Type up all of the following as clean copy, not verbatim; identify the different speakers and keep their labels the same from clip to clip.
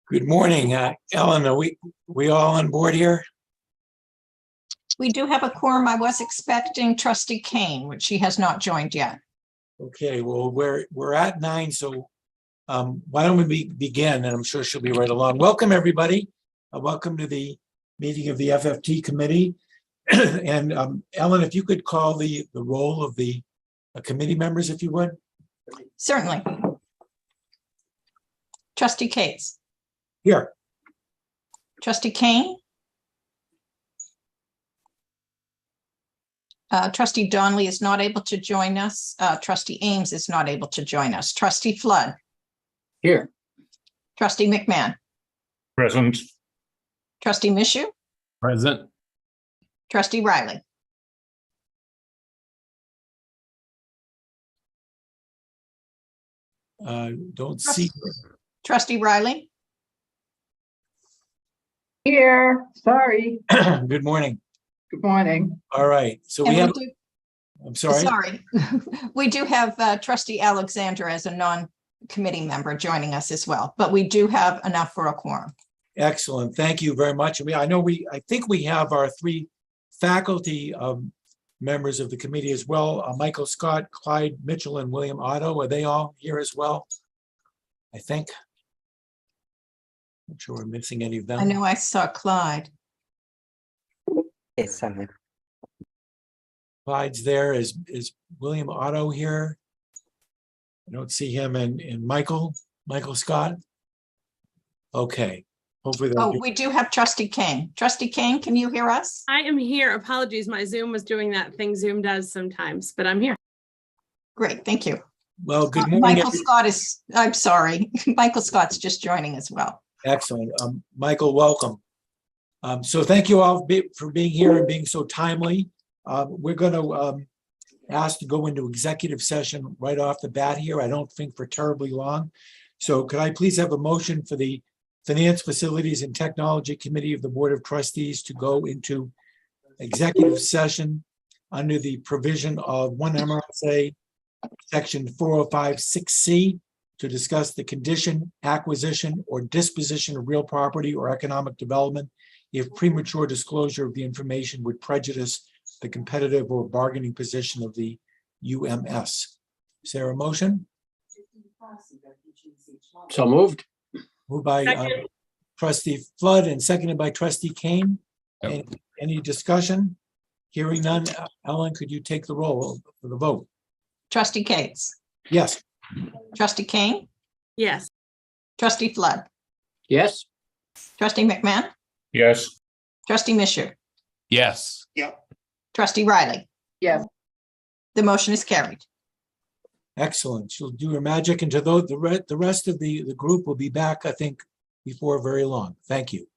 Speaker 1: Good morning, Ellen. Are we all on board here?
Speaker 2: We do have a quorum. I was expecting trustee Kane, which she has not joined yet.
Speaker 1: Okay, well, we're at 9, so why don't we begin? And I'm sure she'll be right along. Welcome, everybody. Welcome to the meeting of the FFT committee. And Ellen, if you could call the roll of the committee members, if you would.
Speaker 2: Certainly. Trustee Cates.
Speaker 1: Here.
Speaker 2: Trustee Kane. Trustee Donnelly is not able to join us. Trustee Ames is not able to join us. Trustee Flood.
Speaker 3: Here.
Speaker 2: Trustee McMahon.
Speaker 4: Present.
Speaker 2: Trustee Mishu.
Speaker 4: Present.
Speaker 2: Trustee Riley.
Speaker 1: Don't see.
Speaker 2: Trustee Riley.
Speaker 3: Here, sorry.
Speaker 1: Good morning.
Speaker 3: Good morning.
Speaker 1: All right, so
Speaker 2: And
Speaker 1: we have,
Speaker 2: do-
Speaker 1: I'm sorry.
Speaker 2: We do have trustee Alexandra as a non-committee member joining us as well, but we do have enough for a quorum.
Speaker 1: Excellent. Thank you very much. I think we have our 3 faculty members of the committee as well. Michael Scott, Clyde Mitchell, and William Otto. Are they all here as well? I think. Not sure we're missing any of them.
Speaker 2: I know I saw Clyde.
Speaker 5: Yes, I'm here.
Speaker 1: Clyde's there. Is William Otto here? I don't see him. And Michael Scott. Okay. Hopefully they'll
Speaker 2: Oh,
Speaker 1: be-
Speaker 2: we do have trustee Kane. Trustee Kane, can you hear us?
Speaker 6: I am here. Apologies. My Zoom was doing that thing Zoom does sometimes, but I'm here.
Speaker 2: Great, thank you.
Speaker 1: Well, good morning.
Speaker 2: Michael Scott is, I'm sorry, Michael Scott's just joining as well.
Speaker 1: Excellent. Michael, welcome. So thank you all for being here and being so timely. We're going to ask to go into executive session right off the bat here. I don't think for terribly long. So could I please have a motion for the Finance, Facilities, and Technology Committee of the Board of Trustees to go into executive session under the provision of 1 MRSA Section 405(6)(c) to discuss the condition, acquisition, or disposition of real property or economic development if premature disclosure of the information would prejudice the competitive or bargaining position of the UMS. Is there a motion?
Speaker 3: So moved.
Speaker 1: Moved by
Speaker 6: Second.
Speaker 1: trustee Flood and seconded by trustee Kane.
Speaker 4: Yep.
Speaker 1: Any discussion? Hearing none. Ellen, could you take the roll for the vote?
Speaker 2: Trustee Cates.
Speaker 1: Yes.
Speaker 2: Trustee Kane.
Speaker 6: Yes.
Speaker 2: Trustee Flood.
Speaker 3: Yes.
Speaker 2: Trustee McMahon.
Speaker 4: Yes.
Speaker 2: Trustee Mishu.
Speaker 4: Yes.
Speaker 2: Trustee Riley.
Speaker 3: Yes.
Speaker 2: The motion is carried.
Speaker 1: Excellent. She'll do her magic, and to the rest of the group will be back, I think, before very long. Thank you.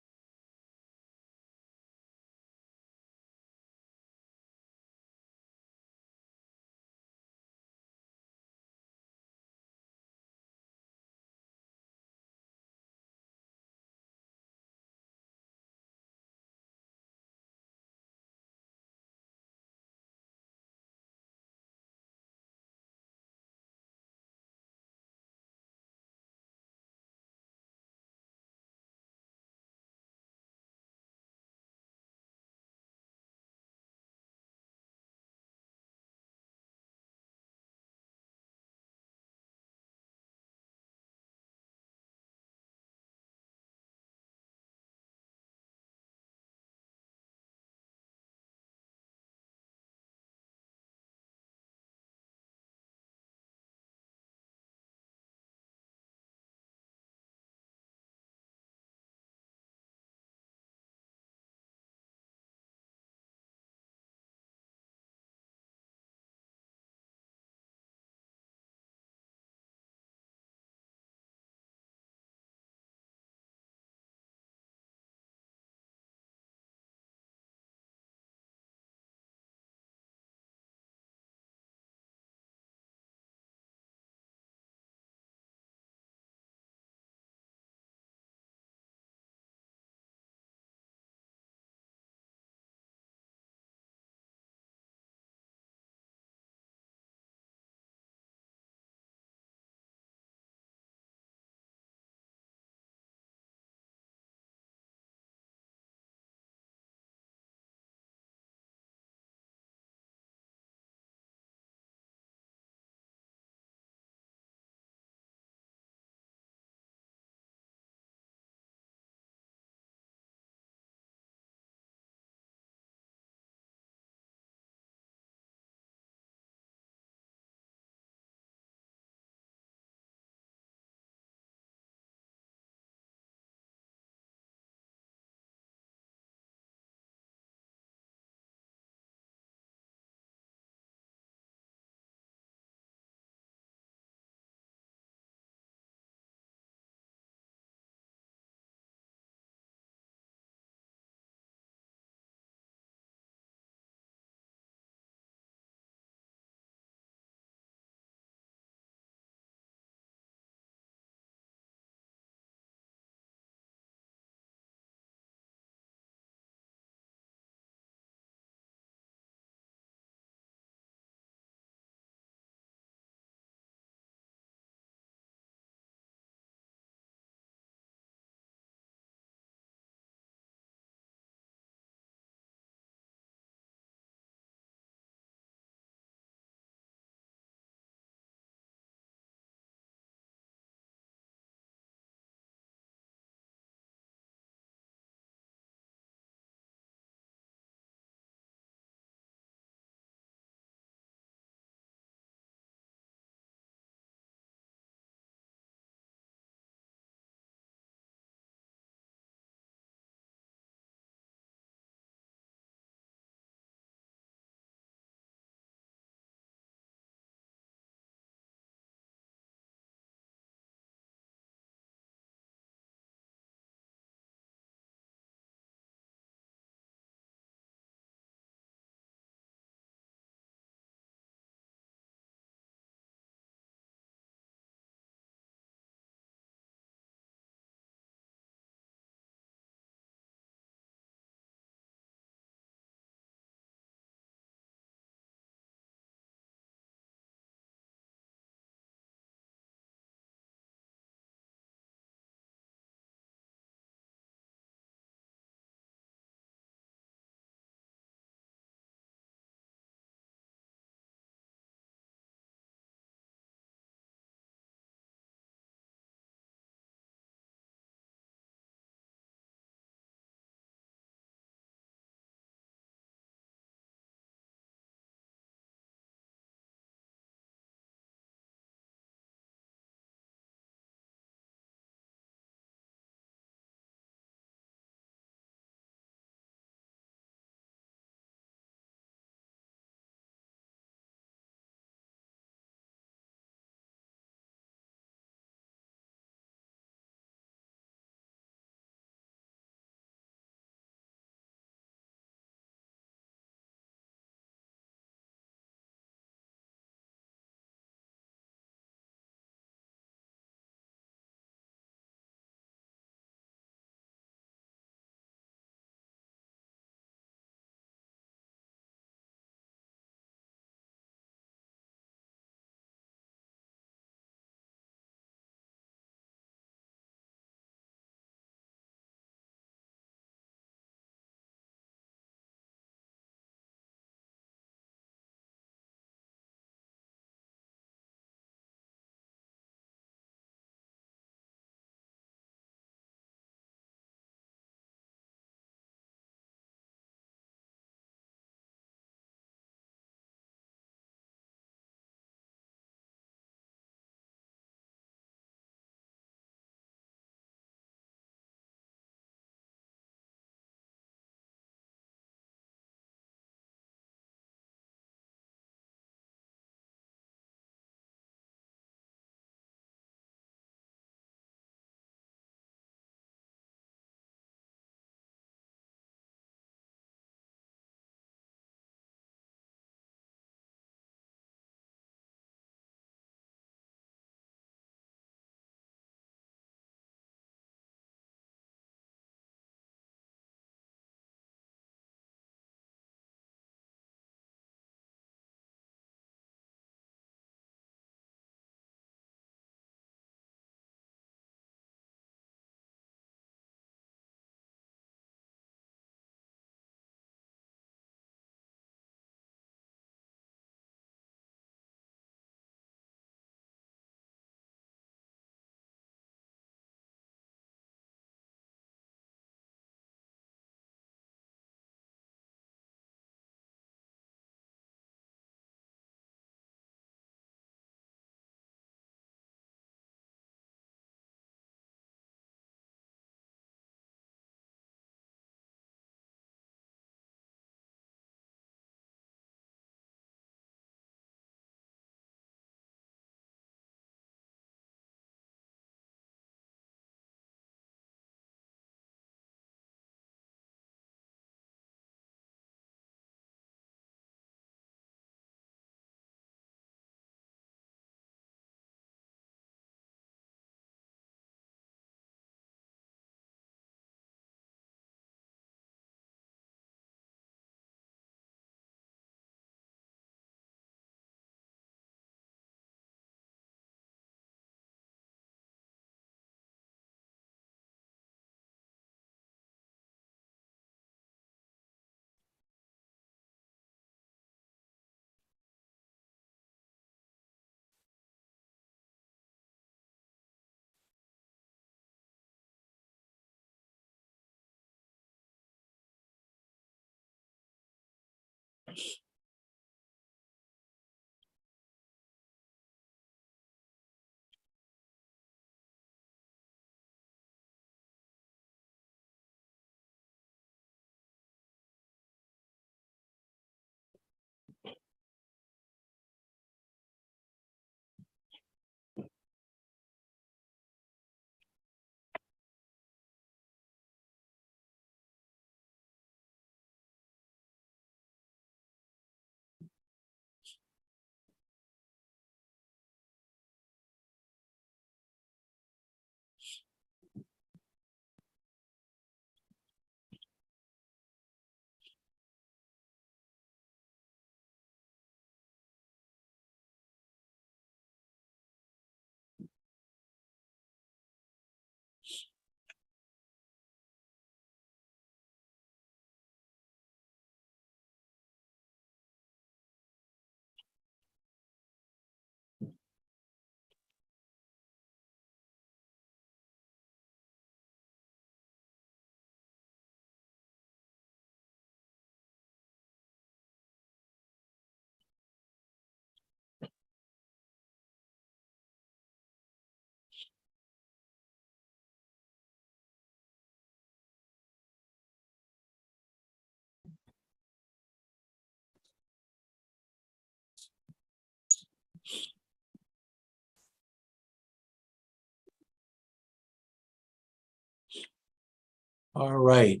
Speaker 1: All right.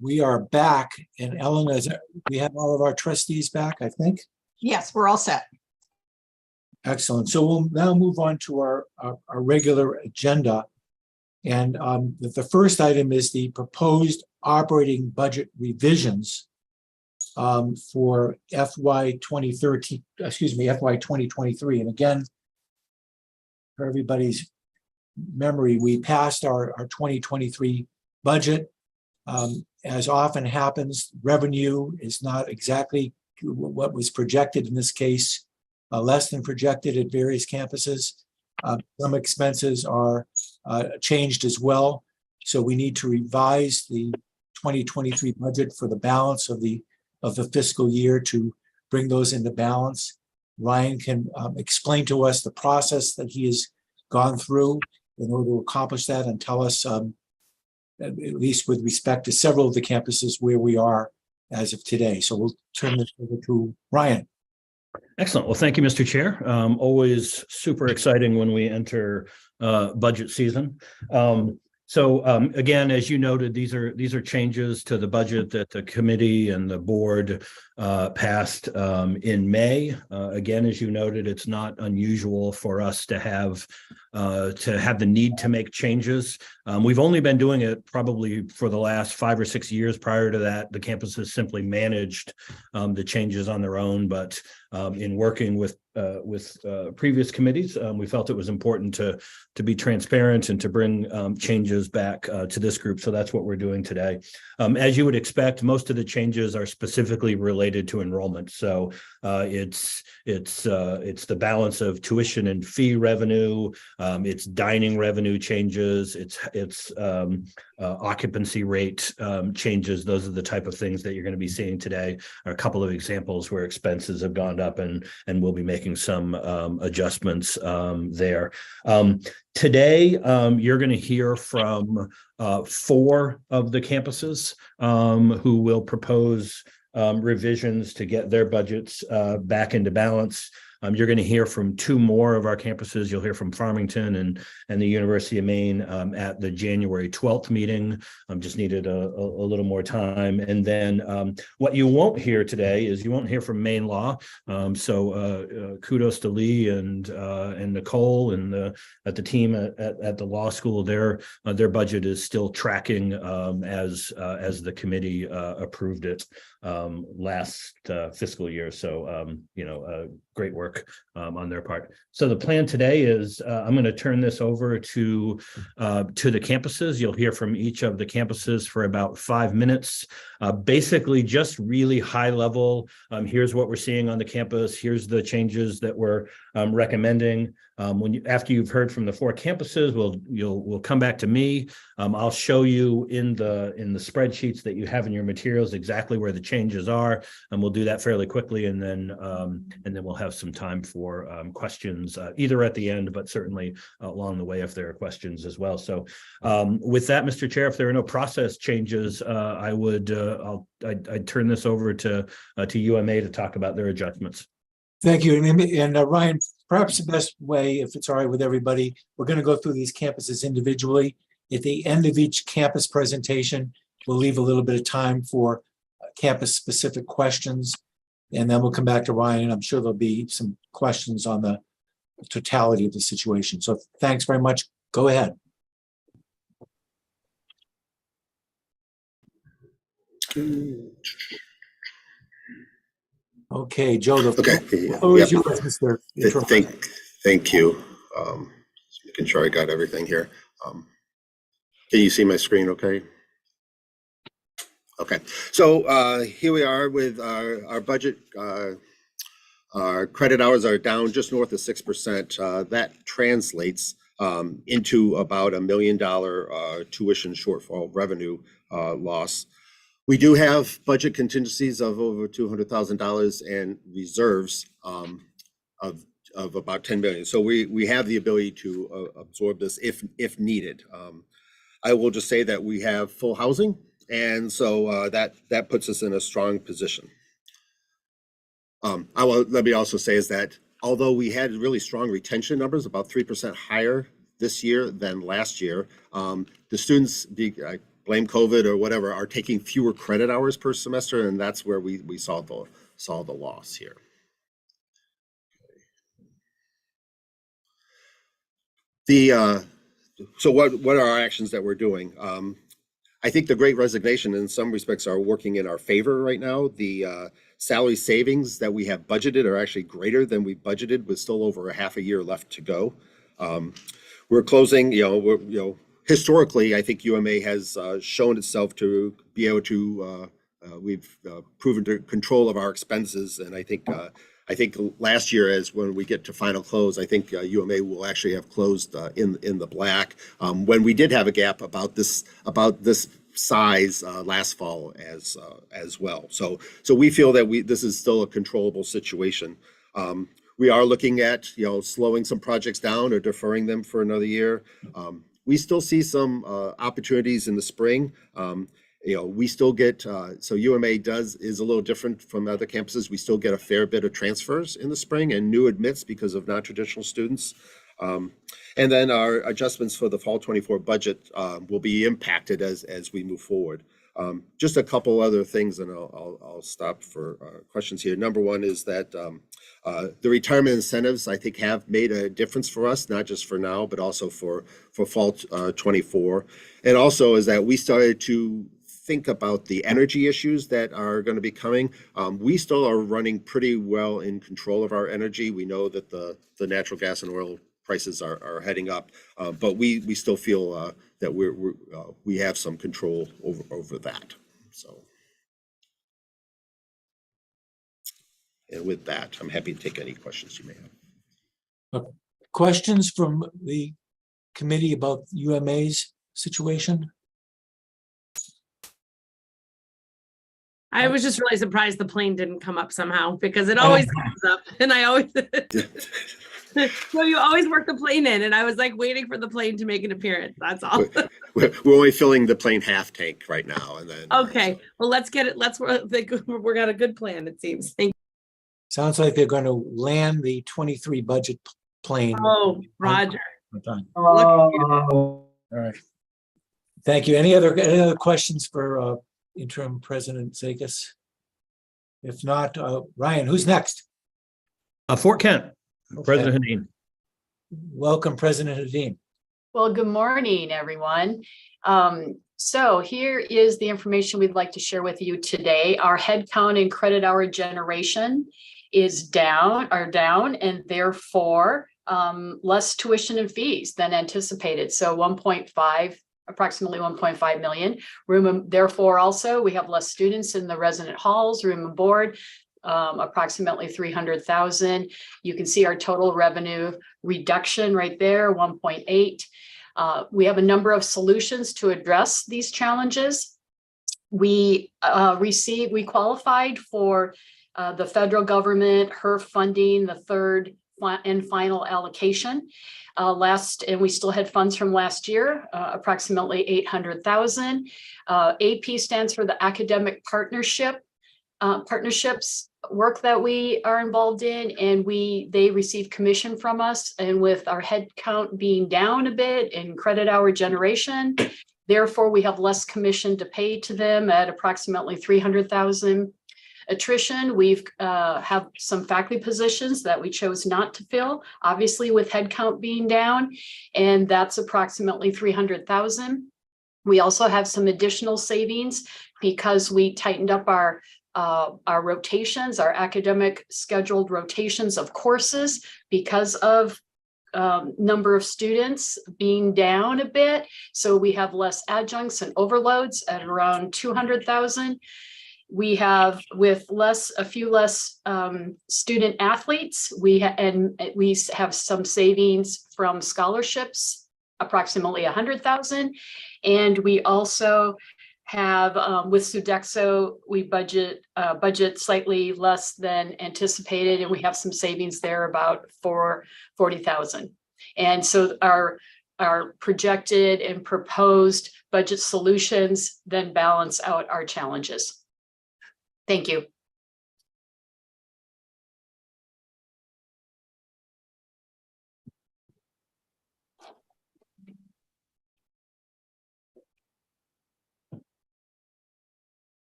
Speaker 1: We are back, and Ellen, we have all of our trustees back, I think.
Speaker 2: Yes, we're all set.
Speaker 1: Excellent. So we'll now move on to our regular agenda. And the first item is the proposed operating budget revisions for FY 2013, excuse me, FY 2023. And again, for everybody's memory, we passed our 2023 budget. As often happens, revenue is not exactly what was projected in this case, less than projected at various campuses. Some expenses are changed as well. So we need to revise the 2023 budget for the balance of the fiscal year to bring those into balance. Ryan can explain to us the process that he has gone through in order to accomplish that, and tell us, at least with respect to several of the campuses, where we are as of today. So we'll turn this over to Ryan.
Speaker 5: Excellent. Well, thank you, Mr. Chair. Always super exciting when we enter budget season. Again, as you noted, these are changes to the budget that the committee and the board passed in May. Again, as you noted, it's not unusual for us to have the need to make changes. We've only been doing it probably for the last 5 or 6 years. Prior to that, the campuses simply managed the changes on their own. But in working with previous committees, we felt it was important to be transparent and to bring changes back to this group. So that's what we're doing today. As you would expect, most of the changes are specifically related to enrollment. So it's the balance of tuition and fee revenue. It's dining revenue changes. It's occupancy rate changes. Those are the type of things that you're going to be seeing today. Are a couple of examples where expenses have gone up, and we'll be making some adjustments there. Today, you're going to hear from 4 of the campuses who will propose revisions to get their budgets back into balance. You're going to hear from 2 more of our campuses. You'll hear from Farmington and the University of Maine at the January 12th meeting. Just needed a little more time. And then what you won't hear today is you won't hear from Maine Law. Kudos to Lee and Nicole and at the team at the law school. Their budget is still tracking as the committee approved it last fiscal year. So great work work on their part. So the plan today is I'm going to turn this over to the campuses. You'll hear from each of the campuses for about 5 minutes. Basically, just really high level. Here's what we're seeing on the campus. Here's the changes that we're recommending. After you've heard from the 4 campuses, we'll come back to me. I'll show you in the spreadsheets that you have in your materials exactly where the changes are, and we'll do that fairly quickly, and then we'll have some time for questions either at the end, but certainly along the way if there are questions as well. So with that, Mr. Chair, if there are no process changes, I'd turn this over to UMA to talk about their adjustments.
Speaker 1: Thank you. And Ryan, perhaps the best way, if it's all right with everybody, we're going to go through these campuses individually. At the end of each campus presentation, we'll leave a little bit of time for campus-specific questions, and then we'll come back to Ryan. I'm sure there'll be some questions on the totality of the situation. So thanks very much. Go ahead. Okay, Joe, the
Speaker 7: Okay.
Speaker 1: floor is
Speaker 7: Yep.
Speaker 1: yours, Mr. Interim.
Speaker 7: Thank you. Just making sure I got everything here. Can you see my screen okay? Okay, so here we are with our budget. Our credit hours are down just north of 6%. That translates into about $1 million tuition shortfall revenue loss. We do have budget contingencies of over $200,000 and reserves of about $10 million. So we have the ability to absorb this if needed. I will just say that we have full housing, and so that puts us in a strong position. Let me also say is that although we had really strong retention numbers, about 3% higher this year than last year, the students, blame COVID or whatever, are taking fewer credit hours per semester, and that's where we saw the loss here. So what are our actions that we're doing? I think the Great Resignation in some respects are working in our favor right now. The salary savings that we have budgeted are actually greater than we budgeted, with still over a half a year left to go. We're closing, historically, I think UMA has shown itself to be able to, we've proven to control of our expenses. And I think last year, as when we get to final close, I think UMA will actually have closed in the black. When we did have a gap about this size last fall as well. So we feel that this is still a controllable situation. We are looking at slowing some projects down or deferring them for another year. We still see some opportunities in the spring. We still get, so UMA is a little different from other campuses. We still get a fair bit of transfers in the spring and new admits because of non-traditional students. And then our adjustments for the fall 24 budget will be impacted as we move forward. Just a couple other things, and I'll stop for questions here. Number one is that the retirement incentives, I think, have made a difference for us, not just for now, but also for fall 24. And also is that we started to think about the energy issues that are going to be coming. We still are running pretty well in control of our energy. We know that the natural gas and oil prices are heading up, but we still feel that we have some control over that. So, and with that, I'm happy to take any questions you may have.
Speaker 1: Questions from the committee about UMA's situation?
Speaker 6: I was just really surprised the plane didn't come up somehow, because it always comes up, and I always so you always work the plane in, and I was like waiting for the plane to make an appearance. That's all.
Speaker 7: We're only filling the plane half tank right now, and then
Speaker 6: Okay, well, let's get it. We got a good plan, it seems. Thank
Speaker 1: Sounds like they're going to land the 23 budget plane.
Speaker 6: Oh, Roger.
Speaker 1: All right. Thank you. Any other questions for Interim President Zekas? If not, Ryan, who's next?
Speaker 5: Fort Kent,
Speaker 1: Okay.
Speaker 5: President Hadeen.
Speaker 1: Welcome, President Hadeen.
Speaker 8: Well, good morning, everyone. So here is the information we'd like to share with you today. Our headcount and credit hour generation are down, and therefore less tuition and fees than anticipated. So approximately 1.5 million. Therefore, also we have less students in the resident halls, room and board, approximately 300,000. You can see our total revenue reduction right there, 1.8. We have a number of solutions to address these challenges. We qualified for the federal government HERF funding, the third and final allocation and we still had funds from last year, approximately 800,000. AP stands for the academic partnerships work that we are involved in, and they receive commission from us. And with our head count being down a bit and credit hour generation, therefore we have less commission to pay to them at approximately 300,000. Attrition, we've have some faculty positions that we chose not to fill, obviously with headcount being down, and that's approximately 300,000. We also have some additional savings because we tightened up our rotations, our academic scheduled rotations of courses because of number of students being down a bit. So we have less adjuncts and overloads at around 200,000. We have with a few less student athletes, we have some savings from scholarships, approximately 100,000. And we also have with Sodexo, we budget slightly less than anticipated, and we have some savings there about 40,000. And so our projected and proposed budget solutions then balance out our challenges. Thank you.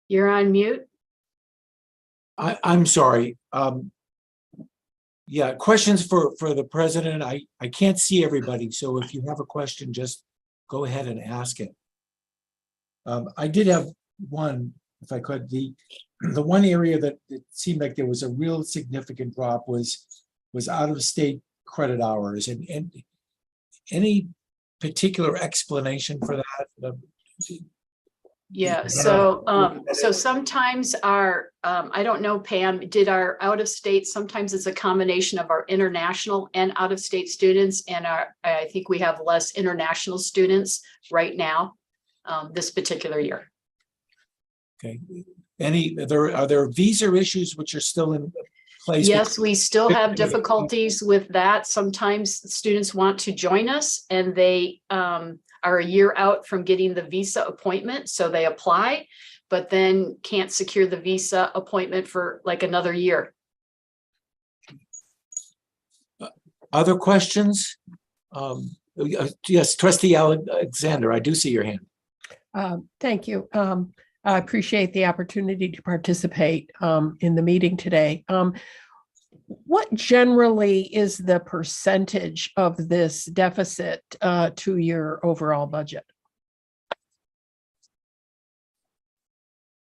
Speaker 8: You're on mute.
Speaker 1: I'm sorry. Yeah, questions for the president. I can't see everybody, so if you have a question, just go ahead and ask it. I did have one, if I could. The one area that it seemed like there was a real significant drop was out-of-state credit hours, and any particular explanation for that?
Speaker 8: Yeah, so sometimes our I don't know, Pam, did our out-of-state, sometimes it's a combination of our international and out-of-state students, and I think we have less international students right now this particular year.
Speaker 1: Okay. Are there visa issues which are still in place?
Speaker 8: Yes, we still have difficulties with that. Sometimes students want to join us and they are a year out from getting the visa appointment, so they apply, but then can't secure the visa appointment for like another year.
Speaker 1: Other questions? Yes, Trustee Alexander, I do see your hand.
Speaker 9: Thank you. I appreciate the opportunity to participate in the meeting today. What generally is the percentage of this deficit to your overall budget?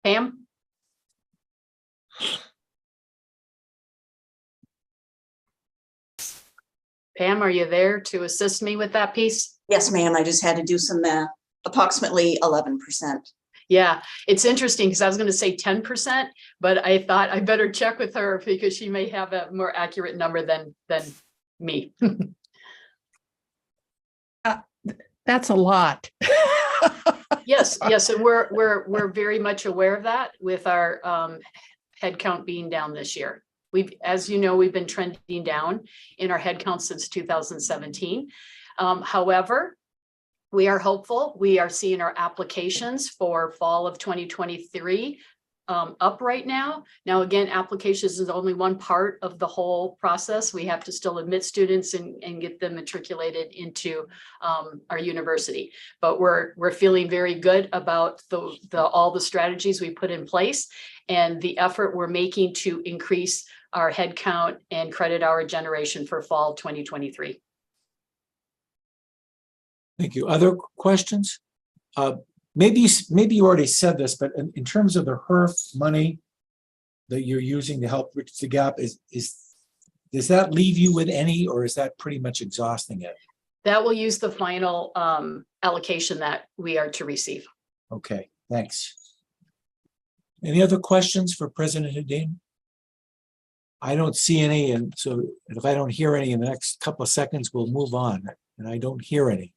Speaker 8: Pam? Pam, are you there to assist me with that piece?
Speaker 10: Yes, ma'am. I just had to do some math. Approximately 11%.
Speaker 8: Yeah, it's interesting because I was going to say 10%, but I thought I better check with her because she may have a more accurate number than me.
Speaker 9: That's a lot.
Speaker 8: Yes, and we're very much aware of that with our headcount being down this year. As you know, we've been trending down in our headcount since 2017. However, we are hopeful. We are seeing our applications for fall of 2023 up right now. Now, again, applications is only one part of the whole process. We have to still admit students and get them matriculated into our university. But we're feeling very good about all the strategies we put in place and the effort we're making to increase our headcount and credit hour generation for fall 2023.
Speaker 1: Thank you. Other questions? Maybe you already said this, but in terms of the HERF money, that you're using to help bridge the gap does that leave you with any, or is that pretty much exhausting it?
Speaker 8: That will use the final allocation that we are to receive.
Speaker 1: Okay, thanks. Any other questions for President Hadeen? I don't see any, and so if I don't hear any in the next couple of seconds, we'll move on, and I don't hear any.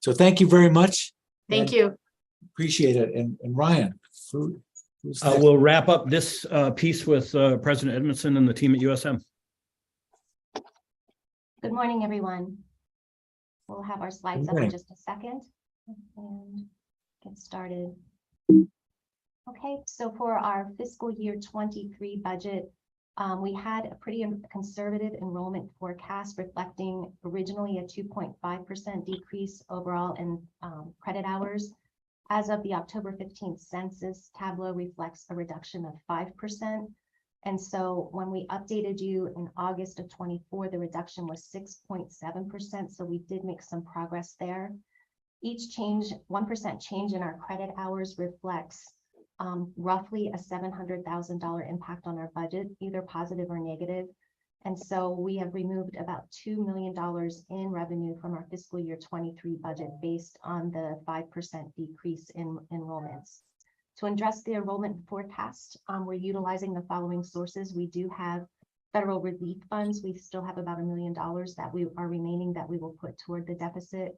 Speaker 1: So thank you very much.
Speaker 8: Thank
Speaker 1: and
Speaker 8: you.
Speaker 1: Appreciate it. And Ryan, who's next?
Speaker 5: We'll wrap up this piece with President Edmondson and the team at USM.
Speaker 11: Good morning, everyone. We'll have our slides
Speaker 1: Good
Speaker 11: up in
Speaker 1: morning.
Speaker 11: just a second and get started. Okay, so for our fiscal year 23 budget, we had a pretty conservative enrollment forecast reflecting originally a 2.5% decrease overall in credit hours. As of the October 15th census, Tableau reflects a reduction of 5%. And so when we updated you in August of 24, the reduction was 6.7%. So we did make some progress there. Each change, 1% change in our credit hours reflects roughly a $700,000 impact on our budget, either positive or negative. And so we have removed about $2 million in revenue from our fiscal year 23 budget based on the 5% decrease in enrollments. To address the enrollment forecast, we're utilizing the following sources. We do have federal relief funds. We still have about $1 million that we are remaining that we will put toward the deficit.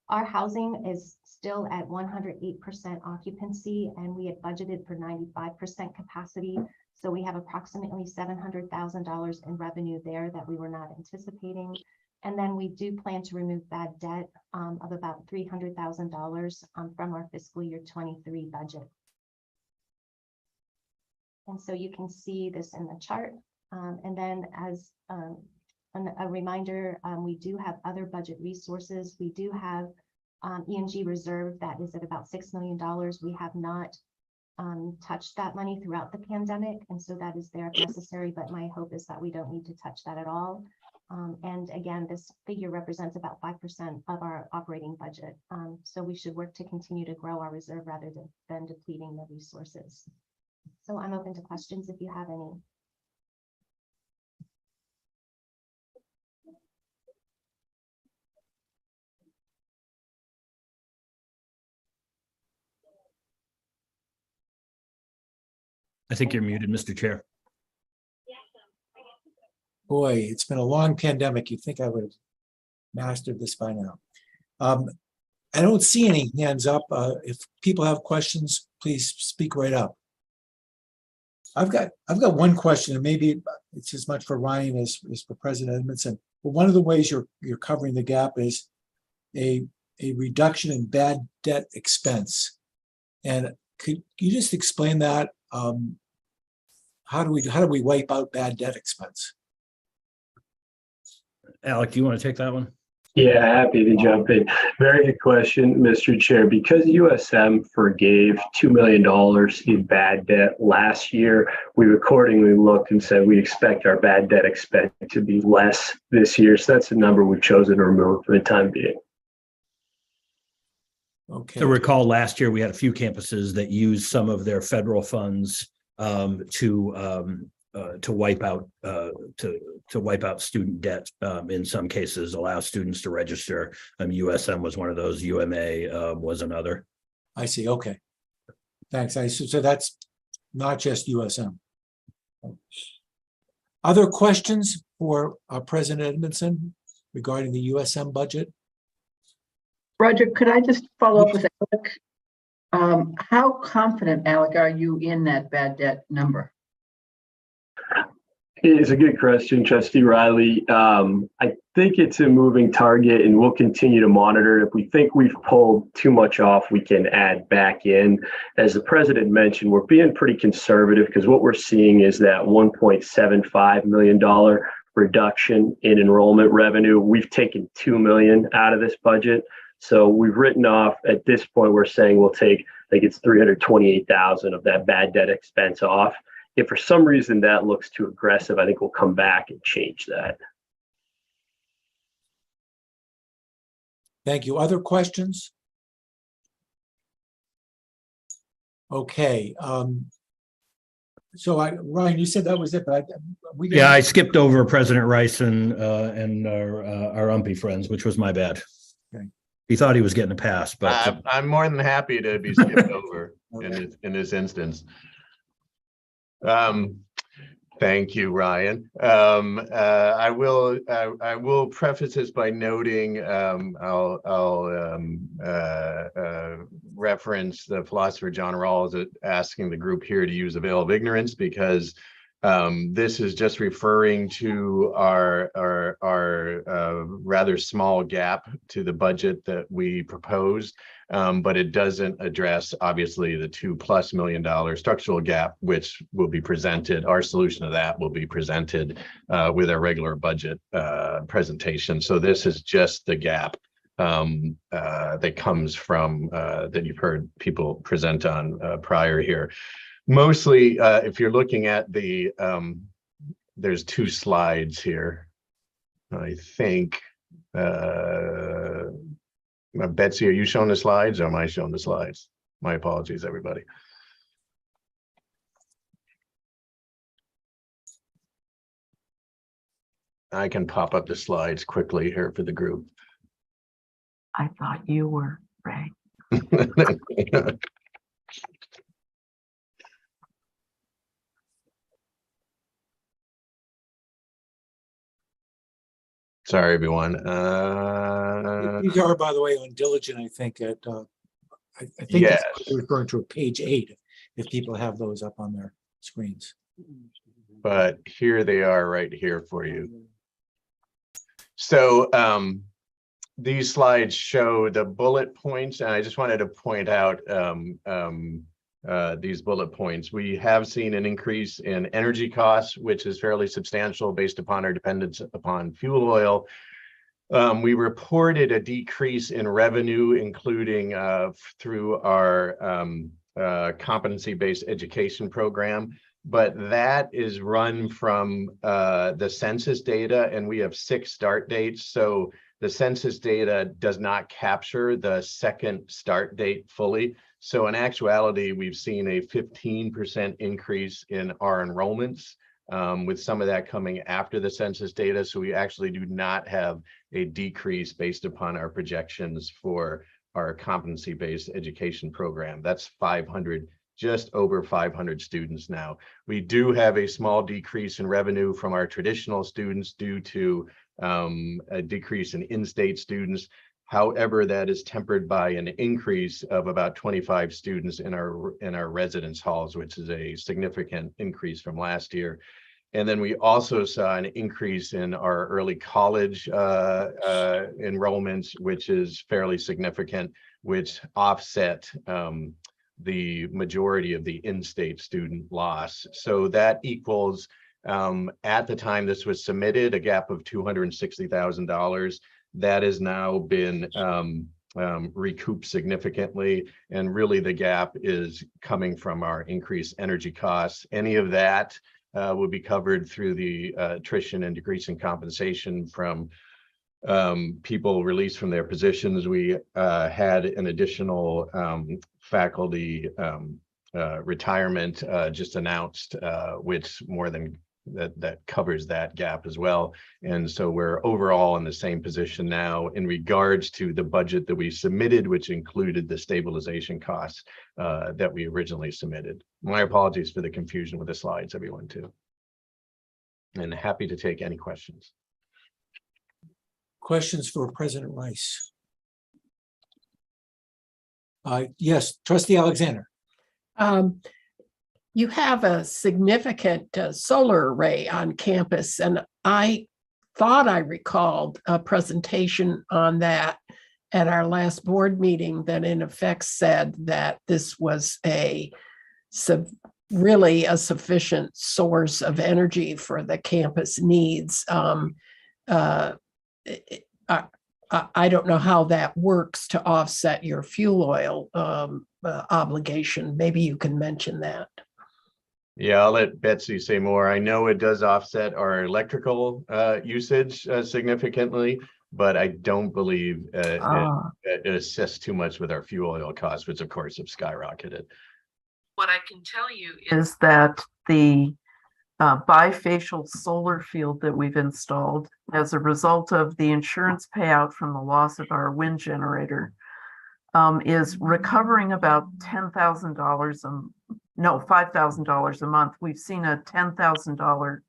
Speaker 11: Our housing is still at 108% occupancy, and we had budgeted for 95% capacity. So we have approximately $700,000 in revenue there that we were not anticipating. And then we do plan to remove bad debt of about $300,000 from our fiscal year 23 budget. And so you can see this in the chart. And then as a reminder, we do have other budget resources. We do have E&G reserve that is at about $6 million. We have not touched that money throughout the pandemic. And so that is there if necessary, but my hope is that we don't need to touch that at all. And again, this figure represents about 5% of our operating budget. So we should work to continue to grow our reserve rather than depleting the resources. So I'm open to questions if you have any.
Speaker 5: I think you're muted, Mr. Chair.
Speaker 1: Boy, it's been a long pandemic. You'd think I would have mastered this by now. I don't see any hands up. If people have questions, please speak right up. I've got one question, and maybe it's as much for Ryan as for President Edmondson. But one of the ways you're covering the gap is a reduction in bad debt expense. And could you just explain that? How do we wipe out bad debt expense?
Speaker 5: Alec, do you want to take that one?
Speaker 12: Yeah, happy to jump in. Very good question, Mr. Chair. Because USM forgave $2 million in bad debt last year, we accordingly looked and said we expect our bad debt expense to be less this year. So that's the number we've chosen to remove for the time being.
Speaker 1: Okay.
Speaker 5: So recall last year we had a few campuses that used some of their federal funds to wipe out student debt. In some cases, allow students to register. USM was one of those. UMA was another.
Speaker 1: I see. Okay. Thanks. So that's not just USM. Other questions for President Edmondson regarding the USM budget?
Speaker 3: Roger, could I just follow up with Alec? How confident, Alec, are you in that bad debt number?
Speaker 12: It's a good question, Trustee Riley. I think it's a moving target and we'll continue to monitor it. If we think we've pulled too much off, we can add back in. As the president mentioned, we're being pretty conservative because what we're seeing is that $1.75 million reduction in enrollment revenue. We've taken $2 million out of this budget. So we've written off, at this point, we're saying we'll take, I think it's $328,000 of that bad debt expense off. If for some reason that looks too aggressive, I think we'll come back and change that.
Speaker 1: Thank you. Other questions? Okay. So Ryan, you said that was it, but we.
Speaker 5: Yeah, I skipped over President Rice and our UMPI friends, which was my bad.
Speaker 1: Okay.
Speaker 5: He thought he was getting a pass, but
Speaker 13: I'm more than happy to be skipped over
Speaker 1: Okay.
Speaker 13: in this instance. Thank you, Ryan. I will preface this by noting I'll reference the philosopher John Rawls asking the group here to use the veil of ignorance, because this is just referring to our rather small gap to the budget that we proposed. But it doesn't address, obviously, the $2+ million structural gap, which will be presented. Our solution to that will be presented with our regular budget presentation. So this is just the gap that comes from that you've heard people present on prior here. Mostly, if you're looking at the, there's 2 slides here, I think. Betsy, are you showing the slides or am I showing the slides? My apologies, everybody. I can pop up the slides quickly here for the group.
Speaker 9: I thought you were, Ray.
Speaker 13: Sorry, everyone.
Speaker 1: These are, by the way, on Diligent, I think I think
Speaker 13: Yes.
Speaker 1: that's what you're referring to page 8, if people have those up on their screens.
Speaker 13: But here they are right here for you. So these slides show the bullet points, and I just wanted to point out these bullet points. We have seen an increase in energy costs, which is fairly substantial based upon our dependence upon fuel oil. We reported a decrease in revenue, including through our competency-based education program, but that is run from the census data, and we have 6 start dates. So the census data does not capture the second start date fully. So in actuality, we've seen a 15% increase in our enrollments, with some of that coming after the census data. So we actually do not have a decrease based upon our projections for our competency-based education program. That's 500, just over 500 students now. We do have a small decrease in revenue from our traditional students due to a decrease in in-state students. However, that is tempered by an increase of about 25 students in our residence halls, which is a significant increase from last year. And then we also saw an increase in our early college enrollments, which is fairly significant, which offset the majority of the in-state student loss. So that equals, at the time this was submitted, a gap of $260,000. That has now been recouped significantly, and really the gap is coming from our increased energy costs. Any of that will be covered through the attrition and decrease in compensation from people released from their positions. We had an additional faculty retirement just announced, which more than that covers that gap as well. And so we're overall in the same position now in regards to the budget that we submitted, which included the stabilization costs that we originally submitted. My apologies for the confusion with the slides, everyone, too. And happy to take any questions.
Speaker 1: Questions for President Rice? Yes, Trustee Alexander.
Speaker 9: You have a significant solar array on campus, and I thought I recalled a presentation on that at our last board meeting that in effect said that this was really a sufficient source of energy for the campus needs. I don't know how that works to offset your fuel oil obligation. Maybe you can mention that.
Speaker 13: Yeah, I'll let Betsy say more. I know it does offset our electrical usage significantly, but I don't believe it assists too much with our fuel oil costs, which of course have skyrocketed.
Speaker 14: what I can tell you
Speaker 15: is that the bifacial solar field that we've installed as a result of the insurance payout from the loss of our wind generator is recovering about $5,000 a month. We've seen a $10,000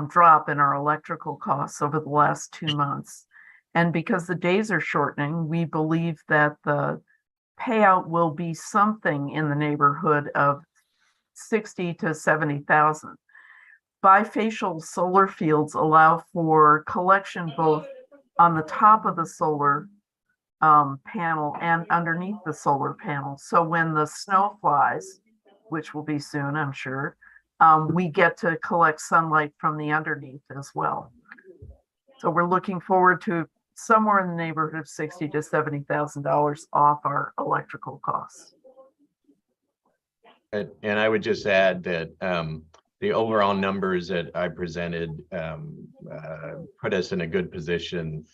Speaker 15: drop in our electrical costs over the last 2 months. And because the days are shortening, we believe that the payout will be something in the neighborhood of 60 to 70,000. Bifacial solar fields allow for collection both on the top of the solar panel and underneath the solar panel. So when the snow flies, which will be soon, I'm sure, we get to collect sunlight from the underneath as well. So we're looking forward to somewhere in the neighborhood of $60,000 to $70,000 off our electrical costs.
Speaker 13: And I would just add that the overall numbers that I presented put us in a good position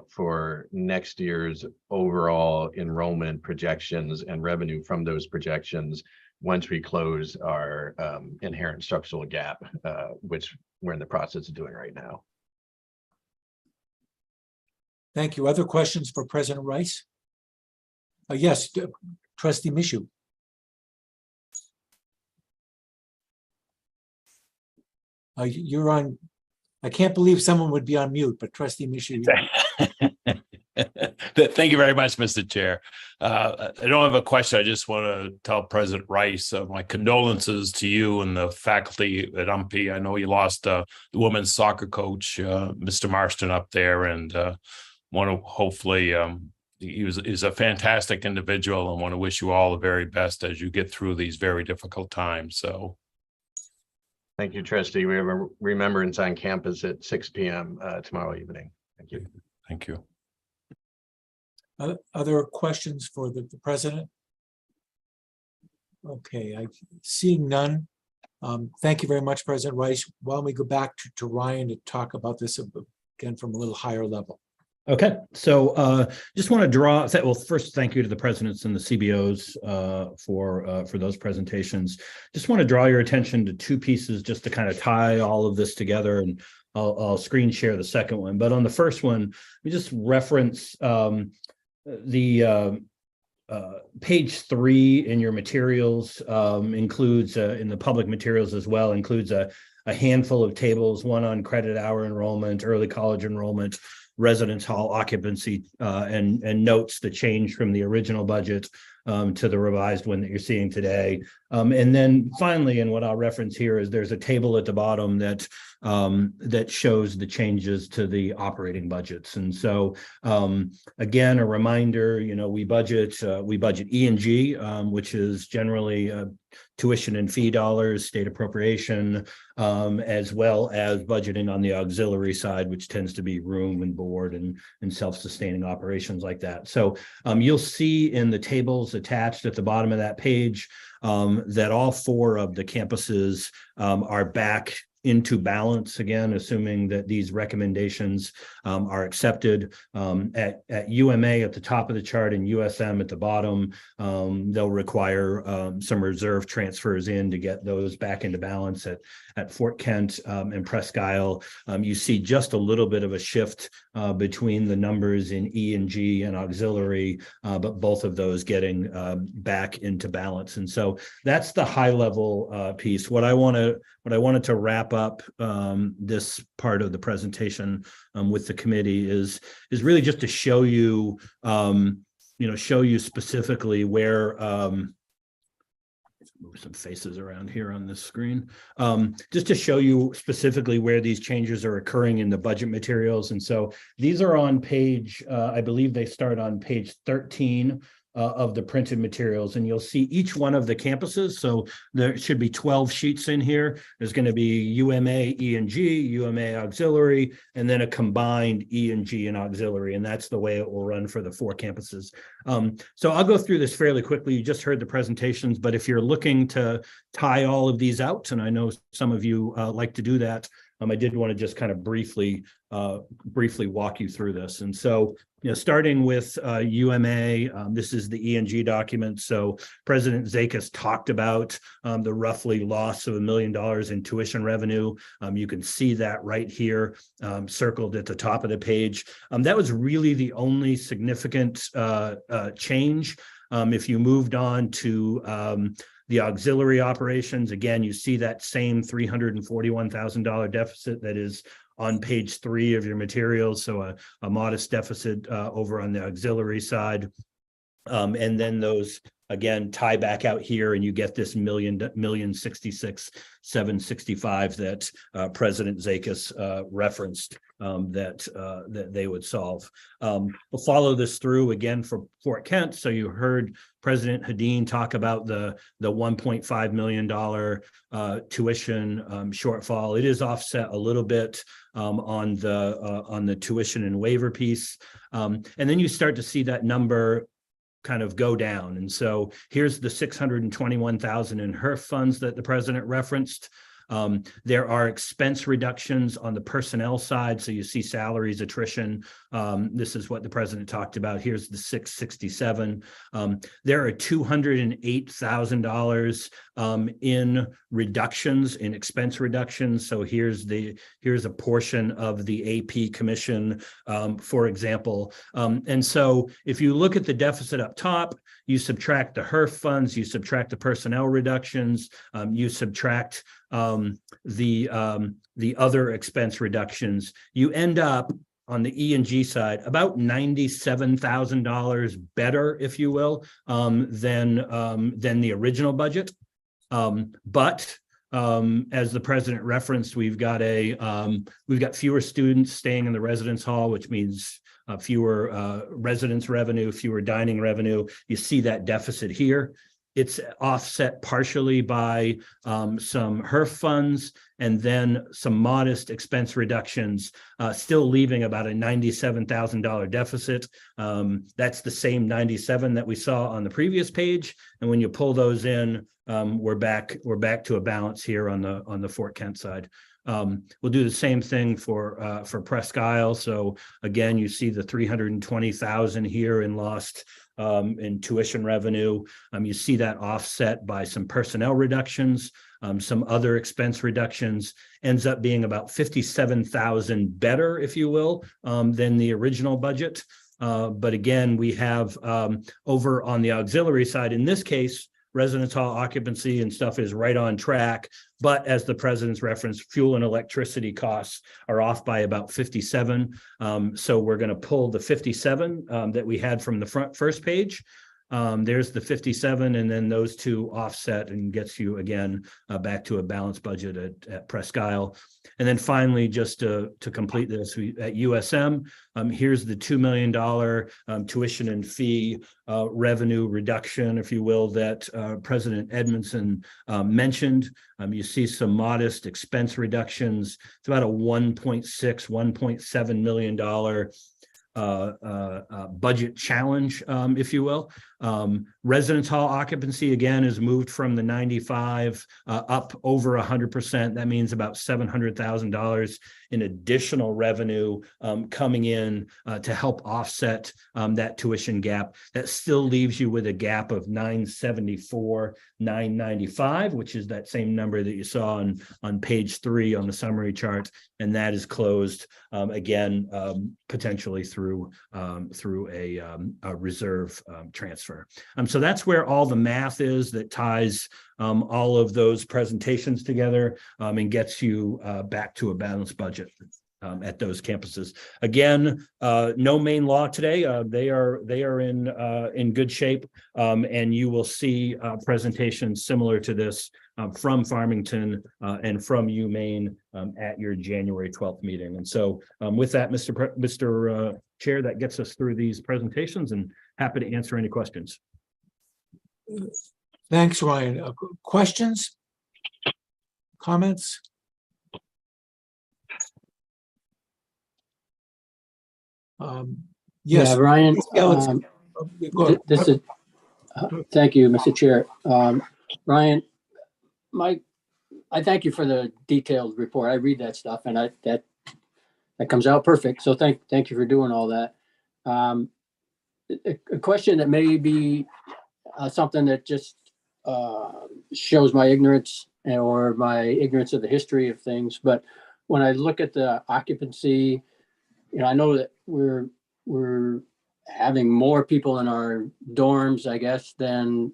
Speaker 13: for next year's overall enrollment projections and revenue from those projections once we close our inherent structural gap, which we're in the process of doing right now.
Speaker 1: Thank you. Other questions for President Rice? Yes, Trustee Mishu. You're on. I can't believe someone would be on mute, but Trustee Mishu.
Speaker 4: Thank you very much, Mr. Chair. I don't have a question. I just want to tell President Rice my condolences to you and the faculty at UMPI. I know you lost the women's soccer coach, Mr. Marston, up there, and want to hopefully he's a fantastic individual, and want to wish you all the very best as you get through these very difficult times. So.
Speaker 13: Thank you, Trustee. We have a remembrance on campus at 6 p.m. Tomorrow evening. Thank you.
Speaker 4: Thank you.
Speaker 1: Other questions for the president? Okay, I'm seeing none. Thank you very much, President Rice. Why don't we go back to Ryan to talk about this again from a little higher level?
Speaker 5: Okay, so just want to draw. Well, first, thank you to the presidents and the CBOs for those presentations. Just want to draw your attention to two pieces just to kind of tie all of this together, and I'll screen share the second one. But on the first one, we just reference the page 3 in your materials includes in the public materials as well, includes a handful of tables, one on credit hour enrollment, early college enrollment, residence hall occupancy, and notes the change from the original budget to the revised one that you're seeing today. And then finally, and what I'll reference here is there's a table at the bottom that that shows the changes to the operating budgets. And so again, a reminder, we budget E&G, which is generally tuition and fee dollars, state appropriation, as well as budgeting on the auxiliary side, which tends to be room and board and self-sustaining operations like that. So you'll see in the tables attached at the bottom of that page that all 4 of the campuses are back into balance again, assuming that these recommendations are accepted. At UMA at the top of the chart and USM at the bottom, they'll require some reserve transfers in to get those back into balance. At Fort Kent and Presque Isle, you see just a little bit of a shift between the numbers in E&G and auxiliary, but both of those getting back into balance. And so that's the high level piece. What I wanted to wrap up this part of the presentation with the committee is really just to show you, show you specifically where. Move some faces around here on this screen, just to show you specifically where these changes are occurring in the budget materials. And so these are on page, I believe they start on page 13 of the printed materials, and you'll see each one of the campuses. So there should be 12 sheets in here. There's going to be UMA, E&G, UMA auxiliary, and then a combined E&G and auxiliary. And that's the way it will run for the 4 campuses. So I'll go through this fairly quickly. You just heard the presentations, but if you're looking to tie all of these out, and I know some of you like to do that, I did want to just kind of briefly walk you through this. And so, starting with UMA, this is the E&G document. So President Zekas talked about the roughly loss of $1 million in tuition revenue. You can see that right here, circled at the top of the page. That was really the only significant change. If you moved on to the auxiliary operations, again, you see that same $341,000 deficit that is on page 3 of your materials. So a modest deficit over on the auxiliary side. And then those, again, tie back out here and you get this $1,066,765 that President Zekas referenced that they would solve. We'll follow this through again for Fort Kent. So you heard President Hadeen talk about the $1.5 million tuition shortfall. It is offset a little bit on the tuition and waiver piece. And then you start to see that number kind of go down. And so here's the $621,000 in HERF funds that the president referenced. There are expense reductions on the personnel side. So you see salaries, attrition. This is what the president talked about. Here's the 667. There are $208,000 in reductions, in expense reductions. So here's a portion of the AP commission, for example. And so if you look at the deficit up top, you subtract the HERF funds, you subtract the personnel reductions, you subtract the other expense reductions, you end up on the E&G side about $97,000 better, if you will, than the original budget. But as the president referenced, we've got fewer students staying in the residence hall, which means fewer residence revenue, fewer dining revenue. You see that deficit here. It's offset partially by some HERF funds and then some modest expense reductions, still leaving about a $97,000 deficit. That's the same 97 that we saw on the previous page. And when you pull those in, we're back to a balance here on the Fort Kent side. We'll do the same thing for Presque Isle. So again, you see the $320,000 here in lost in tuition revenue. You see that offset by some personnel reductions, some other expense reductions, ends up being about $57,000 better, if you will, than the original budget. But again, we have over on the auxiliary side, in this case, residence hall occupancy and stuff is right on track. But as the president's referenced, fuel and electricity costs are off by about 57. So we're going to pull the 57 that we had from the first page. There's the 57, and then those two offset and gets you again back to a balanced budget at Presque Isle. And then finally, just to complete this, at USM, here's the $2 million tuition and fee revenue reduction, if you will, that President Edmondson mentioned. You see some modest expense reductions. It's about a $1.7 million budget challenge, if you will. Residence hall occupancy again is moved from the 95 up over 100%. That means about $700,000 in additional revenue coming in to help offset that tuition gap. That still leaves you with a gap of $974,995, which is that same number that you saw on page 3 on the summary chart, and that is closed again potentially through a reserve transfer. So that's where all the math is that ties all of those presentations together and gets you back to a balanced budget at those campuses. Again, no Maine law today. They are in good shape, and you will see presentations similar to this from Farmington and from UMaine at your January 12th meeting. And so with that, Mr. Chair, that gets us through these presentations, and happy to answer any questions.
Speaker 1: Thanks, Ryan. Questions? Comments? Yes,
Speaker 14: Yeah, Ryan,
Speaker 1: Alex, go ahead.
Speaker 14: this is, thank you, Mr. Chair. Ryan, my I thank you for the detailed report. I read that stuff and that comes out perfect. So thank you for doing all that. A question that may be something that just shows my ignorance or my ignorance of the history of things. But when I look at the occupancy, I know that we're having more people in our dorms, I guess, than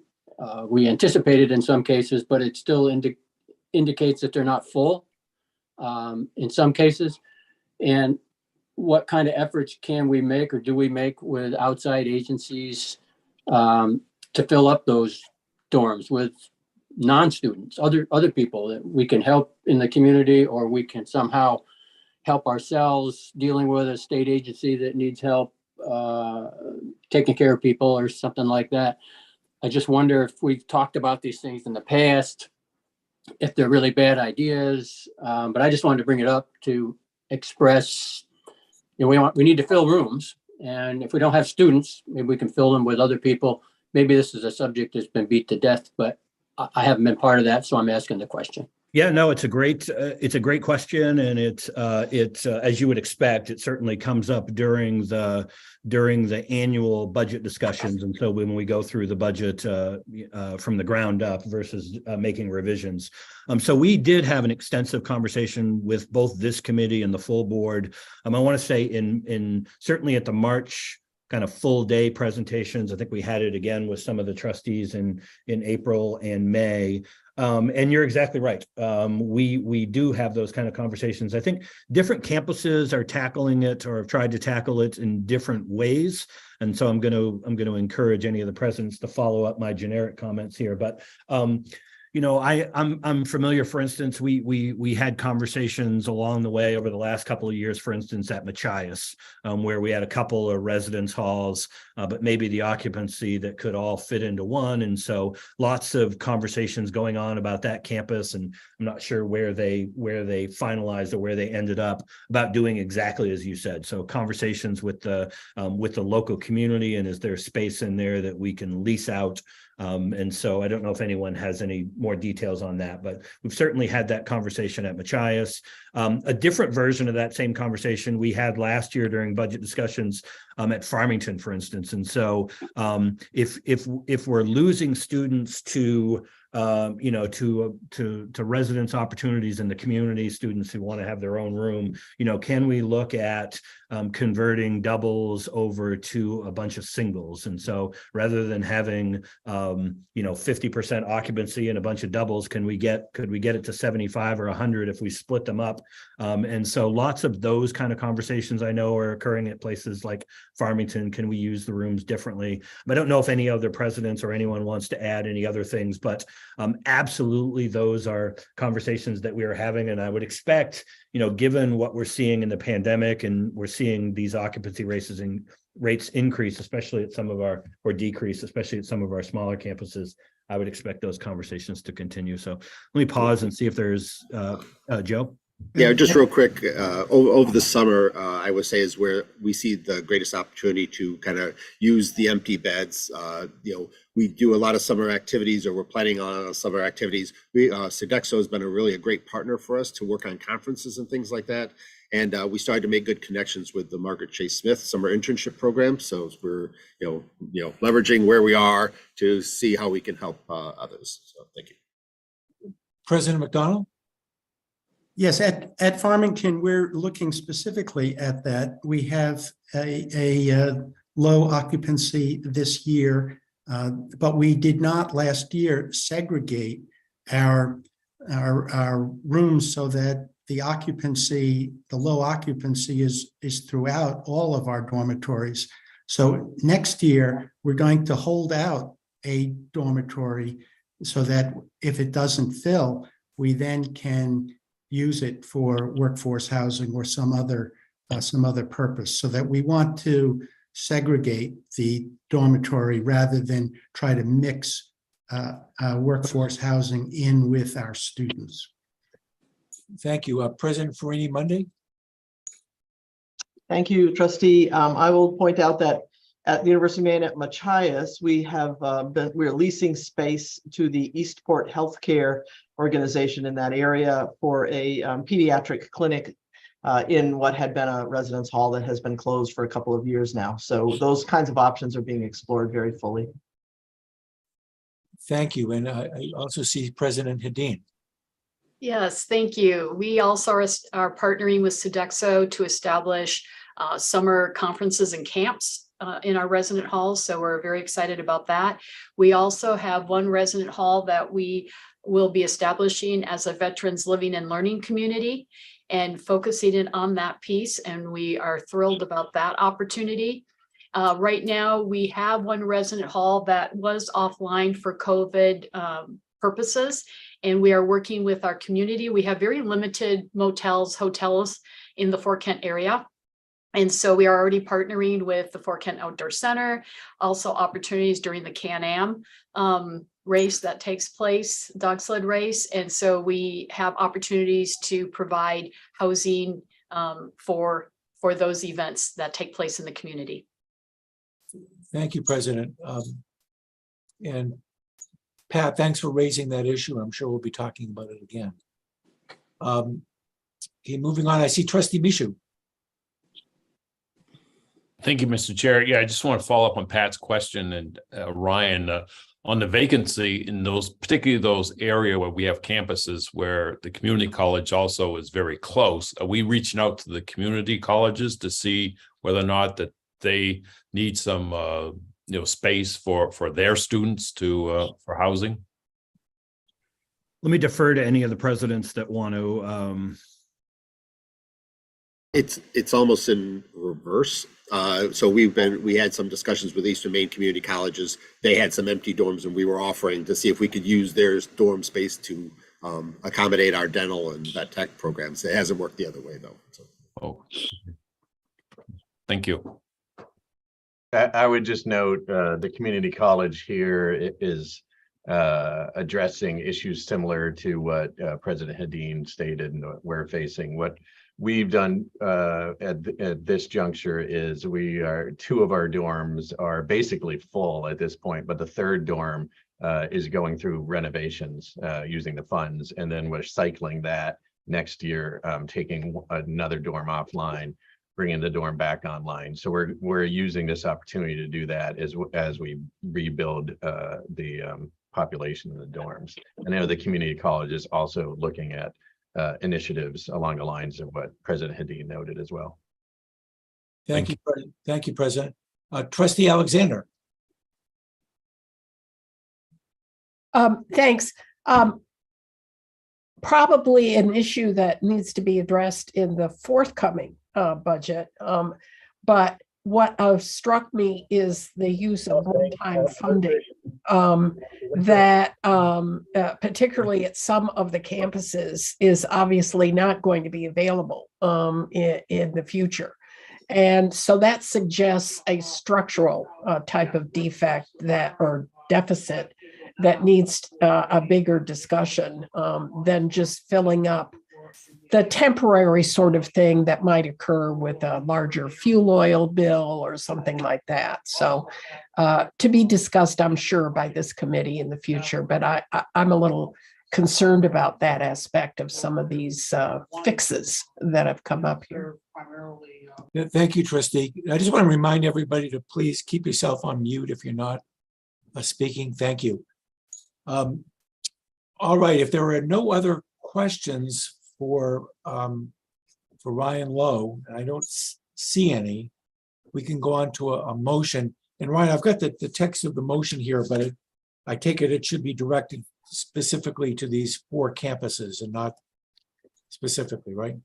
Speaker 14: we anticipated in some cases, but it still indicates that they're not full in some cases. And what kind of efforts can we make or do we make with outside agencies to fill up those dorms with non-students, other people that we can help in the community, or we can somehow help ourselves dealing with a state agency that needs help taking care of people or something like that. I just wonder if we've talked about these things in the past, if they're really bad ideas. But I just wanted to bring it up to express, we need to fill rooms. And if we don't have students, maybe we can fill them with other people. Maybe this is a subject that's been beat to death, but I haven't been part of that, so I'm asking the question.
Speaker 5: Yeah, no, it's a great question, and it's as you would expect, it certainly comes up during the annual budget discussions, and so when we go through the budget from the ground up versus making revisions. So we did have an extensive conversation with both this committee and the full board. I want to say in certainly at the March kind of full day presentations. I think we had it again with some of the trustees in April and May. And you're exactly right. We do have those kind of conversations. I think different campuses are tackling it or have tried to tackle it in different ways. And so I'm going to encourage any of the presidents to follow up my generic comments here. But I'm familiar, for instance, we had conversations along the way over the last couple of years, for instance, at Machias, where we had a couple of residence halls, but maybe the occupancy that could all fit into one. And so lots of conversations going on about that campus. And I'm not sure where they finalized or where they ended up about doing exactly as you said. So conversations with the local community, and is there space in there that we can lease out? And so I don't know if anyone has any more details on that, but we've certainly had that conversation at Machias. A different version of that same conversation we had last year during budget discussions at Farmington, for instance. And so if we're losing students to residence opportunities in the community, students who want to have their own room, can we look at converting doubles over to a bunch of singles? And so rather than having 50% occupancy and a bunch of doubles, could we get it to 75 or 100 if we split them up? And so lots of those kind of conversations I know are occurring at places like Farmington. Can we use the rooms differently? I don't know if any other presidents or anyone wants to add any other things, but absolutely those are conversations that we are having. And I would expect, given what we're seeing in the pandemic, and we're seeing these occupancy rates increase, especially at or decrease, especially at some of our smaller campuses, I would expect those conversations to continue. So let me pause and see if there's Joe.
Speaker 7: Yeah, just real quick, over the summer, I would say is where we see the greatest opportunity to kind of use the empty beds. We do a lot of summer activities, or we're planning on summer activities. Sodexo has been a great partner for us to work on conferences and things like that. And we started to make good connections with the Margaret Chase Smith summer internship program. So we're, leveraging where we are to see how we can help others. So thank you.
Speaker 1: President McDonald?
Speaker 16: Yes, at Farmington, we're looking specifically at that. We have a low occupancy this year, but we did not last year segregate our rooms so that the low occupancy is throughout all of our dormitories. So next year, we're going to hold out a dormitory so that if it doesn't fill, we then can use it for workforce housing or some other purpose, so that we want to segregate the dormitory rather than try to mix workforce housing in with our students.
Speaker 1: Thank you. President Farini Monday.
Speaker 17: Thank you, Trustee. I will point out that at the University of Maine at Machias, we're leasing space to the Eastport Healthcare organization in that area for a pediatric clinic in what had been a residence hall that has been closed for a couple of years now. So those kinds of options are being explored very fully.
Speaker 1: Thank you. And I also see President Hedin.
Speaker 8: Yes, thank you. We also are partnering with Sodexo to establish summer conferences and camps in our resident halls. So we're very excited about that. We also have one resident hall that we will be establishing as a veterans living and learning community and focusing it on that piece. And we are thrilled about that opportunity. Right now, we have one resident hall that was offline for COVID purposes, and we are working with our community. We have very limited motels, hotels in the Fort Kent area. And so we are already partnering with the Fort Kent Outdoor Center, also opportunities during the Can-Am race that takes place, dog sled race. And so we have opportunities to provide housing for those events that take place in the community.
Speaker 1: Thank you, President. And Pat, thanks for raising that issue. I'm sure we'll be talking about it again. Okay, moving on, I see Trustee Michoud.
Speaker 4: Thank you, Mr. Chair. Yeah, I just want to follow up on Pat's question and Ryan on the vacancy in those, particularly those area where we have campuses where the community college also is very close. Are we reaching out to the community colleges to see whether or not that they need some space for their students to for housing?
Speaker 5: Let me defer to any of the presidents that want to.
Speaker 7: It's almost in reverse. So we had some discussions with Eastern Maine Community Colleges. They had some empty dorms, and we were offering to see if we could use their dorm space to accommodate our dental and vet tech programs. It hasn't worked the other way though. So.
Speaker 4: Oh, thank you.
Speaker 13: I would just note the community college here is addressing issues similar to what President Hedin stated and what we're facing. What we've done at this juncture is two of our dorms are basically full at this point, but the third dorm is going through renovations using the funds, and then we're cycling that next year, taking another dorm offline, bringing the dorm back online. So we're using this opportunity to do that as we rebuild the population in the dorms. I know the community college is also looking at initiatives along the lines of what President Hedin noted as well.
Speaker 1: Thank you, President. Trustee Alexander.
Speaker 9: Thanks. Probably an issue that needs to be addressed in the forthcoming budget. But what struck me is the use of one-time funding that particularly at some of the campuses is obviously not going to be available in the future. And so that suggests a structural type of defect or deficit that needs a bigger discussion than just filling up the temporary sort of thing that might occur with a larger fuel oil bill or something like that. So to be discussed, I'm sure, by this committee in the future, but I'm a little concerned about that aspect of some of these fixes that have come up here.
Speaker 1: Thank you, Trustee. I just want to remind everybody to please keep yourself on mute if you're not speaking. Thank you. All right, if there are no other questions for Ryan Lowe, and I don't see any, we can go on to a motion. And Ryan, I've got the text of the motion here, but I take it should be directed specifically to these 4 campuses and not specifically, right?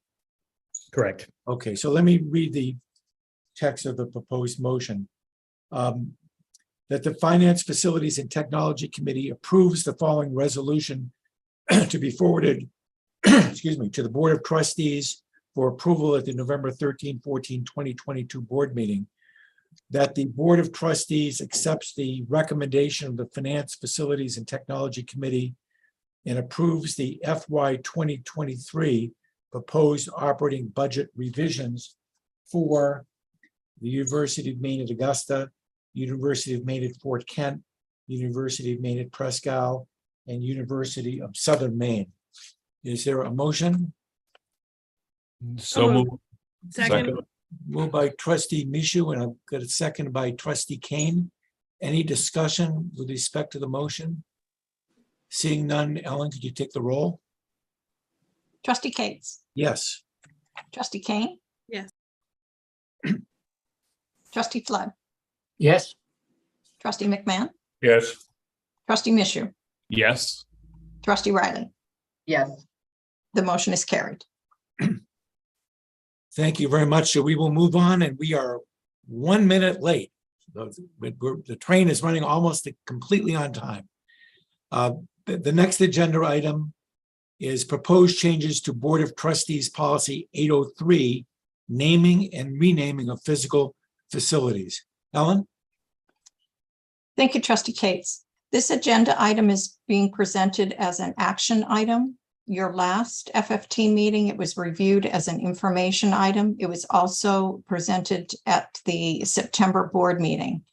Speaker 5: Correct.
Speaker 1: Okay, so let me read the text of the proposed motion. That the Finance, Facilities, and Technology Committee approves the following resolution to be forwarded excuse me, to the Board of Trustees for approval at the November 13, 14, 2022 board meeting. That the Board of Trustees accepts the recommendation of the Finance, Facilities, and Technology Committee and approves the FY 2023 proposed operating budget revisions for the University of Maine at Augusta, University of Maine at Fort Kent, University of Maine at Presque Isle, and University of Southern Maine. Is there a motion?
Speaker 4: So moved.
Speaker 6: Second.
Speaker 1: Moved by trustee Mishu, and I've got a second by trustee Kane. Any discussion with respect to the motion? Seeing none, Ellen, could you take the roll?
Speaker 2: Trustee Cates,
Speaker 1: Yes.
Speaker 2: trustee Kane,
Speaker 6: Yes.
Speaker 2: trustee Flood,
Speaker 14: Yes.
Speaker 2: trustee McMahon,
Speaker 4: Yes.
Speaker 2: trustee Mishu,
Speaker 4: Yes.
Speaker 2: trustee Riley.
Speaker 3: Yes.
Speaker 2: The motion is carried.
Speaker 1: Thank you very much. So we will move on, and we are 1 minute late. The train is running almost completely on time. The next agenda item is proposed changes to Board of Trustees Policy 803, naming and renaming of physical facilities. Ellen?
Speaker 2: Thank you, trustee Cates. This agenda item is being presented as an action item. Your last FFT meeting, it was reviewed as an information item. It was also presented at the September board meeting.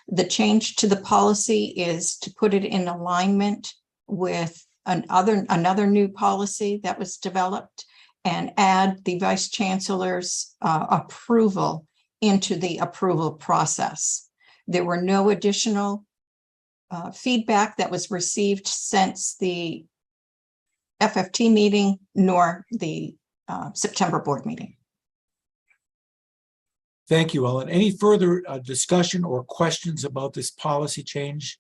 Speaker 2: The change to the policy is to put it in alignment with another new policy that was developed and add the vice chancellor's approval into the approval process. There were no additional feedback that was received since the FFT meeting nor the September board meeting.
Speaker 1: Thank you, Ellen. Any further discussion or questions about this policy change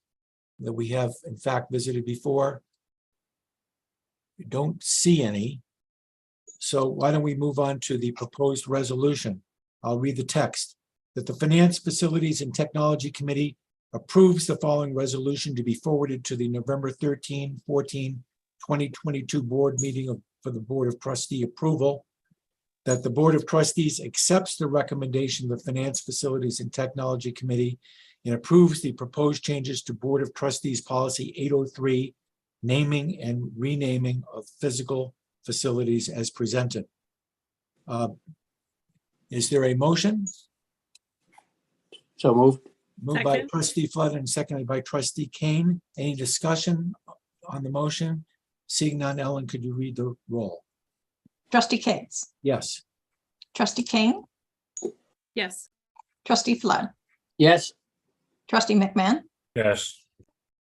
Speaker 1: that we have in fact visited before? We don't see any. So why don't we move on to the proposed resolution? I'll read the text. That the Finance, Facilities and Technology Committee approves the following resolution to be forwarded to the November 13, 14, 2022 board meeting for the Board of Trustee approval. That the Board of Trustees accepts the recommendation of the Finance, Facilities and Technology Committee and approves the proposed changes to Board of Trustees Policy 803, naming and renaming of physical facilities as presented. Is there a motion?
Speaker 14: So moved.
Speaker 1: Moved by
Speaker 6: Second.
Speaker 1: trustee Flood and seconded by trustee Kane. Any discussion on the motion? Seeing none, Ellen, could you read the roll?
Speaker 2: Trustee Cates,
Speaker 1: Yes.
Speaker 2: trustee Kane,
Speaker 6: Yes.
Speaker 2: trustee Flood,
Speaker 14: Yes.
Speaker 2: trustee McMahon,
Speaker 4: Yes.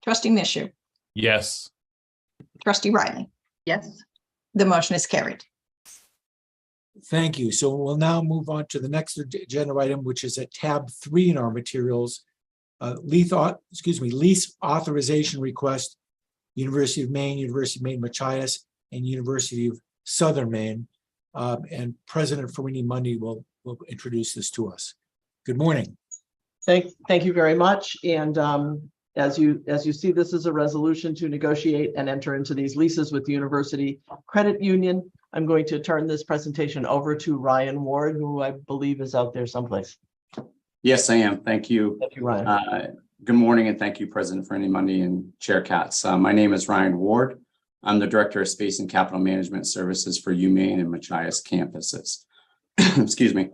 Speaker 2: trustee Mishu,
Speaker 4: Yes.
Speaker 2: trustee Riley.
Speaker 3: Yes.
Speaker 2: The motion is carried.
Speaker 1: Thank you. So we'll now move on to the next agenda item, which is at tab 3 in our materials. Lease authorization request, University of Maine, Machias, and University of Southern Maine. And President Farini Mundy will introduce this to us. Good morning.
Speaker 17: Thank you very much. And as you see, this is a resolution to negotiate and enter into these leases with the University Credit Union. I'm going to turn this presentation over to Ryan Ward, who I believe is out there someplace.
Speaker 18: Yes, I am. Thank you.
Speaker 17: Thank you, Ryan.
Speaker 18: Good morning, and thank you, President Farini Mundy and Chair Katz. My name is Ryan Ward. I'm the Director of Space and Capital Management Services for UMaine and Machias campuses. Excuse me.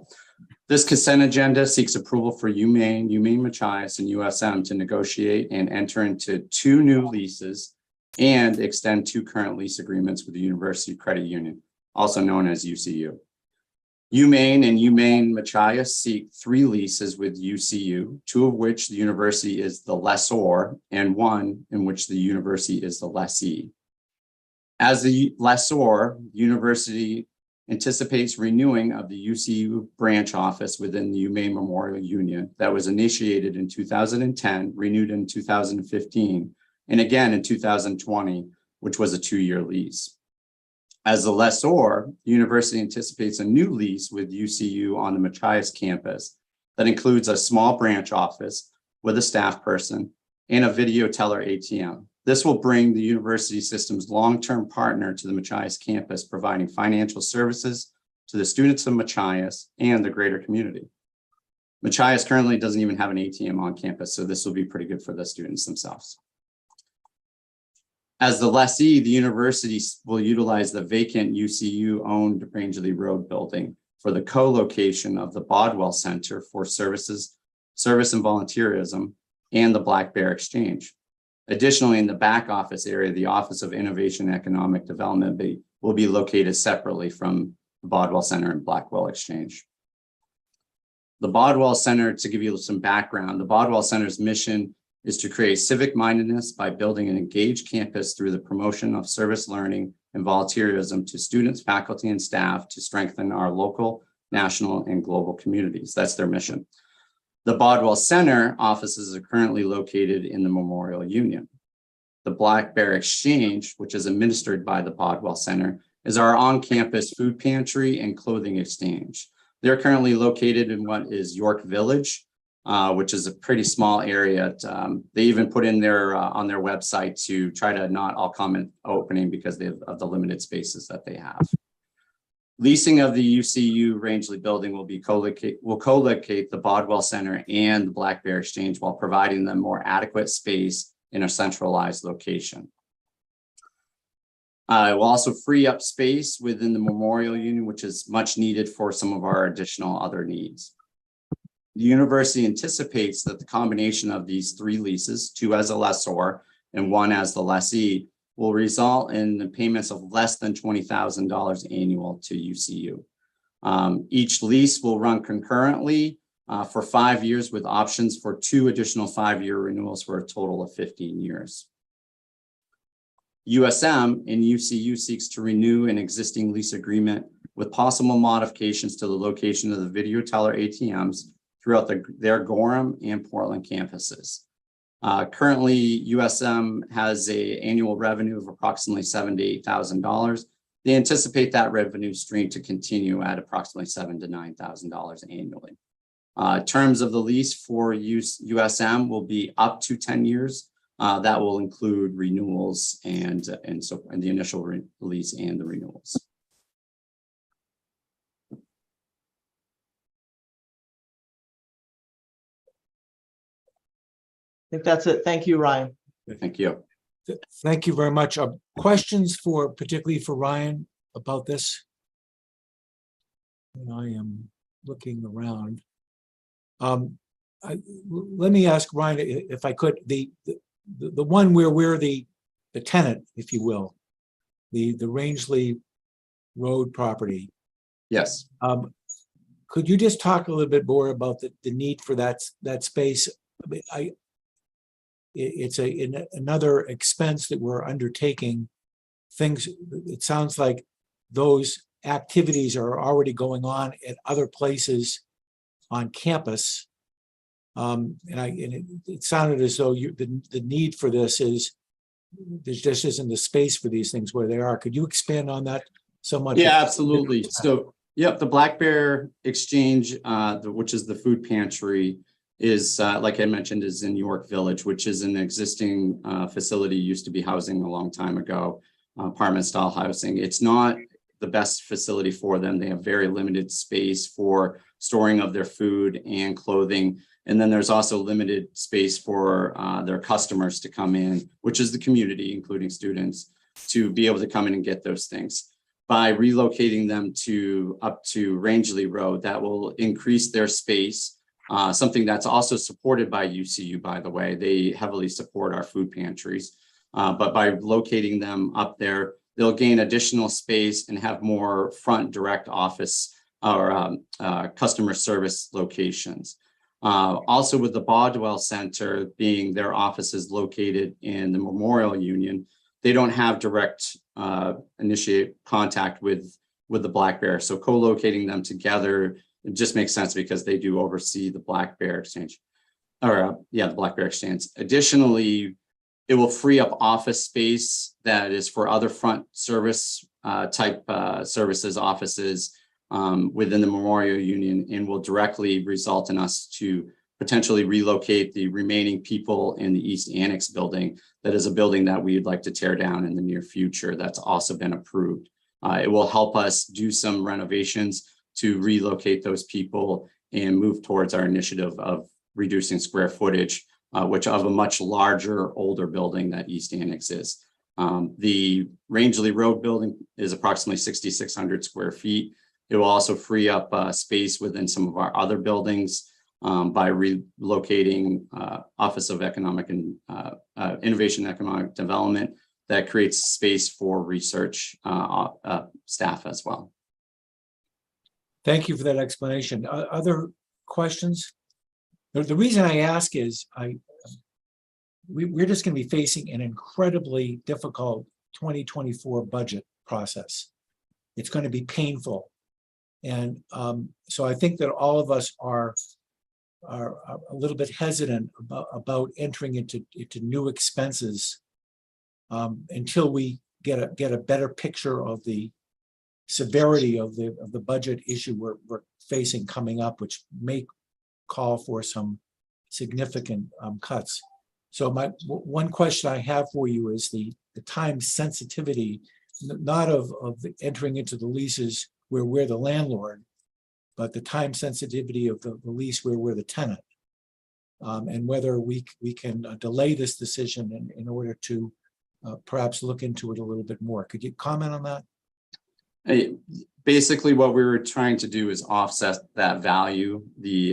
Speaker 18: This consent agenda seeks approval for UMaine, Machias, and USM to negotiate and enter into 2 new leases and extend 2 current lease agreements with the University Credit Union, also known as UCU. UMaine and UMaine Machias seek 3 leases with UCU, 2 of which the university is the lessor and 1 in which the university is the lessee. As the lessor, university anticipates renewing of the UCU branch office within the UMaine Memorial Union that was initiated in 2010, renewed in 2015, and again in 2020, which was a 2-year lease. As the lessor, the university anticipates a new lease with UCU on the Machias campus that includes a small branch office with a staff person and a video teller ATM. This will bring the university system's long-term partner to the Machias campus, providing financial services to the students of Machias and the greater community. Machias currently doesn't even have an ATM on campus, so this will be pretty good for the students themselves. As the lessee, the university will utilize the vacant UCU-owned Rangeley Road building for the co-location of the Bodwell Center for Service and Volunteerism and the Black Bear Exchange. Additionally, in the back office area, the Office of Innovation and Economic Development will be located separately from the Bodwell Center and Blackwell Exchange. The Bodwell Center, to give you some background, the Bodwell Center's mission is to create civic mindedness by building an engaged campus through the promotion of service learning and volunteerism to students, faculty, and staff to strengthen our local, national, and global communities. That's their mission. The Bodwell Center offices are currently located in the Memorial Union. The Black Bear Exchange, which is administered by the Bodwell Center, is our on-campus food pantry and clothing exchange. They're currently located in what is York Village, which is a pretty small area. They even put in their on their website to try to not all comment opening because of the limited spaces that they have. Leasing of the UCU Rangeley building will co-locate the Bodwell Center and the Black Bear Exchange while providing them more adequate space in a centralized location. It will also free up space within the Memorial Union, which is much needed for some of our additional other needs. The university anticipates that the combination of these 3 leases, 2 as a lessor and 1 as the lessee, will result in the payments of less than $20,000 annual to UCU. Each lease will run concurrently for 5 years with options for 2 additional 5-year renewals for a total of 15 years. USM and UCU seeks to renew an existing lease agreement with possible modifications to the location of the video teller ATMs throughout their Gorham and Portland campuses. Currently, USM has an annual revenue of approximately $7,000 to $8,000. They anticipate that revenue stream to continue at approximately $7,000 to $9,000 annually. Terms of the lease for USM will be up to 10 years. That will include renewals and the initial lease and the renewals.
Speaker 17: I think that's it. Thank you, Ryan.
Speaker 18: Thank you.
Speaker 1: Thank you very much. Questions particularly for Ryan about this? And I am looking around. Let me ask Ryan if I could, the one where we're the tenant, if you will, the Rangeley Road property.
Speaker 18: Yes.
Speaker 1: Could you just talk a little bit more about the need for that space? I mean, it's another expense that we're undertaking. It sounds like those activities are already going on at other places on campus. It sounded as though the need for this is there just isn't the space for these things where they are. Could you expand on that somewhat?
Speaker 18: Yeah, absolutely. So, yep, the Black Bear Exchange, which is the food pantry, is like I mentioned, is in York Village, which is an existing facility, used to be housing a long time ago, apartment style housing. It's not the best facility for them. They have very limited space for storing of their food and clothing. And then there's also limited space for their customers to come in, which is the community, including students, to be able to come in and get those things. By relocating them up to Rangeley Road, that will increase their space. Something that's also supported by UCU, by the way. They heavily support our food pantries. But by locating them up there, they'll gain additional space and have more front direct office or customer service locations. Also with the Bodwell Center being their offices located in the Memorial Union, they don't have direct initiate contact with the Black Bear. So co-locating them together, it just makes sense because they do oversee the Black Bear Exchange, the Black Bear Exchange. Additionally, it will free up office space that is for other front service type services, offices within the Memorial Union, and will directly result in us to potentially relocate the remaining people in the East Annex building. That is a building that we'd like to tear down in the near future. That's also been approved. It will help us do some renovations to relocate those people and move towards our initiative of reducing square footage, which of a much larger, older building that East Annex is. The Rangeley Road building is approximately 6,600 square feet. It will also free up space within some of our other buildings. by relocating Office of Economic and Innovation and Economic Development that creates space for research staff as well.
Speaker 1: Thank you for that explanation. Other questions? The reason I ask is we're just going to be facing an incredibly difficult 2024 budget process. It's going to be painful. And so I think that all of us are a little bit hesitant about entering into new expenses until we get a better picture of the severity of the budget issue we're facing coming up, which may call for some significant cuts. So one question I have for you is the time sensitivity, not of entering into the leases where we're the landlord, but the time sensitivity of the lease where we're the tenant, and whether we can delay this decision in order to perhaps look into it a little bit more. Could you comment on that?
Speaker 18: Basically, what we were trying to do is offset that value.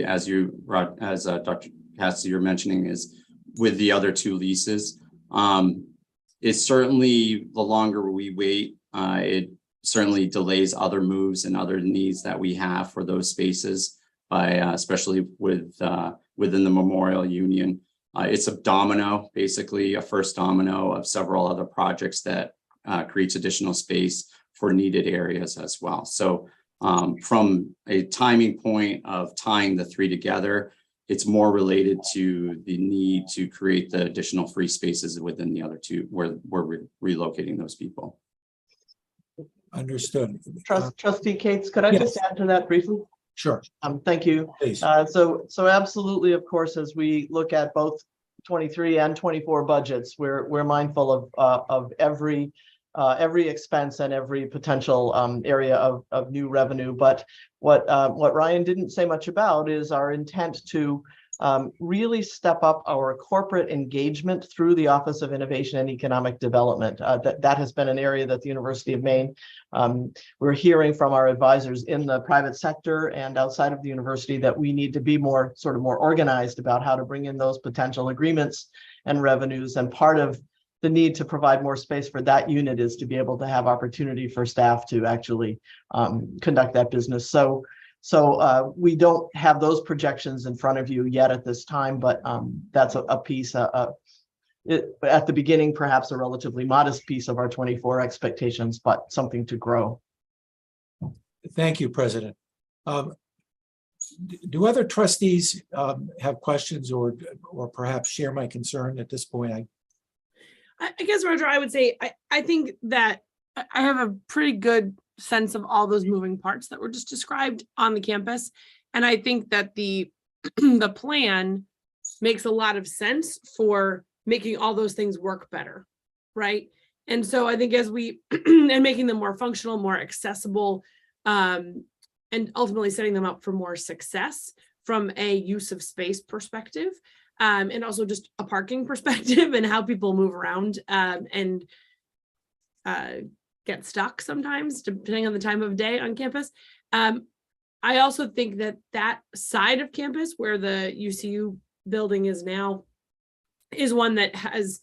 Speaker 18: As Dr. Cassidy, you're mentioning, is with the other two leases. It's certainly, the longer we wait, it certainly delays other moves and other needs that we have for those spaces, by especially within the Memorial Union. It's a domino, basically a first domino of several other projects that creates additional space for needed areas as well. So from a timing point of tying the three together, it's more related to the need to create the additional free spaces within the other two where we're relocating those people.
Speaker 1: Understood.
Speaker 17: Trustee Cates, could I just add to that briefly?
Speaker 1: Sure.
Speaker 17: Thank you.
Speaker 1: Please.
Speaker 17: So absolutely, of course, as we look at both 23 and 24 budgets, we're mindful of every expense and every potential area of new revenue. But what Ryan didn't say much about is our intent to really step up our corporate engagement through the Office of Innovation and Economic Development. That has been an area that the University of Maine, we're hearing from our advisors in the private sector and outside of the university that we need to be more organized about how to bring in those potential agreements and revenues. And part of the need to provide more space for that unit is to be able to have opportunity for staff to actually conduct that business. So we don't have those projections in front of you yet at this time, but that's a piece at the beginning, perhaps a relatively modest piece of our 24 expectations, but something to grow.
Speaker 1: Thank you, President. Do other trustees have questions or perhaps share my concern at this point?
Speaker 6: I guess, Roger, I would say, I think that I have a pretty good sense of all those moving parts that were just described on the campus. And I think that the plan makes a lot of sense for making all those things work better, right? And so I think as and making them more functional, more accessible, and ultimately setting them up for more success from a use of space perspective, and also just a parking perspective and how people move around and get stuck sometimes, depending on the time of day on campus. I also think that side of campus where the UCU building is now is one that has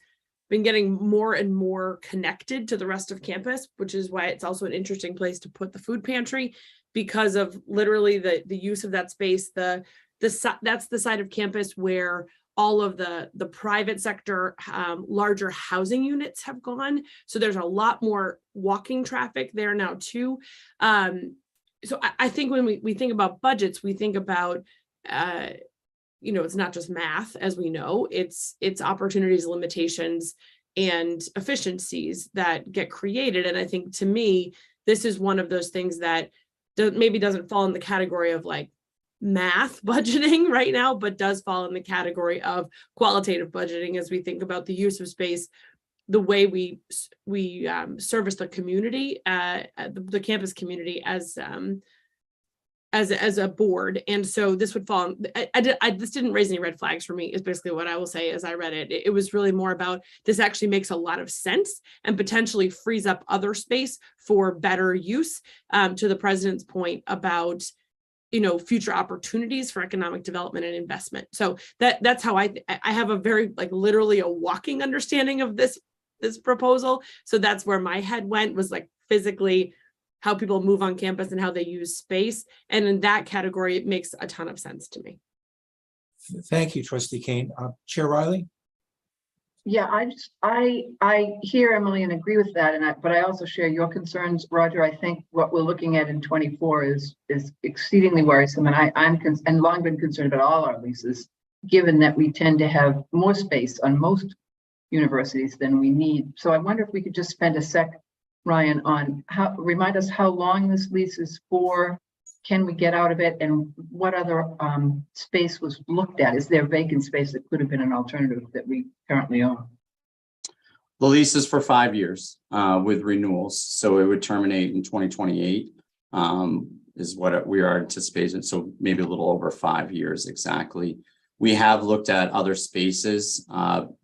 Speaker 6: been getting more and more connected to the rest of campus, which is why it's also an interesting place to put the food pantry, because of literally the use of that space. That's the side of campus where all of the private sector, larger housing units have gone. So there's a lot more walking traffic there now too. So I think when we think about budgets, we think about, it's not just math, as we know, it's opportunities, limitations, and efficiencies that get created. And I think, to me, this is one of those things that maybe doesn't fall in the category of like math budgeting right now, but does fall in the category of qualitative budgeting as we think about the use of space, the way we service the community, the campus community as a board. And so this would fall. This didn't raise any red flags for me, is basically what I will say as I read it. It was really more about, this actually makes a lot of sense and potentially frees up other space for better use, to the president's point about future opportunities for economic development and investment. So that's how I have a very like literally a walking understanding of this proposal. So that's where my head went, was like physically how people move on campus and how they use space. And in that category, it makes a ton of sense to me.
Speaker 1: Thank you, Trustee Kane. Chair Riley?
Speaker 3: Yeah, I hear Emily and agree with that, but I also share your concerns, Roger. I think what we're looking at in 24 is exceedingly worrisome, and I'm long been concerned about all our leases, given that we tend to have more space on most universities than we need. So I wonder if we could just spend a sec, Ryan, on remind us how long this lease is for. Can we get out of it, and what other space was looked at? Is there vacant space that could have been an alternative that we currently own?
Speaker 18: The lease is for 5 years with renewals, so it would terminate in 2028 is what we are anticipating. So maybe a little over 5 years exactly. We have looked at other spaces.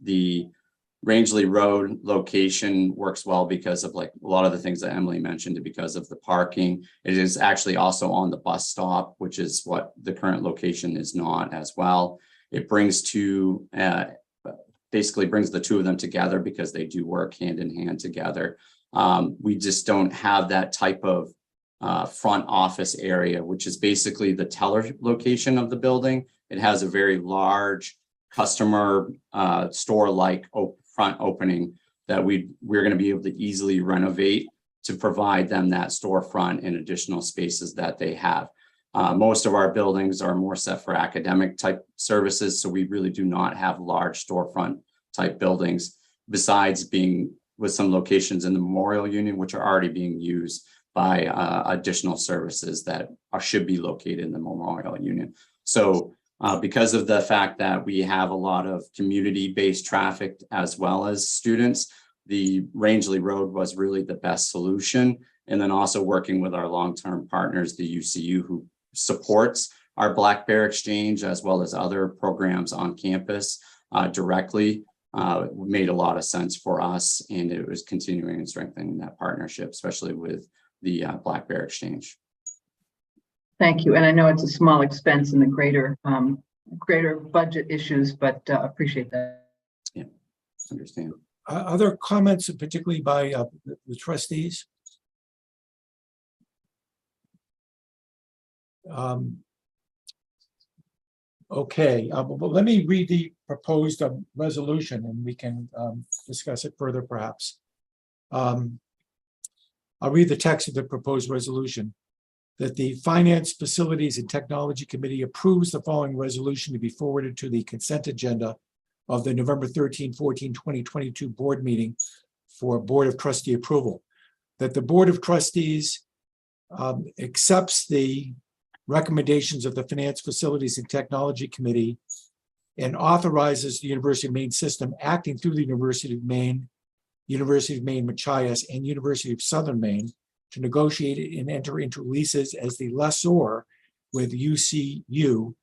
Speaker 18: The Rangeley Road location works well because of like a lot of the things that Emily mentioned, because of the parking. It is actually also on the bus stop, which is what the current location is not as well. It brings basically brings the two of them together because they do work hand in hand together. We just don't have that type of front office area, which is basically the teller location of the building. It has a very large customer store-like front opening that we're going to be able to easily renovate to provide them that storefront and additional spaces that they have. Most of our buildings are more set for academic type services, so we really do not have large storefront type buildings, besides being with some locations in the Memorial Union, which are already being used by additional services that should be located in the Memorial Union. So because of the fact that we have a lot of community-based traffic as well as students, the Rangeley Road was really the best solution. And then also working with our long-term partners, the UCU, who supports our Black Bear Exchange as well as other programs on campus directly, made a lot of sense for us. And it was continuing and strengthening that partnership, especially with the Black Bear Exchange.
Speaker 3: Thank you. And I know it's a small expense in the greater budget issues, but appreciate that.
Speaker 18: Yeah, understand.
Speaker 1: Other comments, particularly by the trustees? Okay, well, let me read the proposed resolution and we can discuss it further perhaps. I'll read the text of the proposed resolution. That the Finance, Facilities, and Technology Committee approves the following resolution to be forwarded to the consent agenda of the November 13, 14, 2022 board meeting for Board of Trustee approval. That the Board of Trustees accepts the recommendations of the Finance, Facilities, and Technology Committee and authorizes the University of Maine system acting through the University of Maine, Machias, and University of Southern Maine to negotiate and enter into leases as the lessor with UCU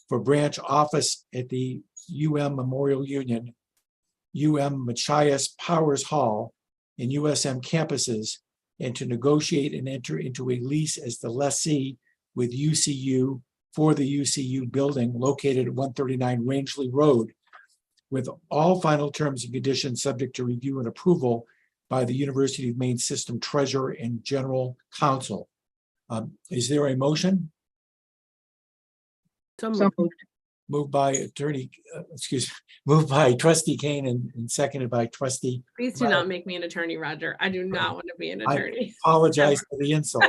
Speaker 1: for branch office at the Memorial Union, Machias Powers Hall, and USM campuses, and to negotiate and enter into a lease as the lessee with UCU for the UCU building located at 139 Rangeley Road, with all final terms and conditions subject to review and approval by the University of Maine System Treasurer and General Counsel. Is there a motion?
Speaker 3: So moved.
Speaker 1: Moved by moved by Trustee Kane and seconded by Trustee.
Speaker 6: Please do not make me an attorney, Roger. I do not want to be an attorney.
Speaker 1: I apologize for the insult.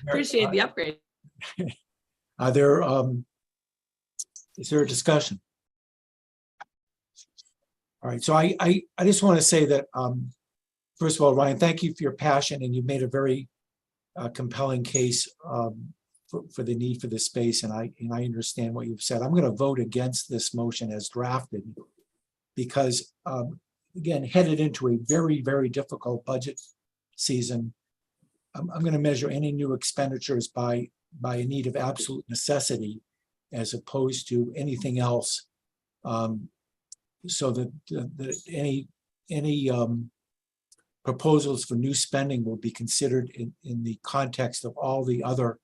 Speaker 6: Appreciate the upgrade.
Speaker 1: Is there a discussion? All right, so I just want to say that, first of all, Ryan, thank you for your passion, and you made a very compelling case for the need for this space, and I understand what you've said. I'm going to vote against this motion as drafted because, again, headed into a very, very difficult budget season, I'm going to measure any new expenditures by a need of absolute necessity as opposed to anything else. So that any proposals for new spending will be considered in the context of all the other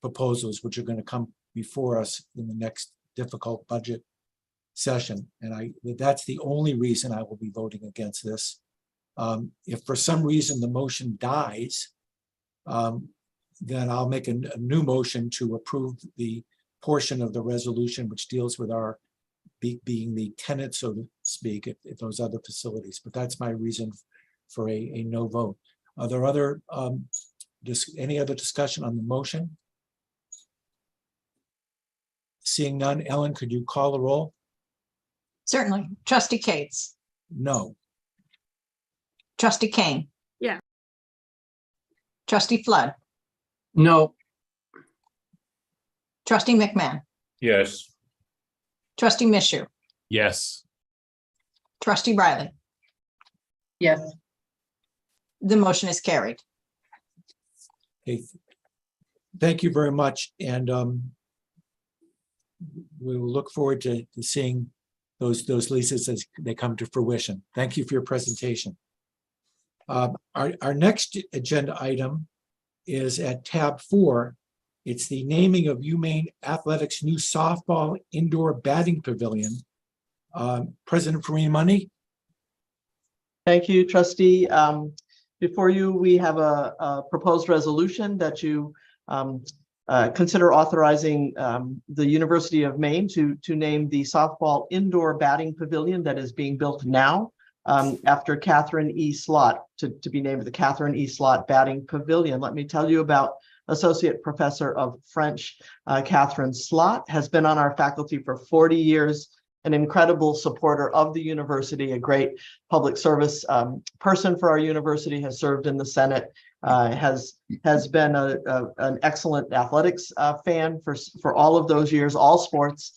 Speaker 1: proposals, which are going to come before us in the next difficult budget session. And that's the only reason I will be voting against this. If for some reason the motion dies, then I'll make a new motion to approve the portion of the resolution which deals with our being the tenant, so to speak, at those other facilities. But that's my reason for a no vote. Are there other any other discussion on the motion? Seeing none, Ellen, could you call the roll?
Speaker 2: Certainly. Trustee Cates,
Speaker 1: No.
Speaker 2: Trustee Kane,
Speaker 6: Yeah.
Speaker 2: Trustee Flood,
Speaker 14: No.
Speaker 2: Trustee McMahon,
Speaker 4: Yes.
Speaker 2: Trustee Mishu,
Speaker 4: Yes.
Speaker 2: Trustee Riley.
Speaker 3: Yes.
Speaker 2: The motion is carried.
Speaker 1: Okay. Thank you very much. And we will look forward to seeing those leases as they come to fruition. Thank you for your presentation. Our next agenda item is at tab 4. It's the naming of UMaine Athletics' new softball indoor batting pavilion. President Farina Money.
Speaker 17: Thank you, trustee. Before you, we have a proposed resolution that you consider authorizing the University of Maine to name the softball indoor batting pavilion that is being built now after Catherine E. Slott, to be named the Catherine E. Slott Batting Pavilion. Let me tell you about Associate Professor of French, Catherine Slott, has been on our faculty for 40 years, an incredible supporter of the university, a great public service person for our university, has served in the Senate, has been an excellent athletics fan for all of those years, all sports.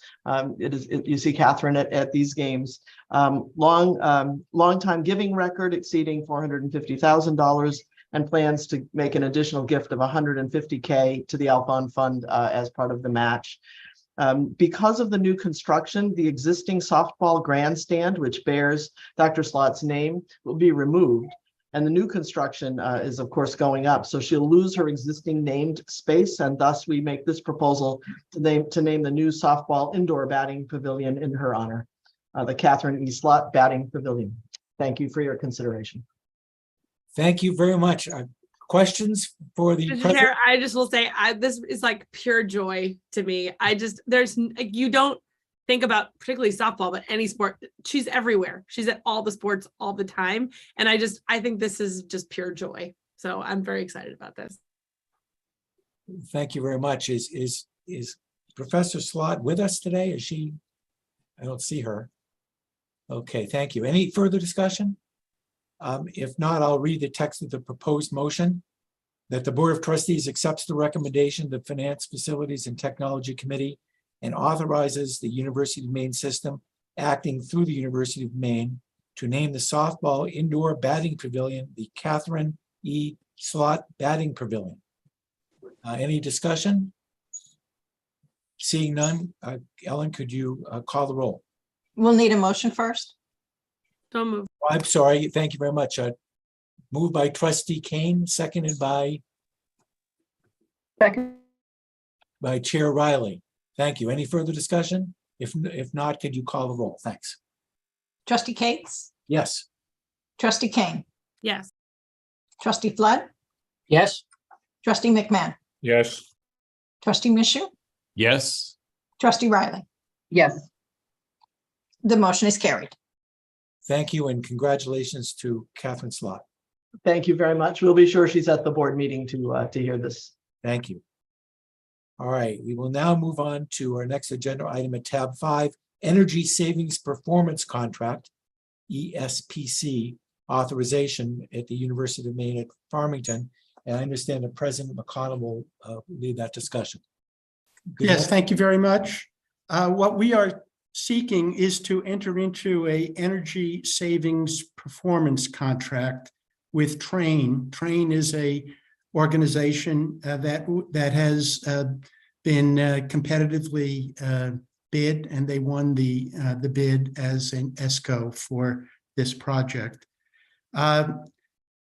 Speaker 17: You see Catherine at these games. Long time giving record exceeding $450,000, and plans to make an additional gift of $150K to the Alphon Fund as part of the match. Because of the new construction, the existing softball grandstand, which bears Dr. Slott's name, will be removed. And the new construction is, of course, going up. So she'll lose her existing named space. And thus we make this proposal to name the new softball indoor batting pavilion in her honor, the Catherine E. Slott Batting Pavilion. Thank you for your consideration.
Speaker 1: Thank you very much. Questions for the
Speaker 6: Mr.
Speaker 1: president?
Speaker 6: Chair, I just will say, this is like pure joy to me. You don't think about particularly softball, but any sport, she's everywhere. She's at all the sports all the time. And I think this is just pure joy. So I'm very excited about this.
Speaker 1: Thank you very much. Is Professor Slott with us today? Is she? I don't see her. Okay, thank you. Any further discussion? If not, I'll read the text of the proposed motion. That the Board of Trustees accepts the recommendation of the Finance, Facilities, and Technology Committee and authorizes the University of Maine system acting through the University of Maine to name the softball indoor batting pavilion the Catherine E. Slott Batting Pavilion. Any discussion? Seeing none, Ellen, could you call the roll?
Speaker 2: We'll need a motion first.
Speaker 6: So moved.
Speaker 1: I'm sorry. Thank you very much. Moved by Trustee Kane, seconded by Chair Riley. Thank you. Any further discussion? If not, could you call the roll? Thanks.
Speaker 2: Trustee Cates,
Speaker 1: Yes.
Speaker 2: Trustee Kane,
Speaker 6: Yes.
Speaker 2: Trustee Flood,
Speaker 14: Yes.
Speaker 2: Trustee McMahon,
Speaker 4: Yes.
Speaker 2: Trustee Mishu,
Speaker 4: Yes.
Speaker 2: Trustee Riley.
Speaker 3: Yes.
Speaker 2: The motion is carried.
Speaker 1: Thank you and congratulations to Catherine Slott.
Speaker 17: Thank you very much. We'll be sure she's at the board meeting to hear this.
Speaker 1: Thank you. All right, we will now move on to our next agenda item at tab 5, Energy Savings Performance Contract, ESPC authorization at the University of Maine at Farmington. And I understand that President McConnell will lead that discussion. Good
Speaker 16: Yes,
Speaker 1: morning.
Speaker 16: thank you very much. What we are seeking is to enter into a energy savings performance contract with Train. Train is a organization that has been competitively bid, and they won the bid as an ESCO for this project.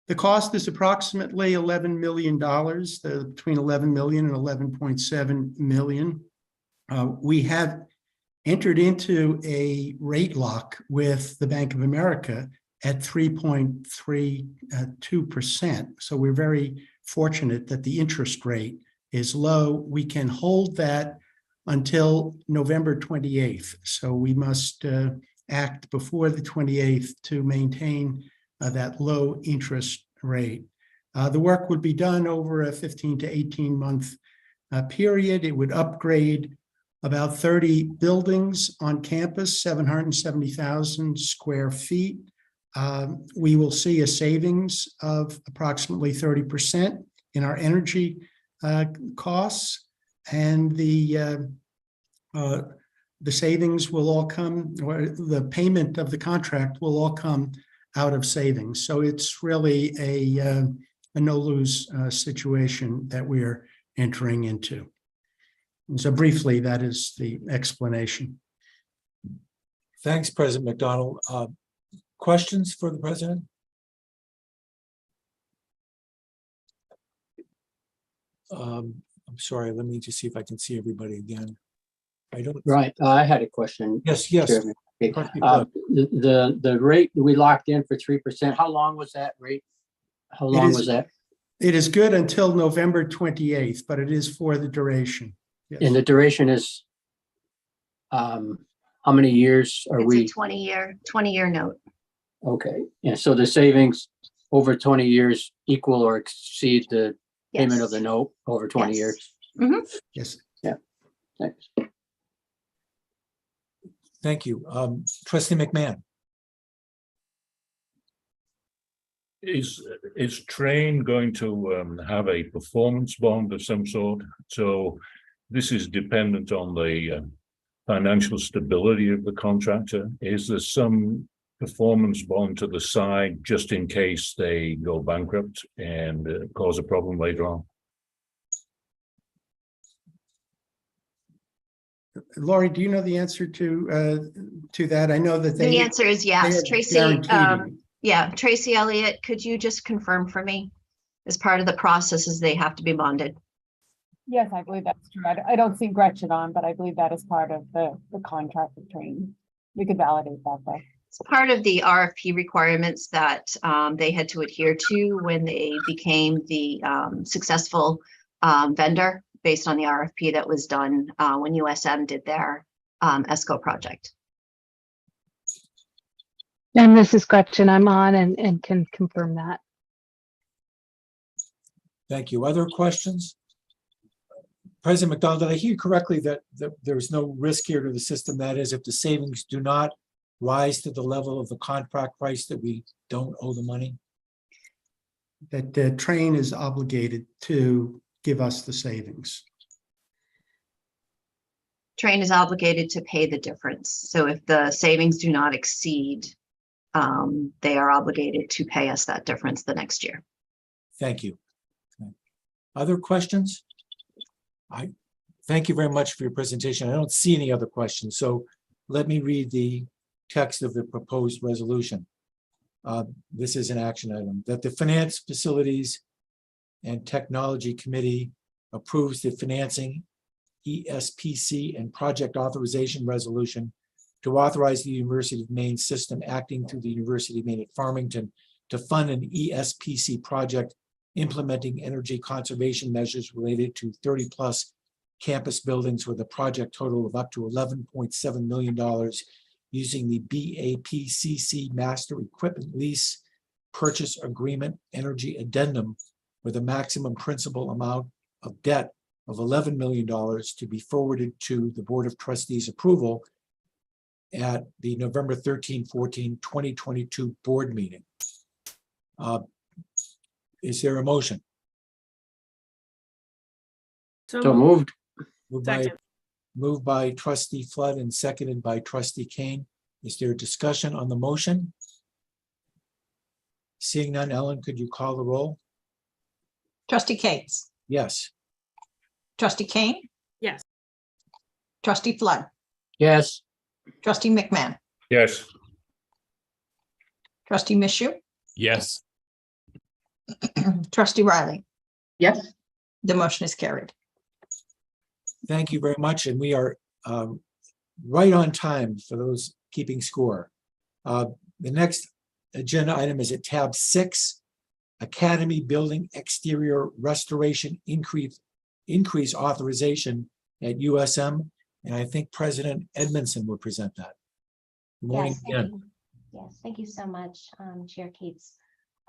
Speaker 16: The cost is approximately $11 million, between 11 million and 11.7 million. We have entered into a rate lock with the Bank of America at 3.32%. So we're very fortunate that the interest rate is low. We can hold that until November 28th. So we must act before the 28th to maintain that low interest rate. The work would be done over a 15 to 18 month period. It would upgrade about 30 buildings on campus, 770,000 square feet. We will see a savings of approximately 30% in our energy costs, and the savings will all come, or the payment of the contract will all come out of savings. So it's really a no-lose situation that we're entering into. And so briefly, that is the explanation.
Speaker 1: Thanks, President McDonald. Questions for the president? I'm sorry, let me just see if I can see everybody again. I don't.
Speaker 14: Right, I had a question.
Speaker 1: Yes.
Speaker 14: Chairman. Okay. The rate we locked in for 3%, how long was that rate? How long was that?
Speaker 16: It is good until November 28th, but it is for the duration. Yes.
Speaker 14: And the duration is, how many years are we?
Speaker 11: It's a 20-year note.
Speaker 14: Okay, and so the savings over 20 years equal or exceed the payment of the note over 20 years?
Speaker 16: Yes.
Speaker 14: Yeah, thanks.
Speaker 1: Thank you. Trustee McMahon.
Speaker 19: Is Train going to have a performance bond of some sort? So this is dependent on the financial stability of the contractor. Is there some performance bond to the side just in case they go bankrupt and cause a problem later on?
Speaker 16: Laurie, do you know the answer to that? I know that
Speaker 11: The answer is yes. Tracy,
Speaker 16: guaranteed.
Speaker 11: Tracy Elliott, could you just confirm for me? As part of the processes, they have to be bonded.
Speaker 20: Yes, I believe that's true. I don't see Gretchen on, but I believe that is part of the contract with Train. We could validate that though.
Speaker 11: It's part of the RFP requirements that they had to adhere to when they became the successful vendor based on the RFP that was done when USM did their ESCO project.
Speaker 20: And this is Gretchen. I'm on and can confirm that.
Speaker 1: Thank you. Other questions? President McDonald, did I hear correctly that there's no risk here to the system? That is, if the savings do not rise to the level of the contract price, that we don't owe the money?
Speaker 16: That the Train is obligated to give us the savings.
Speaker 11: Train is obligated to pay the difference. So if the savings do not exceed, they are obligated to pay us that difference the next year.
Speaker 1: Thank you. Other questions? I thank you very much for your presentation. I don't see any other questions. So let me read the text of the proposed resolution. This is an action item that the Finance, Facilities and Technology Committee approves the financing, ESPC and project authorization resolution to authorize the University of Maine system acting through the University of Maine at Farmington to fund an ESPC project implementing energy conservation measures related to 30+ campus buildings with a project total of up to $11.7 million using the BAPCC Master Equipment Lease Purchase Agreement Energy Addendum with a maximum principal amount of debt of $11 million to be forwarded to the Board of Trustees approval at the November 2022 board meeting. Is there a motion?
Speaker 14: So moved.
Speaker 1: Moved by Trustee Flood and seconded by Trustee Kane. Is there a discussion on the motion? Seeing none, Ellen, could you call the roll?
Speaker 2: Trustee Cates,
Speaker 1: Yes.
Speaker 2: Trustee Kane,
Speaker 6: Yes.
Speaker 2: Trustee Flood,
Speaker 14: Yes.
Speaker 2: Trustee McMahon,
Speaker 19: Yes.
Speaker 2: Trustee Michoud,
Speaker 4: Yes.
Speaker 2: Trustee Riley,
Speaker 3: Yes,
Speaker 2: the motion is carried.
Speaker 1: Thank you very much, and we are right on time for those keeping score. The next agenda item is at tab 6, Academy Building Exterior Restoration increase authorization at USM, and I think President Edmondson will present that. Good morning
Speaker 11: Yes, thank
Speaker 1: again.
Speaker 11: you. Yes, thank you so much, Chair Cates.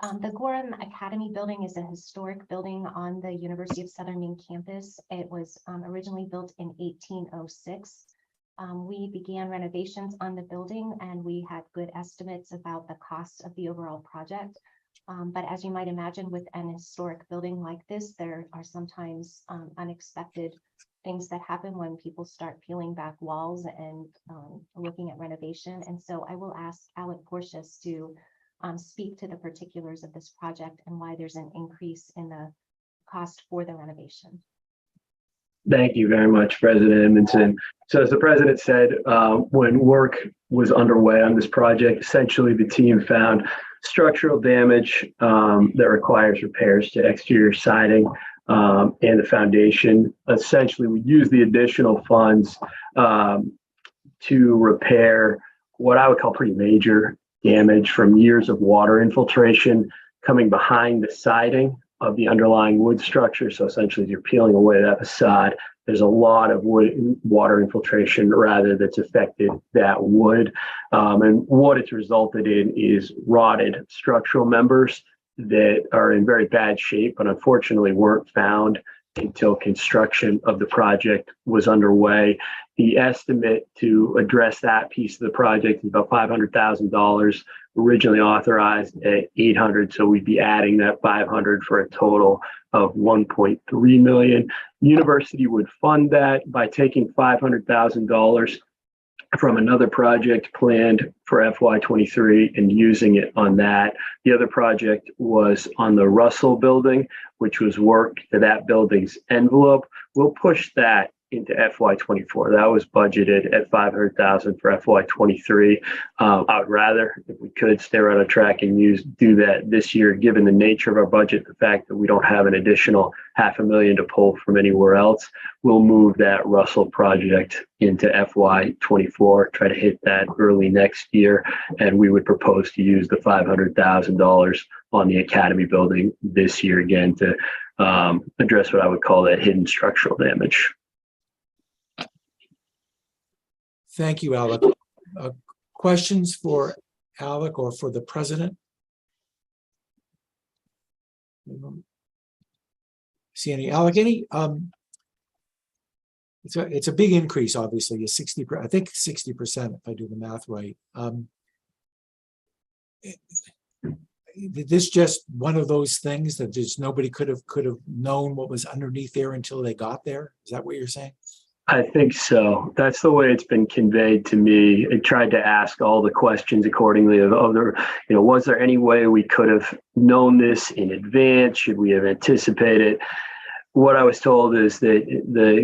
Speaker 11: The Gorham Academy building is a historic building on the University of Southern Maine campus. It was originally built in 1806. We began renovations on the building and we had good estimates about the cost of the overall project. But as you might imagine, with an historic building like this, there are sometimes unexpected things that happen when people start peeling back walls and looking at renovation. And so I will ask Alec Porteous to speak to the particulars of this project and why there's an increase in the cost for the renovation.
Speaker 12: Thank you very much, President Edmondson. So as the president said, when work was underway on this project, essentially the team found structural damage that requires repairs to exterior siding and the foundation. Essentially, we used the additional funds to repair what I would call pretty major damage from years of water infiltration coming behind the siding of the underlying wood structure. So essentially, you're peeling away that facade. There's a lot of water infiltration rather that's affected that wood. And what it's resulted in is rotted structural members that are in very bad shape, but unfortunately weren't found until construction of the project was underway. The estimate to address that piece of the project is about $500,000, originally authorized at $800,000. So we'd be adding that $500,000 for a total of $1.3 million. University would fund that by taking $500,000 from another project planned for FY23 and using it on that. The other project was on the Russell building, which was work to that building's envelope. We'll push that into FY24. That was budgeted at $500,000 for FY23. I would rather, if we could, stay right on track and do that this year, given the nature of our budget, the fact that we don't have an additional $500,000 to pull from anywhere else. We'll move that Russell project into FY24, try to hit that early next year, and we would propose to use the $500,000 on the Academy building this year again to address what I would call that hidden structural damage.
Speaker 1: Thank you, Alec. Questions for Alec or for the president? See any? Alec, any? It's a big increase, obviously, a 60. I think 60%, if I do the math right. This just one of those things that just nobody could have known what was underneath there until they got there. Is that what you're saying?
Speaker 12: I think so. That's the way it's been conveyed to me. I tried to ask all the questions accordingly of other, was there any way we could have known this in advance? Should we have anticipated? What I was told is that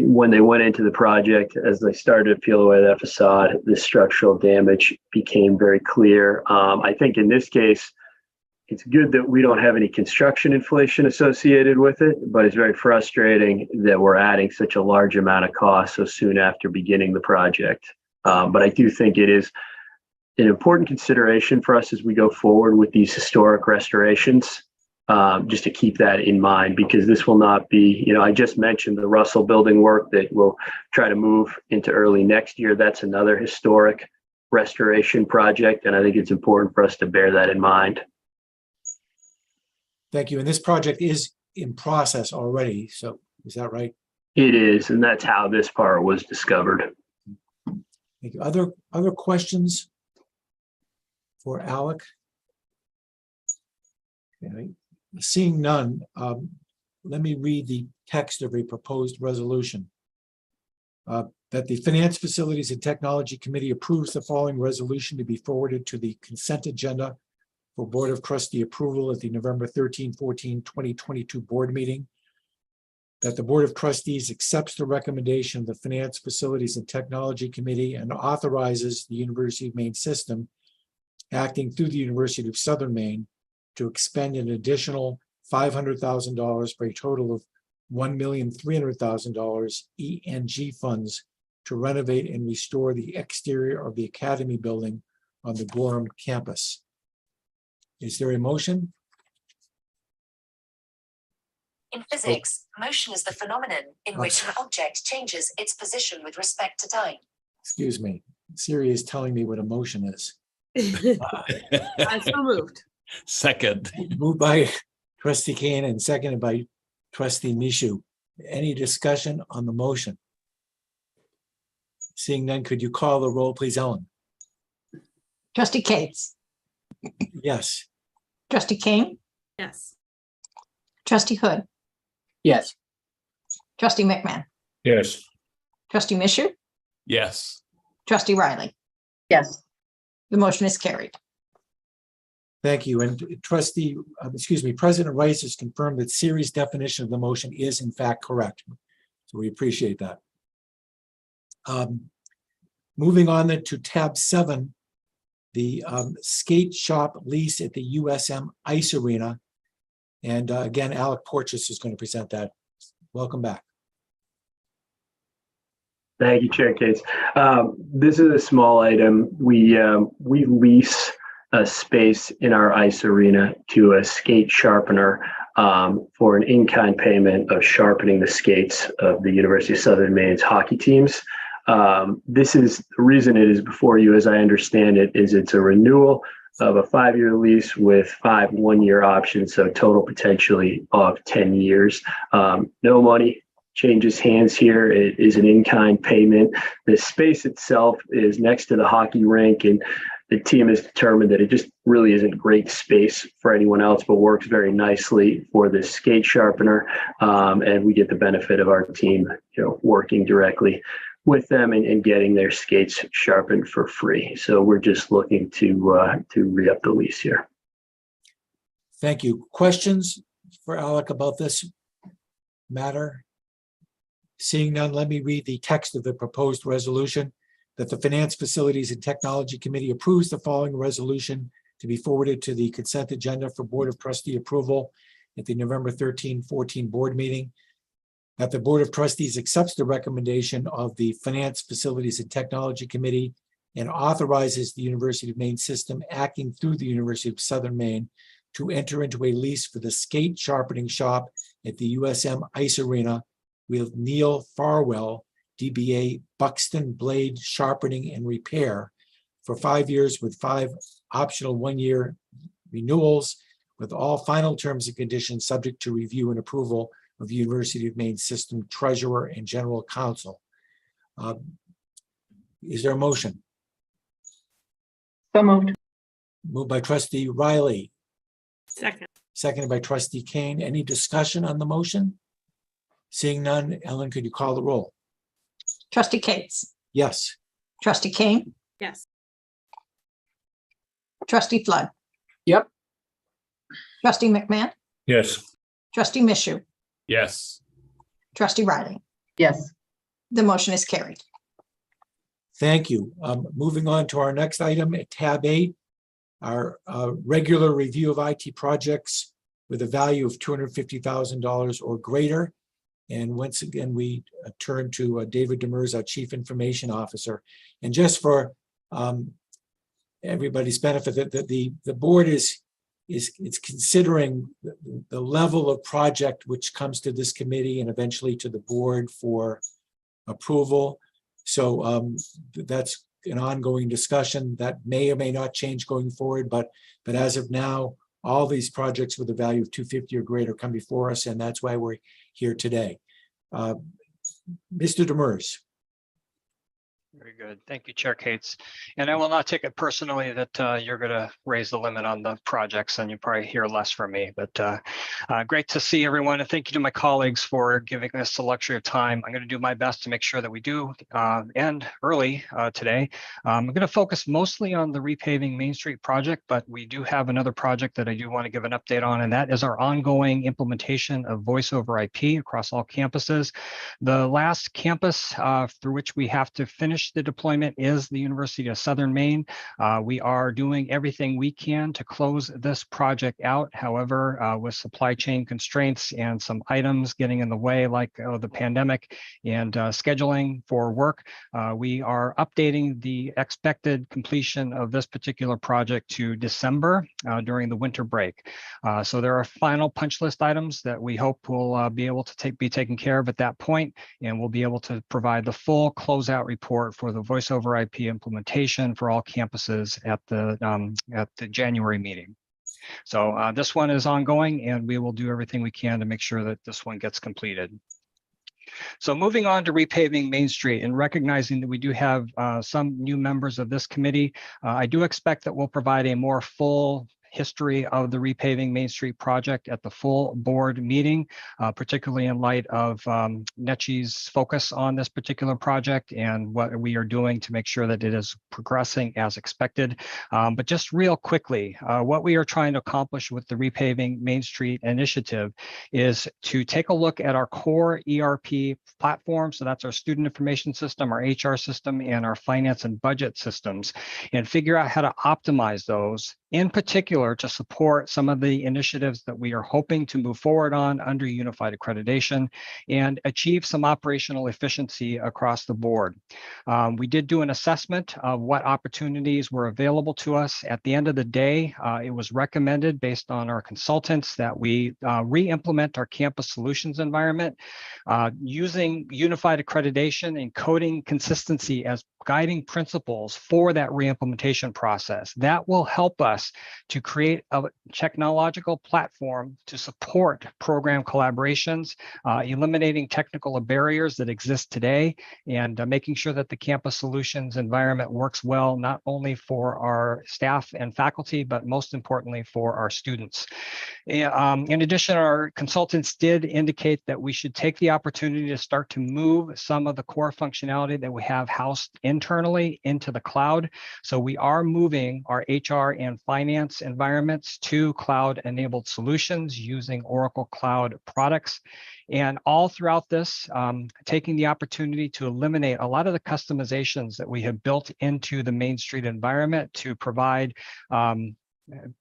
Speaker 12: when they went into the project, as they started to peel away that facade, the structural damage became very clear. I think in this case, it's good that we don't have any construction inflation associated with it, but it's very frustrating that we're adding such a large amount of cost so soon after beginning the project. But I do think it is an important consideration for us as we go forward with these historic restorations, just to keep that in mind, because this will not be, I just mentioned the Russell building work that we'll try to move into early next year. That's another historic restoration project, and I think it's important for us to bear that in mind.
Speaker 1: Thank you. And this project is in process already. So is that right?
Speaker 12: It is, and that's how this part was discovered.
Speaker 1: Thank you. Other questions for Alec? Okay. Seeing none, let me read the text of a proposed resolution. That the Finance, Facilities, and Technology Committee approves the following resolution to be forwarded to the consent agenda for Board of Trustee approval at the November 13-14, 2022 board meeting. That the Board of Trustees accepts the recommendation of the Finance, Facilities, and Technology Committee and authorizes the University of Maine system, acting through the University of Southern Maine, to expend an additional $500,000 for a total of $1,300,000 ENG funds to renovate and restore the exterior of the Academy building on the Gorham campus. Is there a motion?
Speaker 21: In physics, motion is the phenomenon in which an object changes its position with respect to time.
Speaker 1: Excuse me. Siri is telling me what a motion is.
Speaker 6: I so moved.
Speaker 4: Second.
Speaker 1: Moved by trustee Kane and seconded by trustee Mishu. Any discussion on the motion? Seeing none, could you call the roll, please, Ellen?
Speaker 2: Trustee Cates,
Speaker 1: Yes.
Speaker 2: trustee King,
Speaker 6: Yes.
Speaker 2: trustee Hood,
Speaker 14: Yes.
Speaker 2: trustee McMahon,
Speaker 19: Yes.
Speaker 2: trustee Mishu,
Speaker 4: Yes.
Speaker 2: trustee Riley.
Speaker 3: Yes.
Speaker 2: The motion is carried.
Speaker 1: Thank you. And President Rice has confirmed that Siri's definition of the motion is in fact correct. So we appreciate that. Moving on then to tab 7, the skate shop lease at the USM Ice Arena. And again, Alec Porteous is going to present that. Welcome back.
Speaker 12: Thank you, Chair Cates. This is a small item. We lease a space in our ice arena to a skate sharpener for an in-kind payment of sharpening the skates of the University of Southern Maine's hockey teams. This is the reason it is before you, as I understand it, is it's a renewal of a 5-year lease with 5 one-year options, so total potentially of 10 years. No money changes hands here. It is an in-kind payment. The space itself is next to the hockey rink, and the team has determined that it just really isn't great space for anyone else, but works very nicely for this skate sharpener. And we get the benefit of our team, working directly with them and getting their skates sharpened for free. So we're just looking to re-up the lease here.
Speaker 1: Thank you. Questions for Alec about this matter? Seeing none, let me read the text of the proposed resolution. That the Finance, Facilities, and Technology Committee approves the following resolution to be forwarded to the consent agenda for Board of Trustee approval at the November 14 board meeting. That the Board of Trustees accepts the recommendation of the Finance, Facilities, and Technology Committee and authorizes the University of Maine system acting through the University of Southern Maine to enter into a lease for the skate sharpening shop at the USM Ice Arena with Neil Farwell, DBA Buxton Blade Sharpening and Repair for 5 years with 5 optional 1-year renewals with all final terms and conditions subject to review and approval of the University of Maine System Treasurer and General Counsel. Is there a motion?
Speaker 3: So moved.
Speaker 1: Moved by trustee Riley,
Speaker 6: Second.
Speaker 1: seconded by trustee Kane. Any discussion on the motion? Seeing none, Ellen, could you call the roll?
Speaker 2: Trustee Cates,
Speaker 1: Yes.
Speaker 2: trustee King,
Speaker 6: Yes.
Speaker 2: trustee Flood,
Speaker 14: Yep.
Speaker 2: trustee McMahon,
Speaker 19: Yes.
Speaker 2: trustee Mishu,
Speaker 4: Yes.
Speaker 2: trustee Riley.
Speaker 3: Yes.
Speaker 2: The motion is carried.
Speaker 1: Thank you. Moving on to our next item at tab 8, our regular review of IT projects with a value of $250,000 or greater. And once again, we turn to David Demers, our Chief Information Officer. And just for everybody's benefit, that the board is considering the level of project which comes to this committee and eventually to the board for approval. So that's an ongoing discussion that may or may not change going forward, but as of now, all these projects with a value of $250 or greater come before us, and that's why we're here today. Mr. Demers.
Speaker 22: Very good. Thank you, Chair Cates. And I will not take it personally that you're going to raise the limit on the projects and you probably hear less from me, but great to see everyone. And thank you to my colleagues for giving us the luxury of time. I'm going to do my best to make sure that we do end early today. I'm going to focus mostly on the repaving Main Street project, but we do have another project that I do want to give an update on, and that is our ongoing implementation of voice over IP across all campuses. The last campus through which we have to finish finish the deployment is the University of Southern Maine. We are doing everything we can to close this project out. However, with supply chain constraints and some items getting in the way, like the pandemic and scheduling for work, we are updating the expected completion of this particular project to December during the winter break. So there are final punch list items that we hope will be able to be taken care of at that point, and we'll be able to provide the full closeout report for the voice over IP implementation for all campuses at the January meeting. So this one is ongoing, and we will do everything we can to make sure that this one gets completed. So moving on to repaving Main Street, and recognizing that we do have some new members of this committee, I do expect that we'll provide a more full history of the repaving Main Street project at the full board meeting, particularly in light of NECHI's focus on this particular project and what we are doing to make sure that it is progressing as expected. But just real quickly, what we are trying to accomplish with the repaving Main Street initiative is to take a look at our core ERP platform. So that's our student information system, our HR system, and our finance and budget systems, and figure out how to optimize those, in particular to support some of the initiatives that we are hoping to move forward on under unified accreditation and achieve some operational efficiency across the board. We did do an assessment of what opportunities were available to us. At the end of the day, it was recommended based on our consultants that we re-implement our campus solutions environment using unified accreditation and coding consistency as guiding principles for that re-implementation process. That will help us to create a technological platform to support program collaborations, eliminating technical barriers that exist today, and making sure that the campus solutions environment works well, not only for our staff and faculty, but most importantly for our students. In addition, our consultants did indicate that we should take the opportunity to start to move some of the core functionality that we have housed internally into the cloud. So we are moving our HR and finance environments to cloud-enabled solutions using Oracle Cloud products. And all throughout this, taking the opportunity to eliminate a lot of the customizations that we have built into the Main Street environment to provide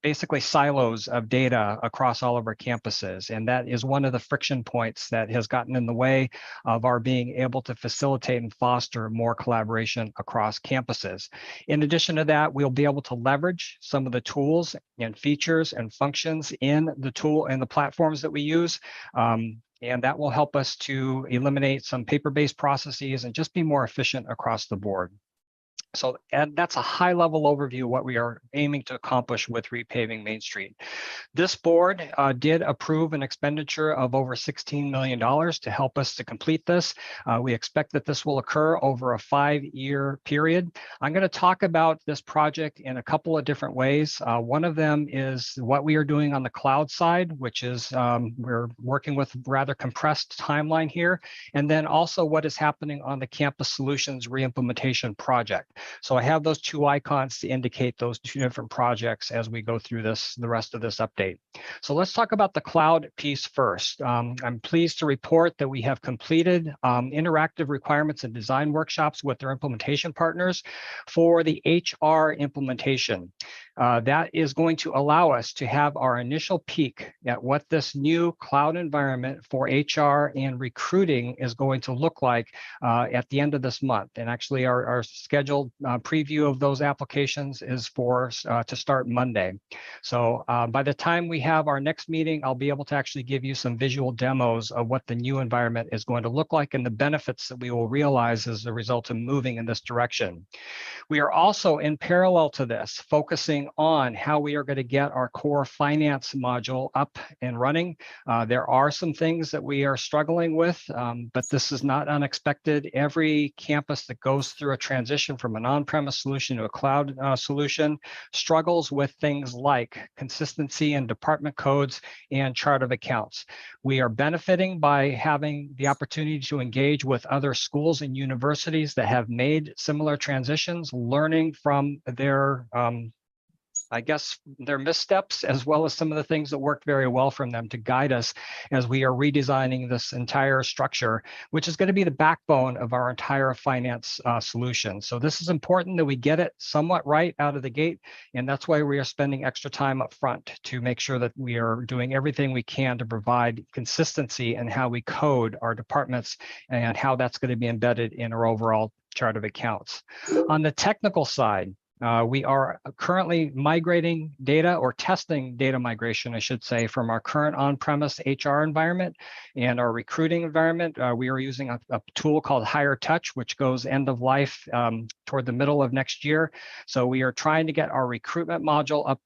Speaker 22: basically silos of data across all of our campuses. And that is one of the friction points that has gotten in the way of our being able to facilitate and foster more collaboration across campuses. In addition to that, we'll be able to leverage some of the tools and features and functions in the tool and the platforms that we use. And that will help us to eliminate some paper-based processes and just be more efficient across the board. So, and that's a high-level overview of what we are aiming to accomplish with repaving Main Street. This board did approve an expenditure of over $16 million to help us to complete this. We expect that this will occur over a 5-year period. I'm going to talk about this project in a couple of different ways. One of them is what we are doing on the cloud side, which is we're working with rather compressed timeline here, and then also what is happening on the Campus Solutions Reimplementation project. So I have those two icons to indicate those two different projects as we go through this, the rest of this update. So let's talk about the cloud piece first. I'm pleased to report that we have completed interactive requirements and design workshops with our implementation partners for the HR implementation. That is going to allow us to have our initial peek at what this new cloud environment for HR and recruiting is going to look like at the end of this month. And actually our scheduled preview of those applications is for to start Monday. So by the time we have our next meeting, I'll be able to actually give you some visual demos of what the new environment is going to look like and the benefits that we will realize as a result of moving in this direction. We are also, in parallel to this, focusing on how we are going to get our core finance module up and running. There are some things that we are struggling with, but this is not unexpected. Every campus that goes through a transition from an on-premise solution to a cloud solution struggles with things like consistency in department codes and chart of accounts. We are benefiting by having the opportunity to engage with other schools and universities that have made similar transitions, learning from their I guess, their missteps, as well as some of the things that worked very well from them to guide us as we are redesigning this entire structure, which is going to be the backbone of our entire finance solution. So this is important that we get it somewhat right out of the gate, and that's why we are spending extra time up front to make sure that we are doing everything we can to provide consistency in how we code our departments and how that's going to be embedded in our overall chart of accounts. On the technical side, we are currently migrating data, or testing data migration, I should say, from our current on-premise HR environment and our recruiting environment. We are using a tool called Higher Touch, which goes end of life toward the middle of next year. So we are trying to get our recruitment module up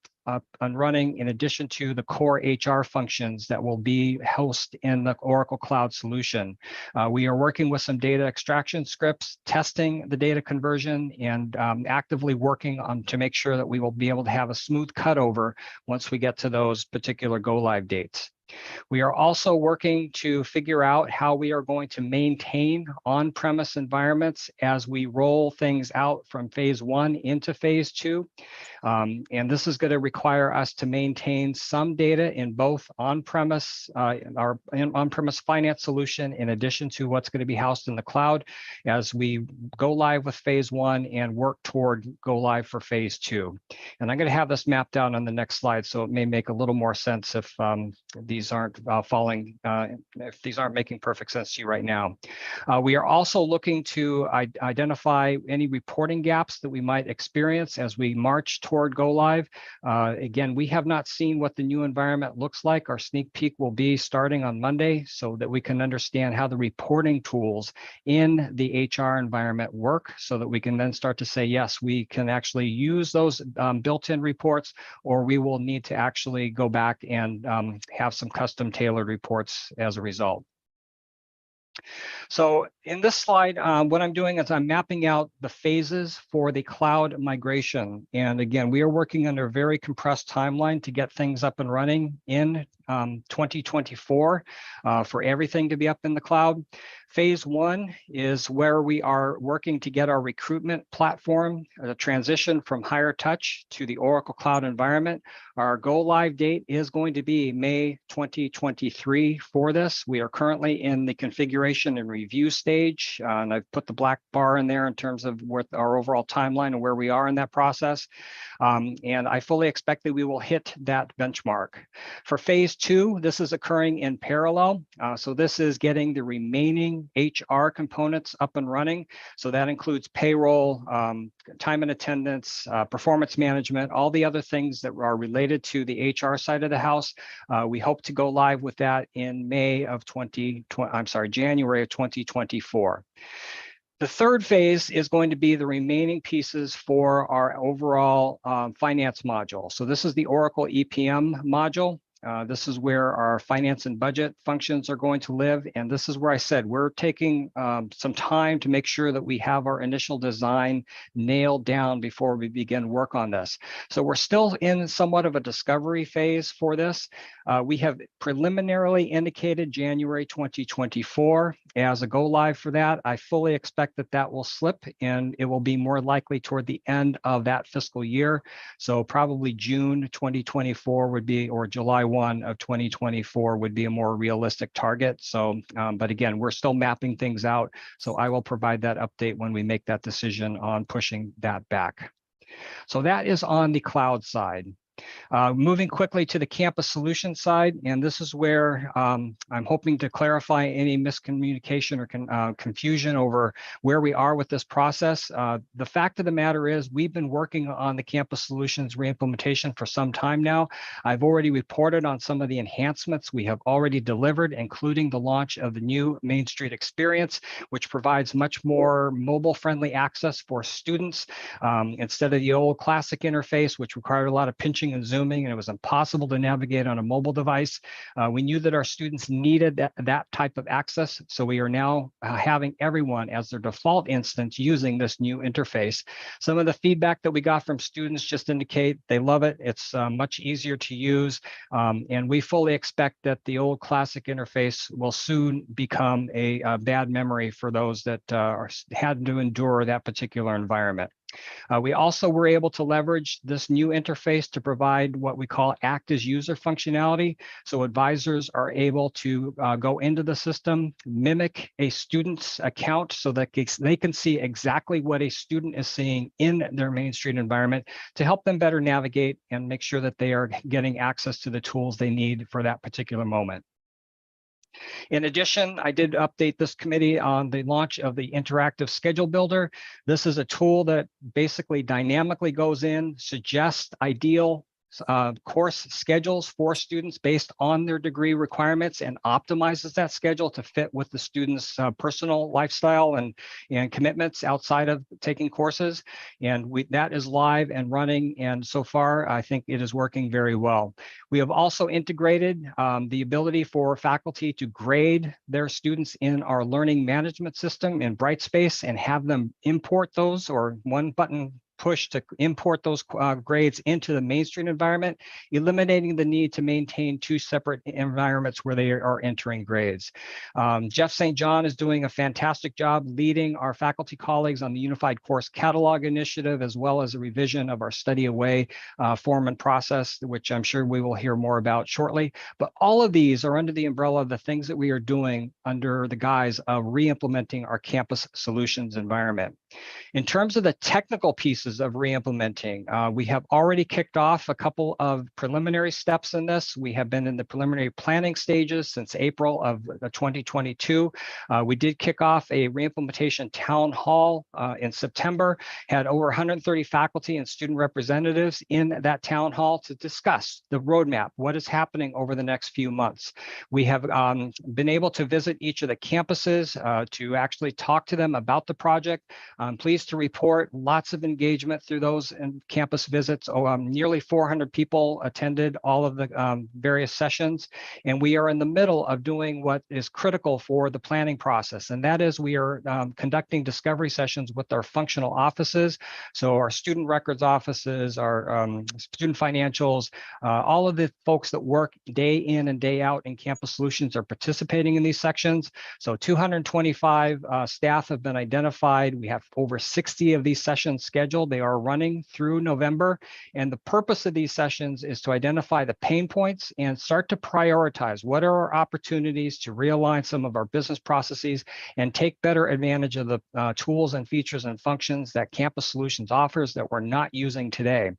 Speaker 22: and running, in addition to the core HR functions that will be hosted in the Oracle Cloud solution. We are working with some data extraction scripts, testing the data conversion, and actively working on to make sure that we will be able to have a smooth cutover once we get to those particular go live dates. We are also working to figure out how we are going to maintain on-premise environments as we roll things out from phase 1 into phase 2. And this is going to require us to maintain some data in both on-premise, our on-premise finance solution, in addition to what's going to be housed in the cloud, as we go live with phase 1 and work toward go live for phase 2. And I'm going to have this mapped out on the next slide, so it may make a little more sense if these aren't if these aren't making perfect sense to you right now. We are also looking to identify any reporting gaps that we might experience as we march toward go live. Again, we have not seen what the new environment looks like. Our sneak peek will be starting on Monday, so that we can understand how the reporting tools in the HR environment work, so that we can then start to say, yes, we can actually use those built-in reports, or we will need to actually go back and have some custom tailored reports as a result. So in this slide, what I'm doing is I'm mapping out the phases for the cloud migration. And again, we are working under a very compressed timeline to get things up and running in 2024 for everything to be up in the cloud. Phase 1 is where we are working to get our recruitment platform, the transition from Higher Touch to the Oracle Cloud environment. Our go live date is going to be May 2023 for this. We are currently in the configuration and review stage, and I've put the black bar in there in terms of what our overall timeline and where we are in that process. And I fully expect that we will hit that benchmark. For phase 2, this is occurring in parallel. So this is getting the remaining HR components up and running. So that includes payroll, time and attendance, performance management, all the other things that are related to the HR side of the house. We hope to go live with that in January of 2024. The third phase is going to be the remaining pieces for our overall finance module. So this is the Oracle EPM module. This is where our finance and budget functions are going to live. And this is where I said we're taking some time to make sure that we have our initial design nailed down before we begin work on this. So we're still in somewhat of a discovery phase for this. We have preliminarily indicated January 2024 as a go live for that. I fully expect that that will slip, and it will be more likely toward the end of that fiscal year. So probably June 2024 would be, or July 1 of 2024 would be a more realistic target. So, but again, we're still mapping things out. So I will provide that update when we make that decision on pushing that back. So that is on the cloud side. Moving quickly to the campus solution side, and this is where I'm hoping to clarify any miscommunication or confusion over where we are with this process. The fact of the matter is we've been working on the campus solutions reimplementation for some time now. I've already reported on some of the enhancements we have already delivered, including the launch of the new Main Street experience, which provides much more mobile-friendly access for students instead of the old classic interface, which required a lot of pinching and zooming, and it was impossible to navigate on a mobile device. We knew that our students needed that type of access, so we are now having everyone as their default instance using this new interface. Some of the feedback that we got from students just indicate they love it. It's much easier to use, and we fully expect that the old classic interface will soon become a bad memory for those that had to endure that particular environment. We also were able to leverage this new interface to provide what we call act as user functionality. So advisors are able to go into the system, mimic a student's account so that they can see exactly what a student is seeing in their Main Street environment to help them better navigate and make sure that they are getting access to the tools they need for that particular moment. In addition, I did update this committee on the launch of the interactive schedule builder. This is a tool that basically dynamically goes in, suggests ideal course schedules for students based on their degree requirements and optimizes that schedule to fit with the student's personal lifestyle and commitments outside of taking courses. And that is live and running. And so far, I think it is working very well. We have also integrated the ability for faculty to grade their students in our learning management system in Brightspace and have them import those, or one button push to import those grades into the Main Street environment, eliminating the need to maintain two separate environments where they are entering grades. Jeff St. John is doing a fantastic job leading our faculty colleagues on the Unified Course Catalog Initiative, as well as a revision of our Study Away form and process, which I'm sure we will hear more about shortly. But all of these are under the umbrella of the things that we are doing under the guise of re-implementing our campus solutions environment. In terms of the technical pieces of re-implementing, we have already kicked off a couple of preliminary steps in this. We have been in the preliminary planning stages since April of 2022. We did kick off a re-implementation town hall in September, had over 130 faculty and student representatives in that town hall to discuss the roadmap, what is happening over the next few months. We have been able to visit each of the campuses to actually talk to them about the project. I'm pleased to report lots of engagement through those campus visits. Nearly 400 people attended all of the various sessions, and we are in the middle of doing what is critical for the planning process, and that is we are conducting discovery sessions with our functional offices. So our student records offices, our student financials, all of the folks that work day in and day out in Campus Solutions are participating in these sections. So 225 staff have been identified. We have over 60 of these sessions scheduled. They are running through November. And the purpose of these sessions is to identify the pain points and start to prioritize what are our opportunities to realign some of our business processes and take better advantage of the tools and features and functions that Campus Solutions offers that we're not using today.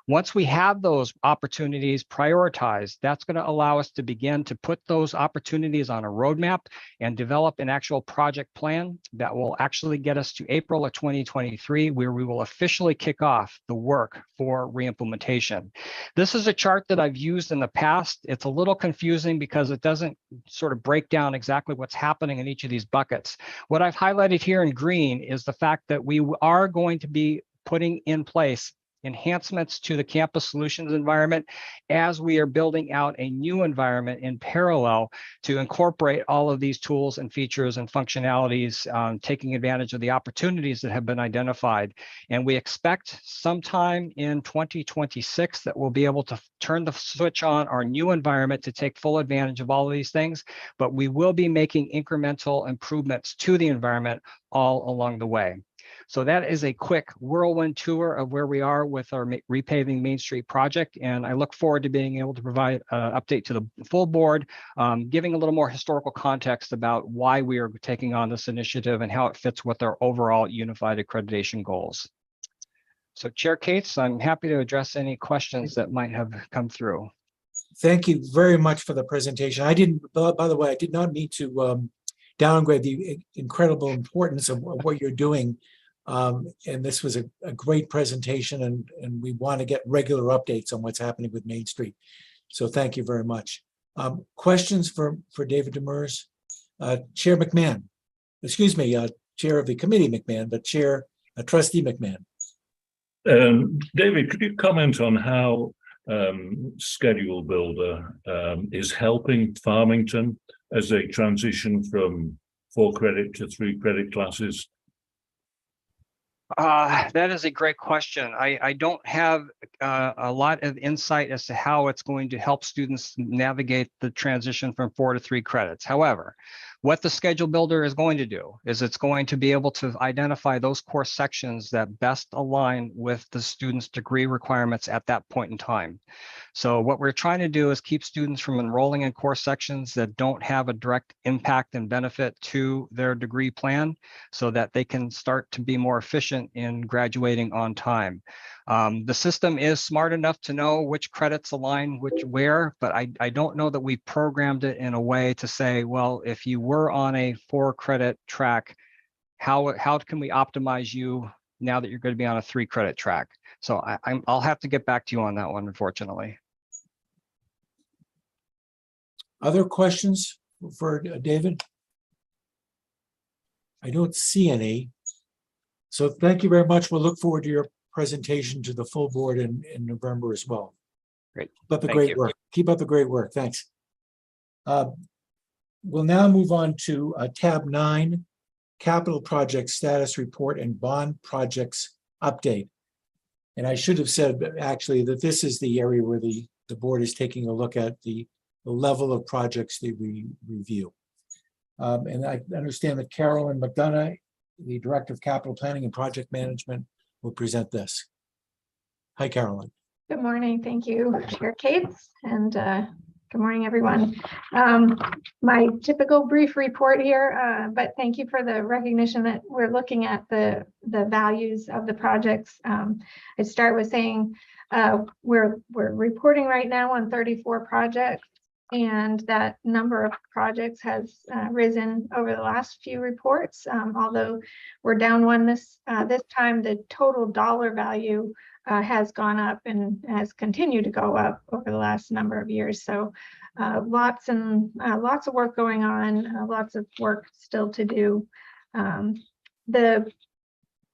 Speaker 22: Once we have those opportunities prioritized, that's going to allow us to begin to put those opportunities on a roadmap and develop an actual project plan that will actually get us to April of 2023, where we will officially kick off the work for reimplementation. This is a chart that I've used in the past. It's a little confusing because it doesn't sort of break down exactly what's happening in each of these buckets. What I've highlighted here in green is the fact that we are going to be putting in place enhancements to the Campus Solutions environment as we are building out a new environment in parallel to incorporate all of these tools and features and functionalities, taking advantage of the opportunities that have been identified. And we expect sometime in 2026 that we'll be able to turn the switch on our new environment to take full advantage of all of these things, but we will be making incremental improvements to the environment all along the way. So that is a quick whirlwind tour of where we are with our repaving Main Street project. And I look forward to being able to provide an update to the full board, giving a little more historical context about why we are taking on this initiative and how it fits with our overall unified accreditation goals. So Chair Cates, I'm happy to address any questions that might have come through.
Speaker 1: Thank you very much for the presentation. I didn't, by the way, I did not mean to downgrade the incredible importance of what you're doing. And this was a great presentation, and we want to get regular updates on what's happening with Main Street. So thank you very much. Questions for David Demers? Chair McMahon, excuse me, Chair of the committee McMahon, but Trustee McMahon.
Speaker 19: David, could you comment on how Schedule Builder is helping Farmington as they transition from 4 credit to 3 credit classes?
Speaker 22: That is a great question. I don't have a lot of insight as to how it's going to help students navigate the transition from 4 to 3 credits. However, what the schedule builder is going to do is it's going to be able to identify those course sections that best align with the student's degree requirements at that point in time. So what we're trying to do is keep students from enrolling in course sections that don't have a direct impact and benefit to their degree plan so that they can start to be more efficient in graduating on time. The system is smart enough to know which credits align where, but I don't know that we programmed it in a way to say, well, if you were on a 4 credit track, how can we optimize you now that you're going to be on a 3 credit track? So I'll have to get back to you on that one, unfortunately.
Speaker 1: Other questions for David? I don't see any. So thank you very much. We'll look forward to your presentation to the full board in November as well.
Speaker 22: Great.
Speaker 1: Keep up the
Speaker 22: Thank
Speaker 1: great
Speaker 22: you.
Speaker 1: work. Keep up the great work. Thanks. We'll now move on to tab 9, capital project status report and bond projects update. And I should have said actually that this is the area where the board is taking a look at the level of projects that we review. And I understand that Carolyn McDonough, the Director of Capital Planning and Project Management, will present this. Hi, Carolyn.
Speaker 10: Good morning. Thank you, Chair Cates, and good morning, everyone. My typical brief report here, but thank you for the recognition that we're looking at the values of the projects. I'd start with saying we're reporting right now on 34 projects, and that number of projects has risen over the last few reports. Although we're down one this time, the total dollar value has gone up and has continued to go up over the last number of years. So lots of work going on, lots of work still to do. The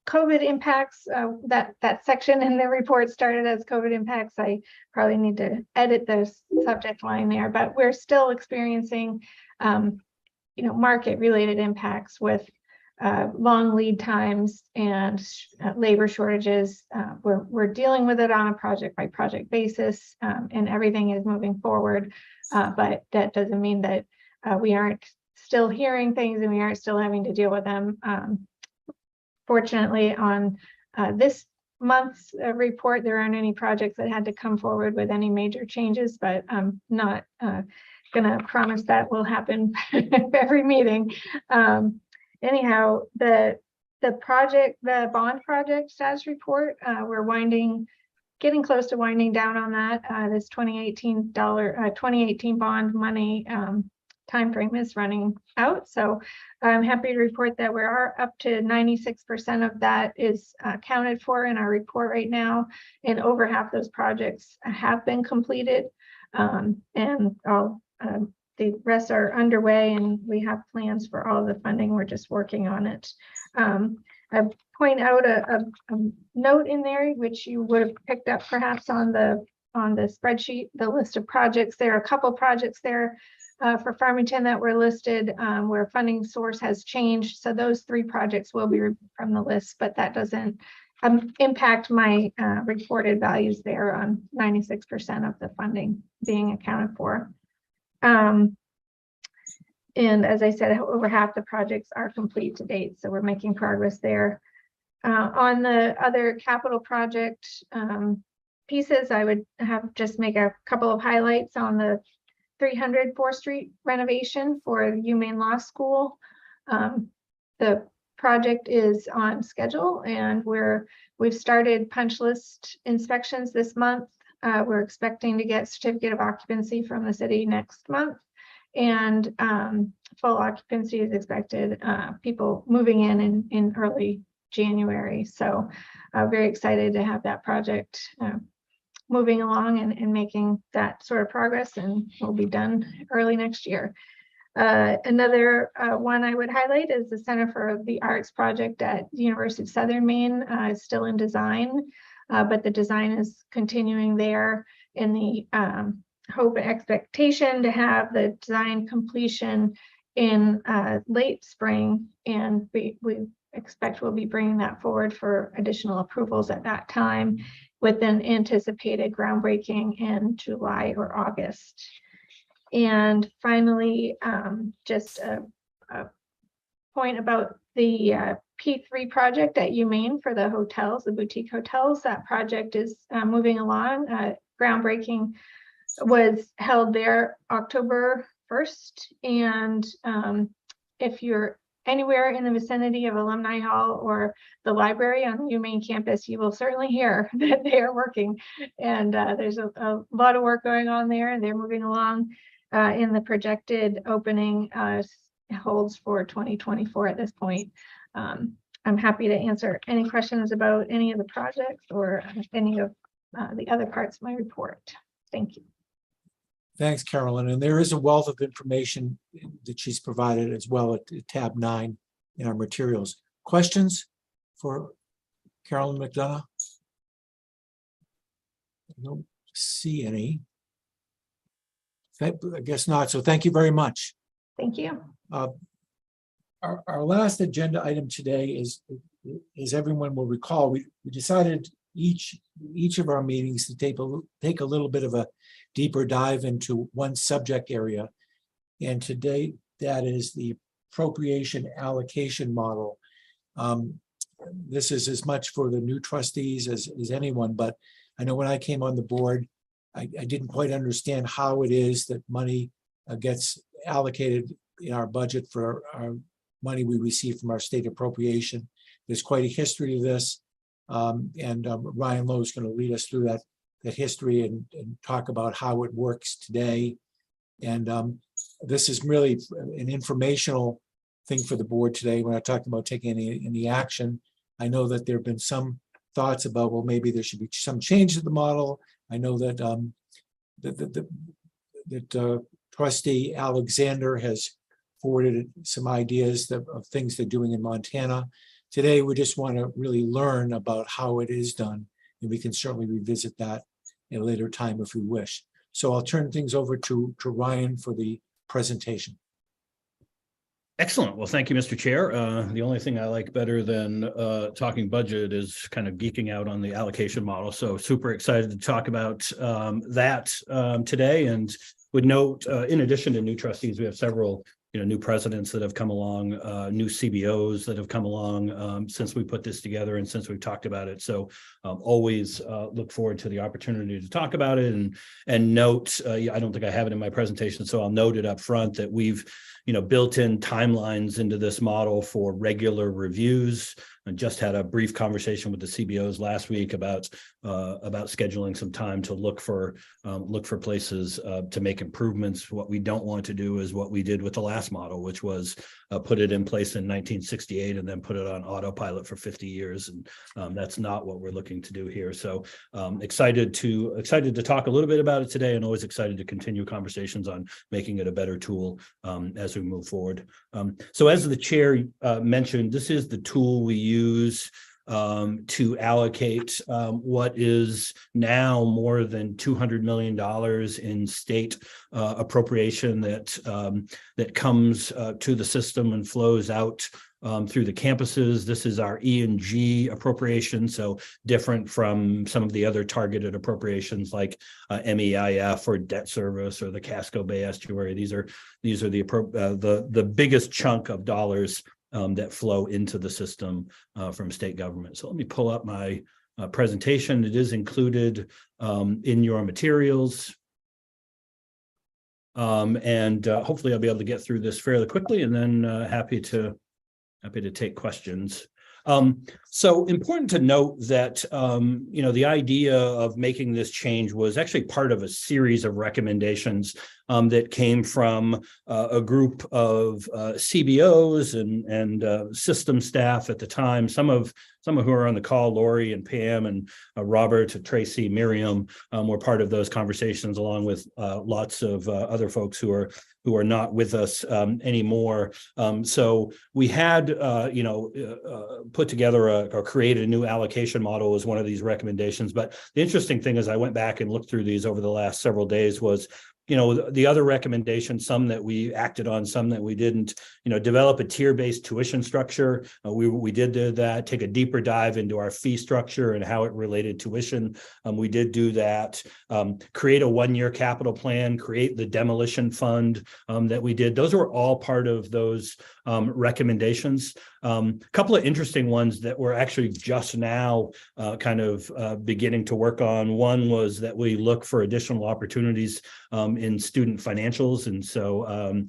Speaker 10: COVID impacts, that section in the report started as COVID impacts. I probably need to edit the subject line there, but we're still experiencing, market-related impacts with long lead times and labor shortages. We're dealing with it on a project-by-project basis, and everything is moving forward. But that doesn't mean that we aren't still hearing things and we aren't still having to deal with them. Fortunately, on this month's report, there aren't any projects that had to come forward with any major changes, but I'm not going to promise that will happen every meeting. Anyhow, the bond project status report, we're getting close to winding down on that. This 2018 bond money timeframe is running out. So I'm happy to report that we are up to 96% of that is accounted for in our report right now. And over half those projects have been completed. And all the rest are underway, and we have plans for all the funding. We're just working on it. I point out a note in there, which you would have picked up perhaps on the spreadsheet, the list of projects. There are a couple projects there for Farmington that were listed where funding source has changed. So those 3 projects will be removed from the list, but that doesn't impact my reported values there on 96% of the funding being accounted for. And as I said, over half the projects are complete to date, so we're making progress there. On the other capital project pieces, I would just make a couple of highlights on the 300 4th Street renovation for UMaine Law School. The project is on schedule, and we've started punch list inspections this month. We're expecting to get certificate of occupancy from the city next month, and full occupancy is expected, people moving in early January. So very excited to have that project moving along and making that sort of progress, and will be done early next year. Another one I would highlight is the Center for the Arts project at the University of Southern Maine. Is still in design, but the design is continuing there in the hope and expectation to have the design completion in late spring, and we expect we'll be bringing that forward for additional approvals at that time, with an anticipated groundbreaking in July or August. And finally, just a point about the P3 project at UMaine for the hotels, the boutique hotels. That project is moving along. Groundbreaking was held there October 1st. And if you're anywhere in the vicinity of Alumni Hall or the library on the UMaine campus, you will certainly hear that they are working. And there's a lot of work going on there, and they're moving along in the projected opening holds for 2024 at this point. I'm happy to answer any questions about any of the projects or any of the other parts of my report. Thank you.
Speaker 1: Thanks, Carolyn. And there is a wealth of information that she's provided as well at tab 9 in our materials. Questions for Carolyn McDonough? I don't see any. I guess not. So thank you very much.
Speaker 10: Thank you.
Speaker 1: Our last agenda item today is, as everyone will recall, we decided each of our meetings to take a little bit of a deeper dive into one subject area. And today that is the appropriation allocation model. This is as much for the new trustees as anyone, but I know when I came on the board, I didn't quite understand how it is that money gets allocated in our budget for our money we receive from our state appropriation. There's quite a history to this. And Ryan Lowe is going to lead us through that history and talk about how it works today. And this is really an informational thing for the board today. We're not talking about taking any action. I know that there have been some thoughts about, well, maybe there should be some change to the model. I know that Trustee Alexander has forwarded some ideas of things they're doing in Montana. Today, we just want to really learn about how it is done, and we can certainly revisit that at a later time if we wish. So I'll turn things over to Ryan for the presentation.
Speaker 5: Excellent. Well, thank you, Mr. Chair. The only thing I like better than talking budget is kind of geeking out on the allocation model. So super excited to talk about that today. And would note, in addition to new trustees, we have several new presidents that have come along, new CBOs that have come along since we put this together and since we've talked about it. So always look forward to the opportunity to talk about it and note, I don't think I have it in my presentation, so I'll note it up front that we've built in timelines into this model for regular reviews. I just had a brief conversation with the CBOs last week about scheduling some time to look for places to make improvements. What we don't want to do is what we did with the last model, which was put it in place in 1968 and then put it on autopilot for 50 years. And that's not what we're looking to do here. So excited to talk a little bit about it today, and always excited to continue conversations on making it a better tool as we move forward. So as the chair mentioned, this is the tool we use to allocate what is now more than $200 million in state appropriation that comes to the system and flows out through the campuses. This is our E&G appropriation, so different from some of the other targeted appropriations like MEIF or debt service or the Casco Bay Estuary. These are the biggest chunk of dollars that flow into the system from state government. So let me pull up my presentation. It is included in your materials. And hopefully I'll be able to get through this fairly quickly, and then happy to take questions. So important to note that, the idea of making this change was actually part of a series of recommendations that came from a group of CBOs and system staff at the time. Some of who are on the call, Lori and Pam and Robert, Tracy, Miriam, were part of those conversations, along with lots of other folks who are not with us anymore. So we had, put together or created a new allocation model as one of these recommendations. But the interesting thing is I went back and looked through these over the last several days was the other recommendations, some that we acted on, some that we didn't, develop a tier-based tuition structure. We did do that, take a deeper dive into our fee structure and how it related tuition. We did do that, create a one-year capital plan, create the demolition fund that we did. Those were all part of those recommendations. A couple of interesting ones that we're actually just now beginning to work on. One was that we look for additional opportunities in student financials. And so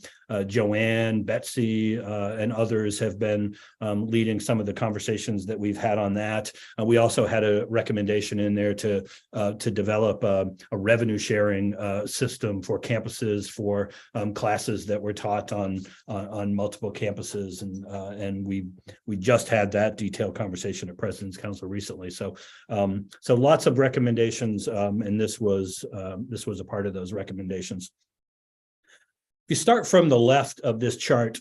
Speaker 5: Joanne, Betsy, and others have been leading some of the conversations that we've had on that. We also had a recommendation in there to develop a revenue sharing system for campuses for classes that were taught on multiple campuses, and we just had that detailed conversation at President's Council recently. So lots of recommendations, and this was a part of those recommendations. If you start from the left of this chart,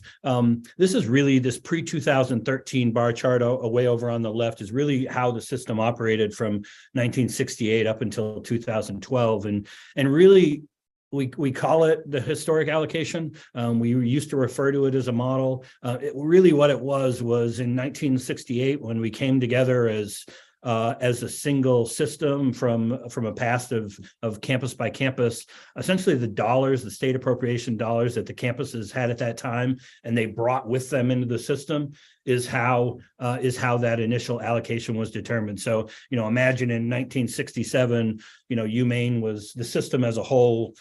Speaker 5: this is really this pre-2013 bar chart way over on the left is really how the system operated from 1968 up until 2012. And really, we call it the historic allocation. We used to refer to it as a model. Really what it was in 1968 when we came together as a single system from a past of campus by campus, essentially the state appropriation dollars that the campuses had at that time, and they brought with them into the system is how that initial allocation was determined. So, imagine in 1967, UMaine was the system as a whole,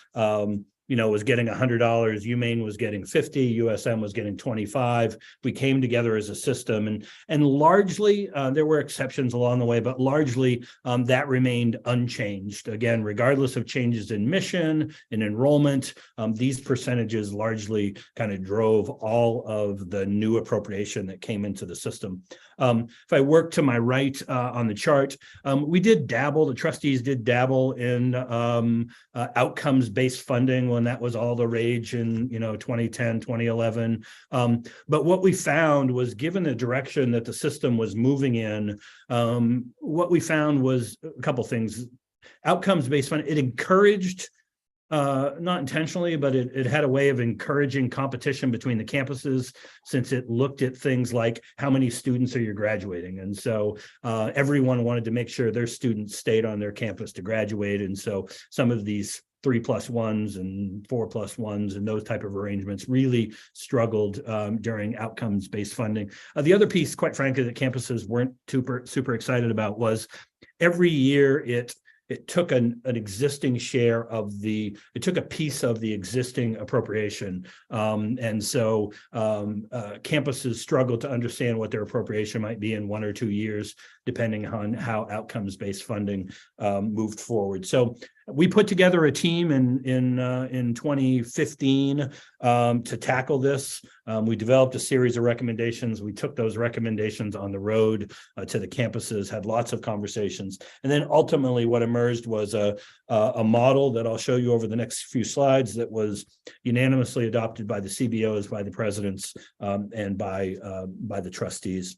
Speaker 5: was getting $100, UMaine was getting $50, USM was getting $25. We came together as a system, and largely there were exceptions along the way, but largely that remained unchanged. Again, regardless of changes in mission and enrollment, these percentages largely kind of drove all of the new appropriation that came into the system. If I work to my right on the chart, the trustees did dabble in outcomes-based funding when that was all the rage in 2010, 2011. But what we found was, given the direction that the system was moving in, what we found was a couple things. Outcomes-based funding, it encouraged, not intentionally, but it had a way of encouraging competition between the campuses, since it looked at things like how many students are you graduating. And so everyone wanted to make sure their students stayed on their campus to graduate. And so some of these 3+1s and 4+1s and those type of arrangements really struggled during outcomes-based funding. The other piece, quite frankly, that campuses weren't super excited about was every year it took an existing share it took a piece of the existing appropriation. And so campuses struggled to understand what their appropriation might be in 1 or 2 years, depending on how outcomes-based funding moved forward. So we put together a team in 2015 to tackle this. We developed a series of recommendations. We took those recommendations on the road to the campuses, had lots of conversations, and then ultimately what emerged was a model that I'll show you over the next few slides that was unanimously adopted by the CBOs, by the presidents, and by the trustees.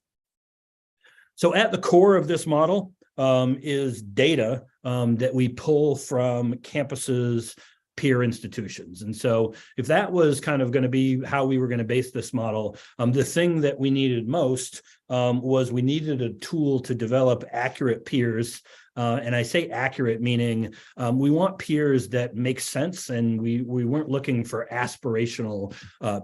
Speaker 5: So at the core of this model is data that we pull from campuses, peer institutions. And so if that was kind of going to be how we were going to base this model, the thing that we needed most was we needed a tool to develop accurate peers. And I say accurate, meaning we want peers that make sense, and we weren't looking for aspirational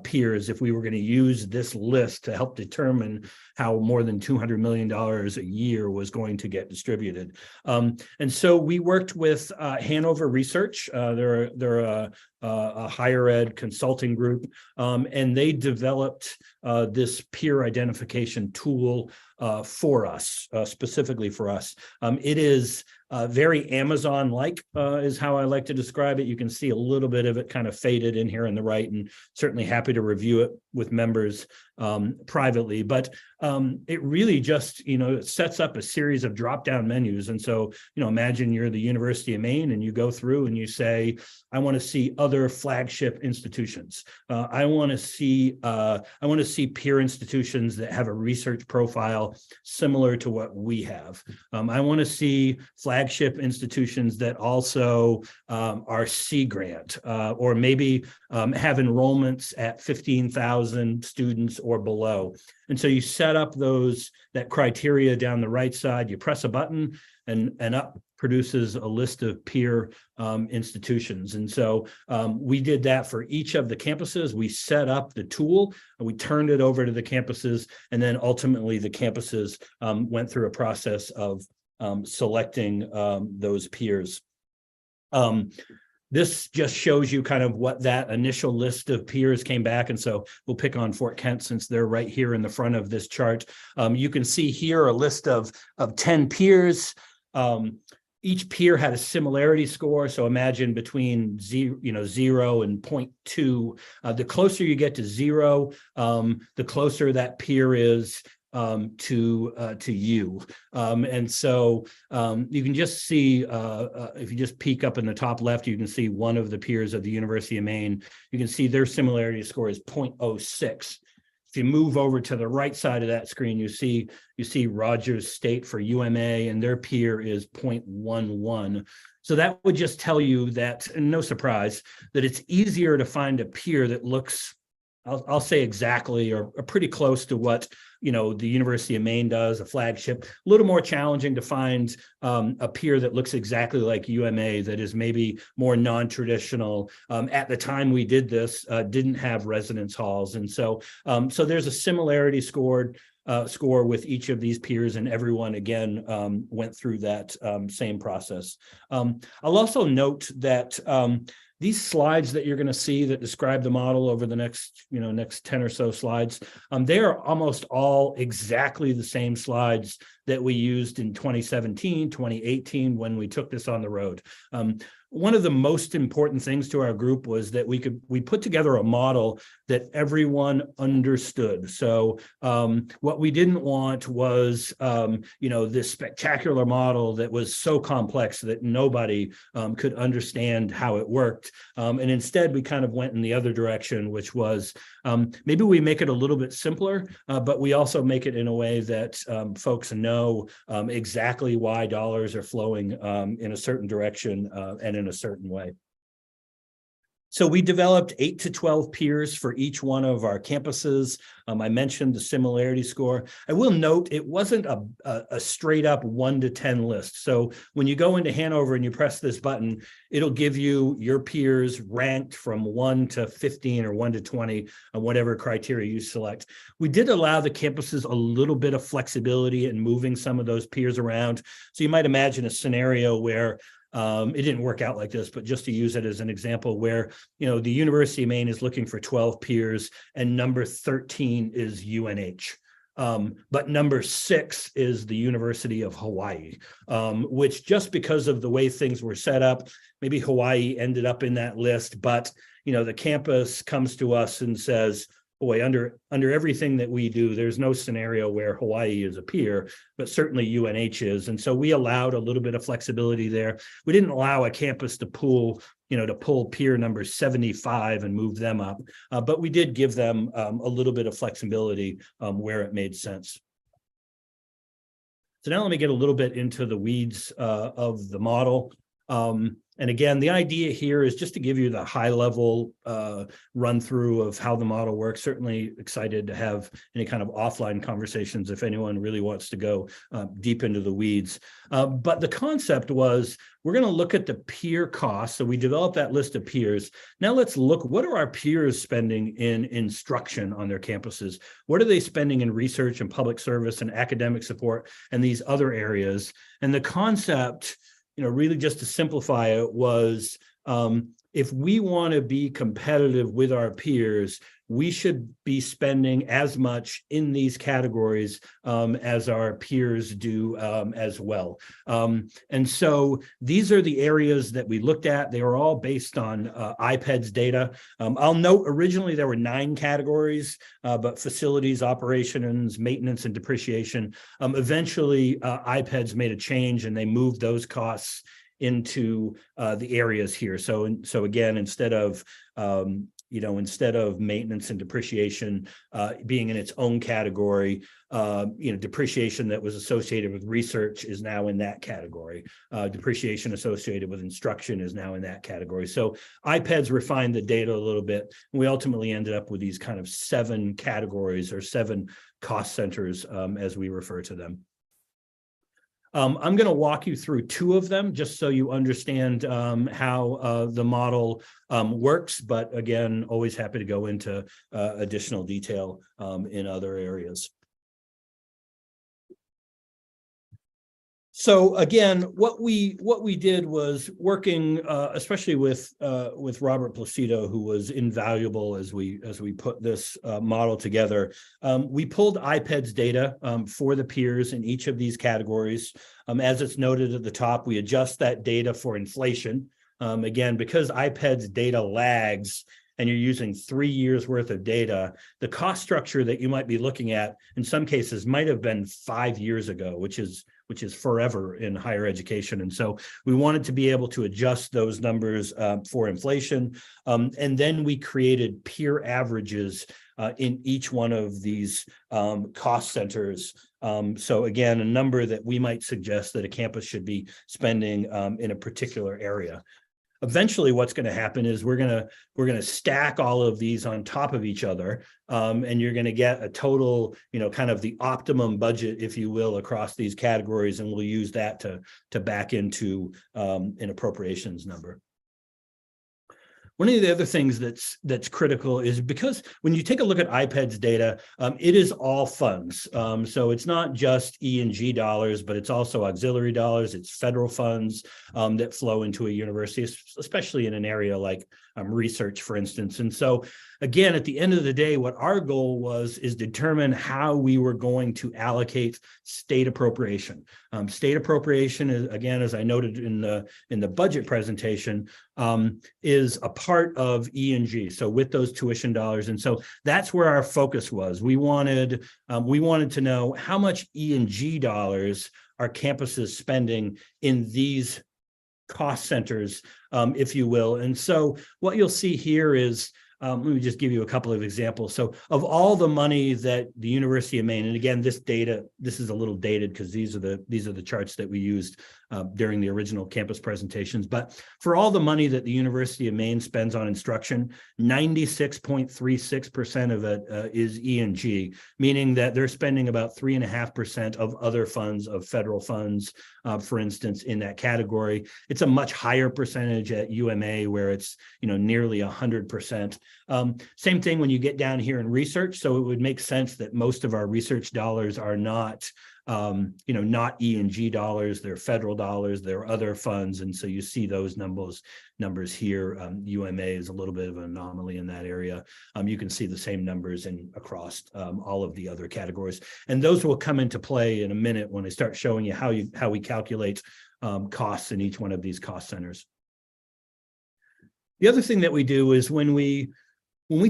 Speaker 5: peers if we were going to use this list to help determine how more than $200 million a year was going to get distributed. And so we worked with Hanover Research. They're a higher ed consulting group, and they developed this peer identification tool for us, specifically for us. It is very Amazon-like is how I like to describe it. You can see a little bit of it kind of faded in here on the right, and certainly happy to review it with members privately. But it really just, it sets up a series of drop-down menus. And so, imagine you're the University of Maine and you go through and you say, I want to see other flagship institutions. I want to see peer institutions that have a research profile profile similar to what we have. I want to see flagship institutions that also are Sea Grant or maybe have enrollments at 15,000 students or below. And so you set up that criteria down the right side, you press a button and up produces a list of peer institutions. And so we did that for each of the campuses. We set up the tool and we turned it over to the campuses. And then ultimately the campuses went through a process of selecting those peers. This just shows you kind of what that initial list of peers came back. And so we'll pick on Fort Kent since they're right here in the front of this chart. You can see here a list of 10 peers. Each peer had a similarity score. So imagine between 0 and 0.2. The closer you get to 0, the closer that peer is to you. And so you can just see, if you just peek up in the top left, you can see one of the peers of the University of Maine. You can see their similarity score is 0.06. If you move over to the right side of that screen, you see Rogers State for UMA, and their peer is 0.11. So that would just tell you that, and no surprise, that it's easier to find a peer that looks, I'll say exactly or pretty close to what the University of Maine does, a flagship. A little more challenging to find a peer that looks exactly like UMA, that is maybe more non-traditional. At the time we did this, didn't have residence halls, and so there's a similarity score with each of these peers, and everyone again went through that same process. I'll also note that these slides that you're going to see that describe the model over the next 10 or so slides, they are almost all exactly the same slides that we used in 2017, 2018, when we took this on the road. One of the most important things to our group was that we put together a model that everyone understood. So what we didn't want was, this spectacular model that was so complex that nobody could understand how it worked. And instead, we kind of went in the other direction, which was maybe we make it a little bit simpler, but we also make it in a way that folks know exactly why dollars are flowing in a certain direction and in a certain way. So we developed 8 to 12 peers for each one of our campuses. I mentioned the similarity score. I will note it wasn't a straight up 1 to 10 list. So when you go into Hanover and you press this button, it'll give you your peers ranked from 1 to 15 or 1 to 20 on whatever criteria you select. We did allow the campuses a little bit of flexibility in moving some of those peers around. So you might imagine a scenario where it didn't work out like this, but just to use it as an example where, the University of Maine is looking for 12 peers and number 13 is UNH. But number 6 is the University of Hawaii, which just because of the way things were set up, maybe Hawaii ended up in that list, but, the campus comes to us and says, boy, under everything that we do, there's no scenario where Hawaii is a peer, but certainly UNH is. And so we allowed a little bit of flexibility there. We didn't allow a campus to pull peer number 75 and move them up, but we did give them a little bit of flexibility where it made sense. So now let me get a little bit into the weeds of the model. And again, the idea here is just to give you the high level run through of how the model works. Certainly excited to have any kind of offline conversations if anyone really wants to go deep into the weeds. But the concept was we're going to look at the peer costs. So we developed that list of peers. Now let's look, what are our peers spending in instruction on their campuses? What are they spending in research and public service and academic support and these other areas? And the concept, really just to simplify it, was if we want to be competitive with our peers, we should be spending as much in these categories as our peers do as well. And so these are the areas that we looked at. They were all based on IPEDS data. I'll note originally there were 9 categories, but facilities, operations, maintenance, and depreciation. Eventually, IPEDS made a change and they moved those costs into the areas here. So again, instead of instead of maintenance and depreciation being in its own category, depreciation that was associated with research is now in that category. Depreciation associated with instruction is now in that category. So IPEDS refined the data a little bit. And we ultimately ended up with these kind of 7 categories or 7 cost centers, as we refer to them. I'm going to walk you through 2 of them just so you understand how the model works. But again, always happy to go into additional detail in other areas. So again, what we did was working, especially with Robert Placido, who was invaluable as we put this model together. We pulled IPEDS data for the peers in each of these categories. As it's noted at the top, we adjust that data for inflation. Again, because IPEDS data lags, and you're using 3 years worth of data, the cost structure that you might be looking at in some cases might have been 5 years ago, which is forever in higher education. And so we wanted to be able to adjust those numbers for inflation. And then we created peer averages in each one of these cost centers. So again, a number that we might suggest that a campus should be spending in a particular area. Eventually, what's going to happen is we're going to stack all of these on top of each other, and you're going to get a total, kind of the optimum budget, if you will, across these categories, and we'll use that to back into an appropriations number. One of the other things that's critical is because when you take a look at IPEDS data, it is all funds. So it's not just E&G dollars, but it's also auxiliary dollars. It's federal funds that flow into a university, especially in an area like research, for instance. And so again, at the end of the day, what our goal is determine how we were going to allocate state appropriation. State appropriation is, again, as I noted in the budget presentation, is a part of E&G. So with those tuition dollars, and so that's where our focus was. We wanted to know how much E&G dollars are campuses spending in these cost centers, if you will. And so what you'll see here is, let me just give you a couple of examples. So of all the money that the University of Maine, and again, this is a little dated because these are the charts that we used during the original campus presentations. But for all the money that the University of Maine spends on instruction, 96.36% of it is E&G, meaning that they're spending about 3.5% of other funds, of federal funds, for instance, in that category. It's a much higher percentage at UMA, where it's nearly 100%. Same thing when you get down here in research. So it would make sense that most of our research dollars are not not E&G dollars, they're federal dollars, they're other funds. And so you see those numbers here. UMA is a little bit of an anomaly in that area. You can see the same numbers across all of the other categories. And those will come into play in a minute when I start showing you how we calculate costs in each one of these cost centers. The other thing that we do is when we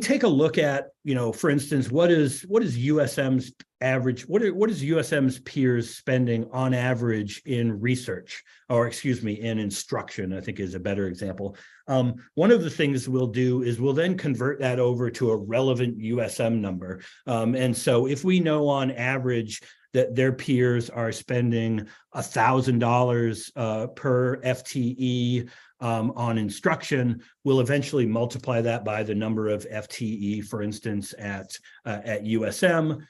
Speaker 5: take a look at, for instance, what is USM's average, what is USM's peers spending on average in research, or excuse me, in instruction, I think is a better example. One of the things we'll do is we'll then convert that over to a relevant USM number. And so if we know on average that their peers are spending $1,000 per FTE on instruction, we'll eventually multiply that by the number of FTE, for instance, at USM.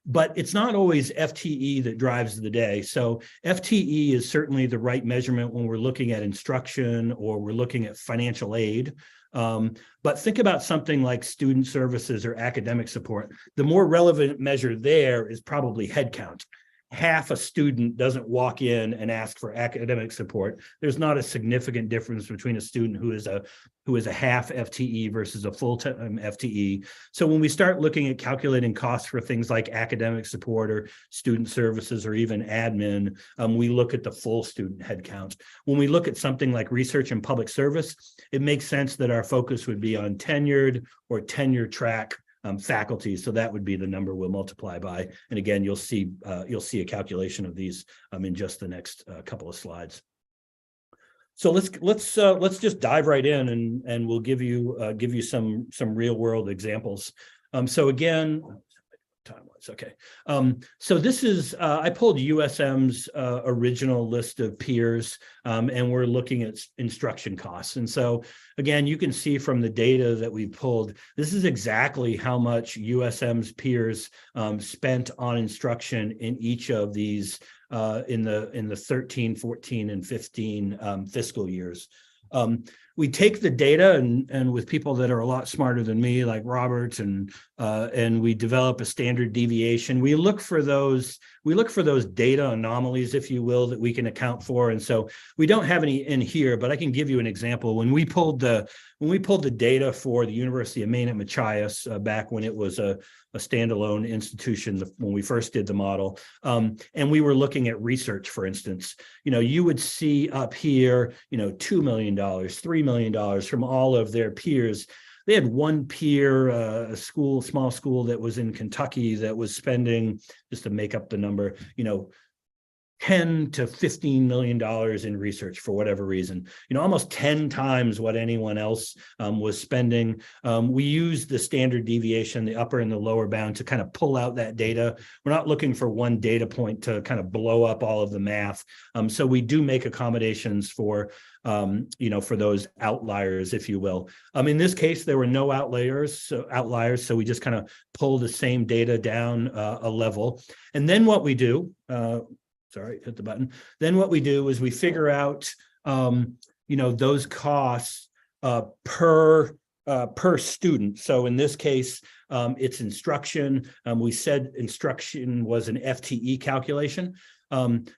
Speaker 5: But it's not always FTE that drives the day. So FTE is certainly the right measurement when we're looking at instruction or we're looking at financial aid. But think about something like student services or academic support. The more relevant measure there is probably headcount. Half a student doesn't walk in and ask for academic support. There's not a significant difference between a student who is a half FTE versus a full-time FTE. So when we start looking at calculating costs for things like academic support or student services or even admin, we look at the full student headcount. When we look at something like research and public service, it makes sense that our focus would be on tenured or tenure track faculty. So that would be the number we'll multiply by. And again, you'll see a calculation of these in just the next couple of slides. So let's just dive right in and we'll give you some real world examples. So again, time-wise, okay. So this is I pulled USM's original list of peers, and we're looking at instruction costs. And so again, you can see from the data that we pulled, this is exactly how much USM's peers spent on instruction in each of these in the 13, 14, and 15 fiscal years. We take the data and with people that are a lot smarter than me, like Robert, and we develop a standard deviation. We look for those data anomalies, if you will, that we can account for. And so we don't have any in here, but I can give you an example. When we pulled the data for the University of Maine at Machias back when it was a standalone institution when we first did the model, and we were looking at research, for instance, you would see up here, $2 million, $3 million from all of their peers. They had one peer, a small school that was in Kentucky that was spending, just to make up the number, $10 to $15 million in research for whatever reason, almost 10 times what anyone else was spending. We use the standard deviation, the upper and the lower bound, to kind of pull out that data. We're not looking for one data point to kind of blow up all of the math. So we do make accommodations for those outliers, if you will. In this case, there were no outliers, so we just kind of pull the same data down a level. And then what we do, sorry, hit the button. Then what we do is we figure out, those costs per student. So in this case, it's instruction. We said instruction was an FTE calculation.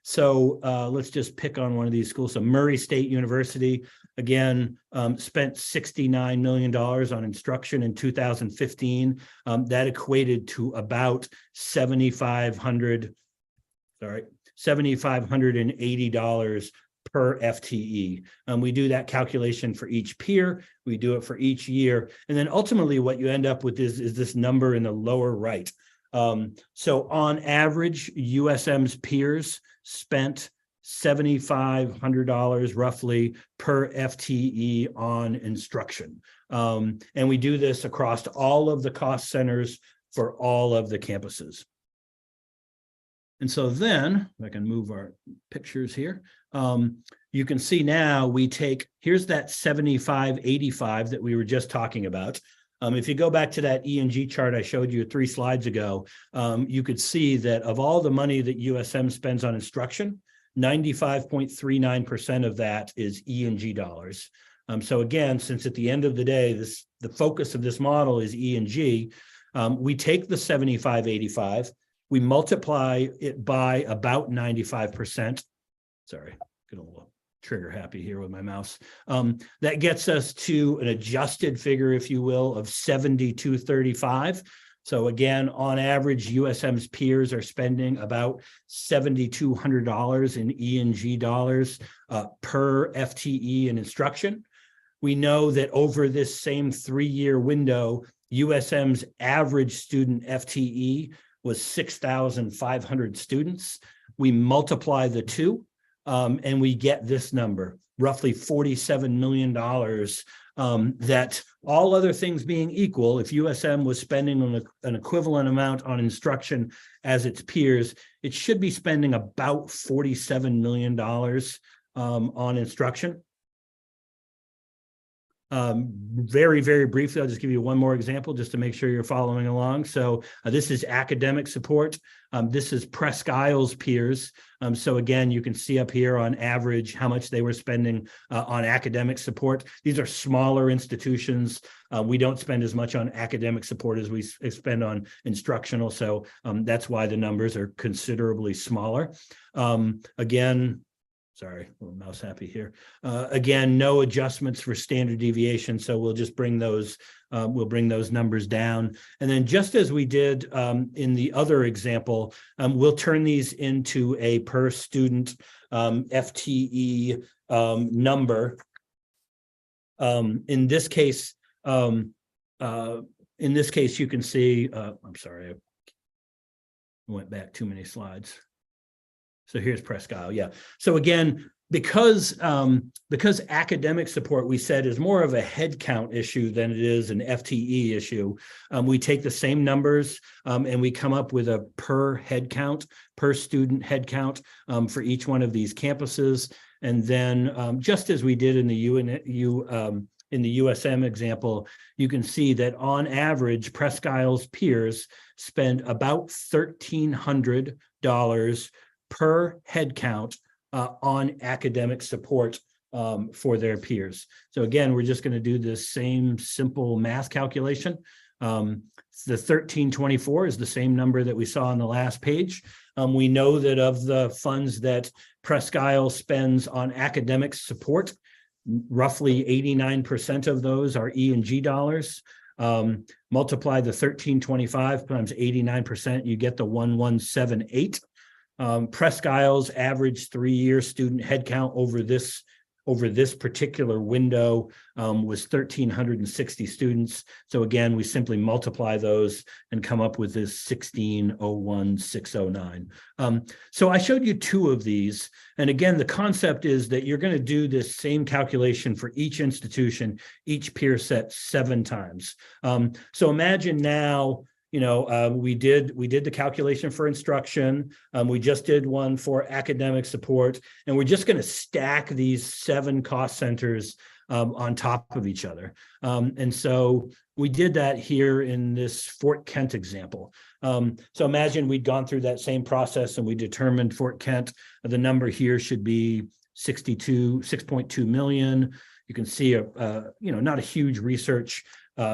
Speaker 5: So let's just pick on one of these schools. So Murray State University, again, spent $69 million on instruction in 2015. That equated to about $7,580 per FTE. We do that calculation for each peer. We do it for each year. And then ultimately what you end up with is this number in the lower right. So on average, USM's peers spent $7,500 roughly per FTE on instruction. And we do this across all of the cost centers for all of the campuses. And so then, if I can move our pictures here, you can see now here's that 75-85 that we were just talking about. If you go back to that E&G chart I showed you 3 slides ago, you could see that of all the money that USM spends on instruction, 95.39% of that is E&G dollars. So again, since at the end of the day, the focus of this model is E&G, we take the 75-85, we multiply it by about 95%. Sorry, get a little trigger happy here with my mouse. That gets us to an adjusted figure, if you will, of 72.35. So again, on average, USM's peers are spending about $7,200 in E&G dollars per FTE in instruction. We know that over this same 3-year window, USM's average student FTE was 6,500 students. We multiply the two, and we get this number, roughly $47 million, that all other things being equal, if USM was spending an equivalent amount on instruction as its peers, it should be spending about $47 million on instruction. Very, very briefly, I'll just give you one more example just to make sure you're following along. So this is academic support. This is Presque Isles peers. So again, you can see up here on average how much they were spending on academic support. These are smaller institutions. We don't spend as much on academic support as we spend on instructional. So that's why the numbers are considerably smaller. Again, sorry, a little mouse happy here. Again, no adjustments for standard deviation, so we'll just bring those numbers down. And then just as we did in the other example, we'll turn these into a per student FTE number. In this case, you can see, I'm sorry, I went back too many slides. So here's Presque Isle, yeah. So again, because academic support, we said, is more of a headcount issue than it is an FTE issue. We take the same numbers and we come up with a per student headcount for each one of these campuses. And then just as we did in the USM example, you can see that on average, Presque Isle's peers spend about $1,300 per headcount on academic support for their peers. So again, we're just going to do this same simple math calculation. The 1324 is the same number that we saw on the last page. We know that of the funds that Presque Isle spends on academic support, roughly 89% of those are E&G dollars. Multiply the 1325 times 89%, you get the 1178. Presque Isle's average 3-year student headcount over this particular window was 1,360 students. So again, we simply multiply those and come up with this 1601,609. So I showed you 2 of these. And again, the concept is that you're going to do this same calculation for each institution, each peer set 7 times. So imagine now, we did the calculation for instruction. We just did one for academic support, and we're just going to stack these 7 cost centers on top of each other. And so we did that here in this Fort Kent example. So imagine we'd gone through that same process and we determined Fort Kent, the number here should be 6.2 million. You can see not a huge research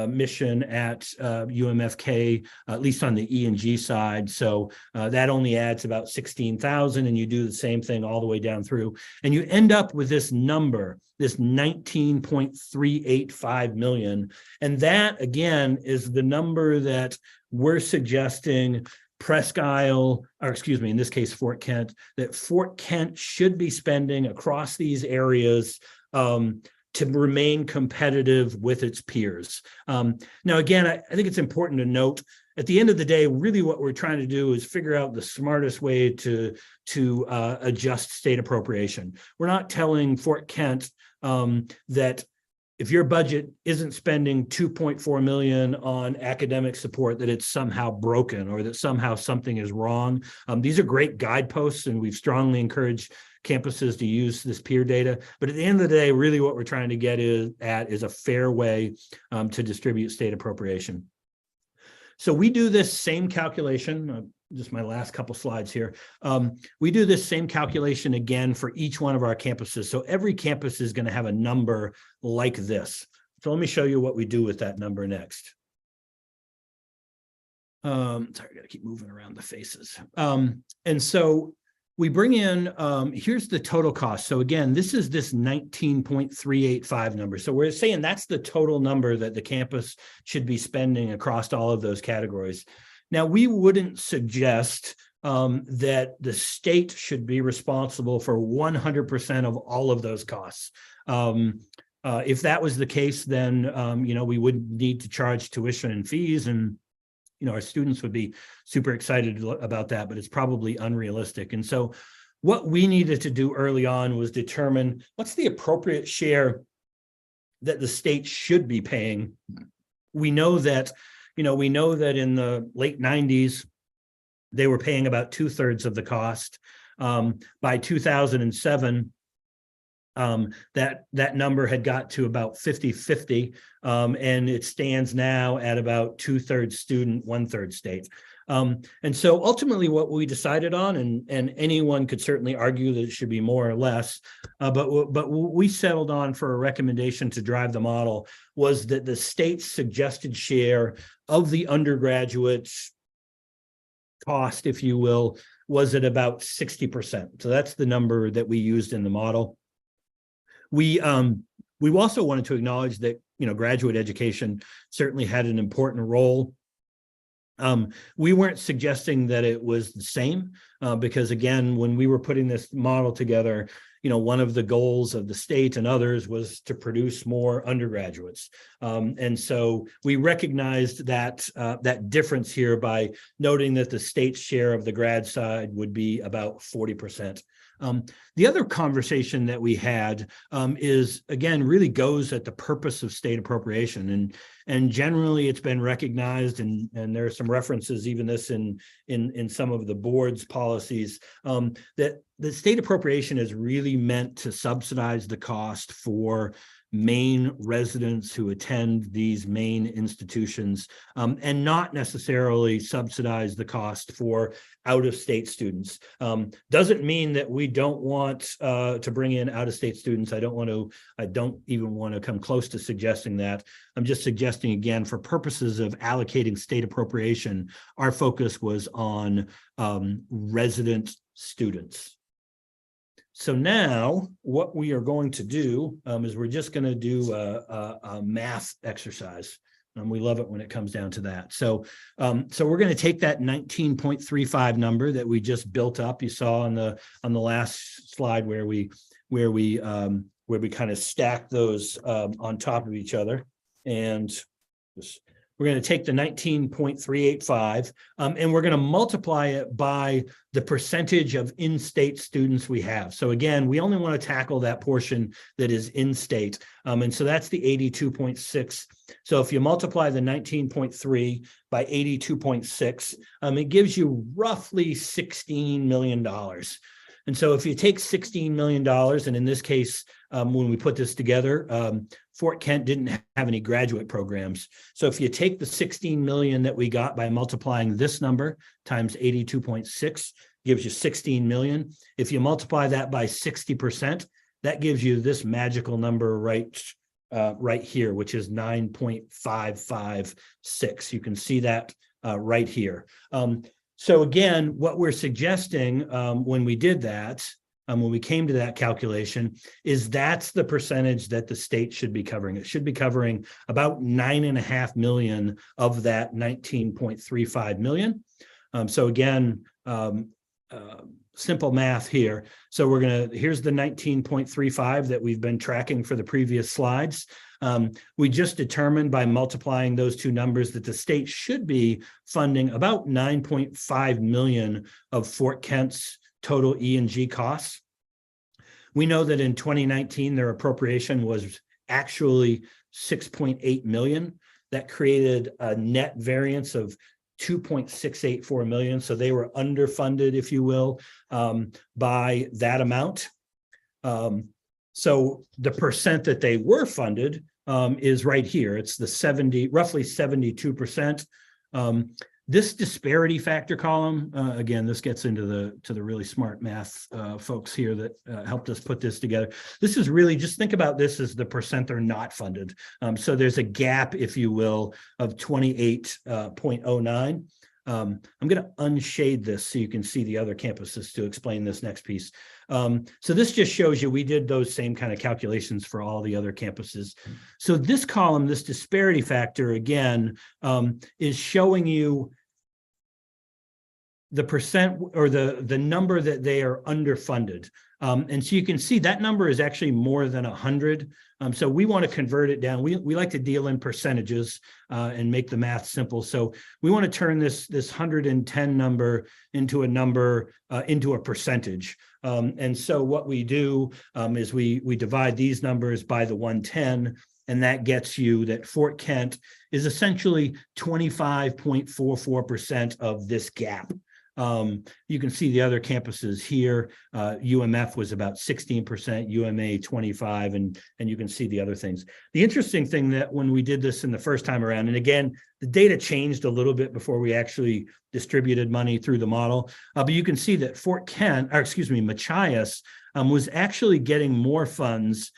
Speaker 5: mission at UMFK, at least on the E&G side. So that only adds about 16,000, and you do the same thing all the way down through. And you end up with this number, this 19.385 million. And that, again, is the number that we're suggesting Presque Isle, or excuse me, in this case, Fort Kent, that Fort Kent should be spending across these areas to remain competitive with its peers. Now, again, I think it's important to note, at the end of the day, really what we're trying to do is figure out the smartest way to adjust state appropriation. We're not telling Fort Kent that if your budget isn't spending 2.4 million on academic support, that it's somehow broken or that somehow something is wrong. These are great guideposts, and we've strongly encouraged campuses to use this peer data. But at the end of the day, really what we're trying to get is a fair way to distribute state appropriation. So we do this same calculation, just my last couple slides here. We do this same calculation again for each one of our campuses. So every campus is going to have a number like this. So let me show you what we do with that number next. Sorry, I got to keep moving around the faces. And so we bring in, here's the total cost. So again, this is this 19.385 number. So we're saying that's the total number that the campus should be spending across all of those categories. Now, we wouldn't suggest that the state should be responsible for 100% of all of those costs. If that was the case, then, we would need to charge tuition and fees, and our students would be super excited about that, but it's probably unrealistic. And so what we needed to do early on was determine what's the appropriate share that the state should be paying. We know that in the late 90s, they were paying about 2/3 of the cost. By 2007, that number had got to about 50-50, and it stands now at about 2/3 student, 1/3 state. And so ultimately what we decided on, and anyone could certainly argue that it should be more or less, but what we settled on for a recommendation to drive the model was that the state's suggested share of the undergraduate cost, if you will, was at about 60%. So that's the number that we used in the model. We also wanted to acknowledge that, graduate education certainly had an important role. We weren't suggesting that it was the same, because again, when we were putting this model together, one of the goals of the state and others was to produce more undergraduates. And so we recognized that difference here by noting that the state's share of the grad side would be about 40%. The other conversation that we had is, again, really goes at the purpose of state appropriation. And generally it's been recognized, and there are some references, even this in some of the board's policies, that the state appropriation is really meant to subsidize the cost for Maine residents who attend these Maine institutions, and not necessarily subsidize the cost for out-of-state students. Doesn't mean that we don't want to bring in out-of-state students. I don't even want to come close to suggesting that. I'm just suggesting, again, for purposes of allocating state appropriation, our focus was on resident students. So now what we are going to do is we're just going to do a math exercise. And we love it when it comes down to that. So we're going to take that 19.35 number that we just built up. You saw on the last slide where we kind of stack those on top of each other, and we're going to take the 19.385 and we're going to multiply it by the percentage of in-state students we have. So again, we only want to tackle that portion that is in-state. And so that's the 82.6. So if you multiply the 19.3 by 82.6, it gives you roughly $16 million. And so if you take $16 million, and in this case, when we put this together, Fort Kent didn't have any graduate programs. So if you take the 16 million that we got by multiplying this number times 82.6, gives you 16 million. If you multiply that by 60%, that gives you this magical number right here, which is 9.556. You can see that right here. So again, what we're suggesting when we did that, when we came to that calculation, is that's the percentage that the state should be covering. It should be covering about 9.5 million of that 19.35 million. So again, simple math here. So here's the 19.35 that we've been tracking for the previous slides. We just determined by multiplying those two numbers that the state should be funding about 9.5 million of Fort Kent's total E&G costs. We know that in 2019, their appropriation was actually 6.8 million. That created a net variance of 2.684 million. So they were underfunded, if you will, by that amount. So the percent that they were funded is right here. It's the roughly 72%. This disparity factor column, again, this gets into the really smart math folks here that helped us put this together. This is really, just think about this as the percent they're not funded. So there's a gap, if you will, of 28.09. I'm going to unshade this so you can see the other campuses to explain this next piece. So this just shows you we did those same kind of calculations for all the other campuses. So this column, this disparity factor, again, is showing you the percent or the number that they are underfunded. And so you can see that number is actually more than 100. So we want to convert it down. We like to deal in percentages and make the math simple. So we want to turn this 110 number into a percentage. And so what we do is we divide these numbers by the 110, and that gets you that Fort Kent is essentially 25.44% of this gap. You can see the other campuses here. UMF was about 16%, UMA 25, and you can see the other things. The interesting thing that when we did this in the first time around, and again, the data changed a little bit before we actually distributed money through the model, but you can see that Machias was actually getting more funds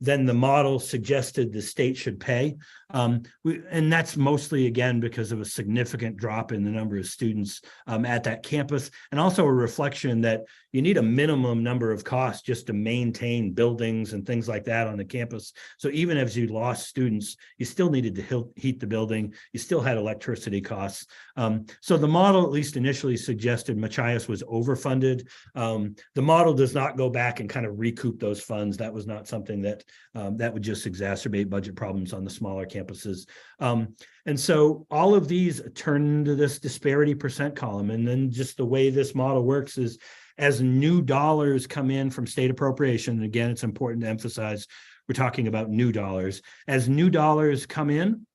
Speaker 5: than the model suggested the state should pay. And that's mostly, again, because of a significant drop in the number of students at that campus, and also a reflection that you need a minimum number of costs just to maintain buildings and things like that on the campus. So even if you lost students, you still needed to heat the building. You still had electricity costs. So the model, at least initially, suggested Machias was overfunded. The model does not go back and kind of recoup those funds. That was not something that would just exacerbate budget problems on the smaller campuses. And so all of these turn into this disparity percent column. And then just the way this model works is as new dollars come in from state appropriation, and again, it's important to emphasize, we're talking about new dollars. As new dollars come in,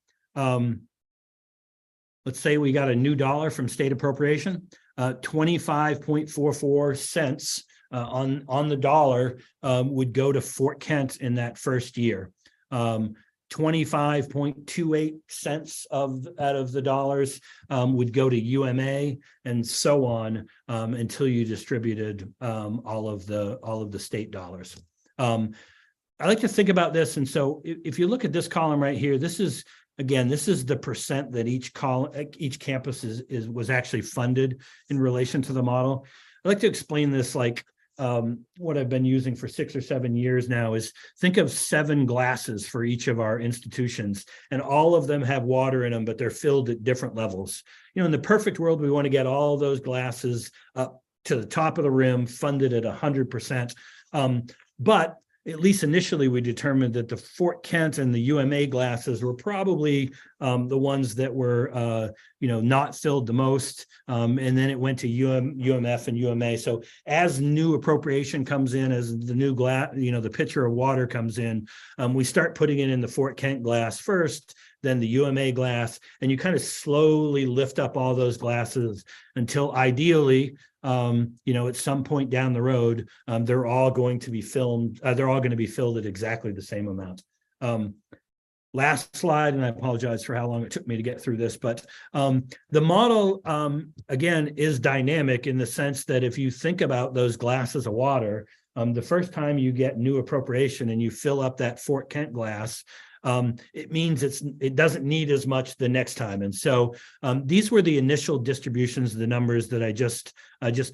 Speaker 5: let's say we got a new dollar from state appropriation, 25.44 cents on the dollar would go to Fort Kent in that first year. 25.28 cents out of the dollars would go to UMA, and so on until you distributed all of the state dollars. I like to think about this, and so if you look at this column right here, this is the percent that each campus was actually funded in relation to the model. I like to explain this like what I've been using for 6 or 7 years now is think of 7 glasses for each of our institutions, and all of them have water in them, but they're filled at different levels. You know, in the perfect world, we want to get all those glasses up to the top of the rim, funded at 100%. But at least initially, we determined that the Fort Kent and the UMA glasses were probably the ones that were, not filled the most. And then it went to UMF and UMA. So as new appropriation comes in, as the new glass, the pitcher of water comes in, we start putting it in the Fort Kent glass first, then the UMA glass, and you kind of slowly lift up all those glasses until ideally, at some point down the road, they're all going to be filled at exactly the same amount. Last slide, and I apologize for how long it took me to get through this, but the model, again, is dynamic in the sense that if you think about those glasses of water, the first time you get new appropriation and you fill up that Fort Kent glass, it means it doesn't need as much the next time. And so these were the initial distributions, the numbers that I just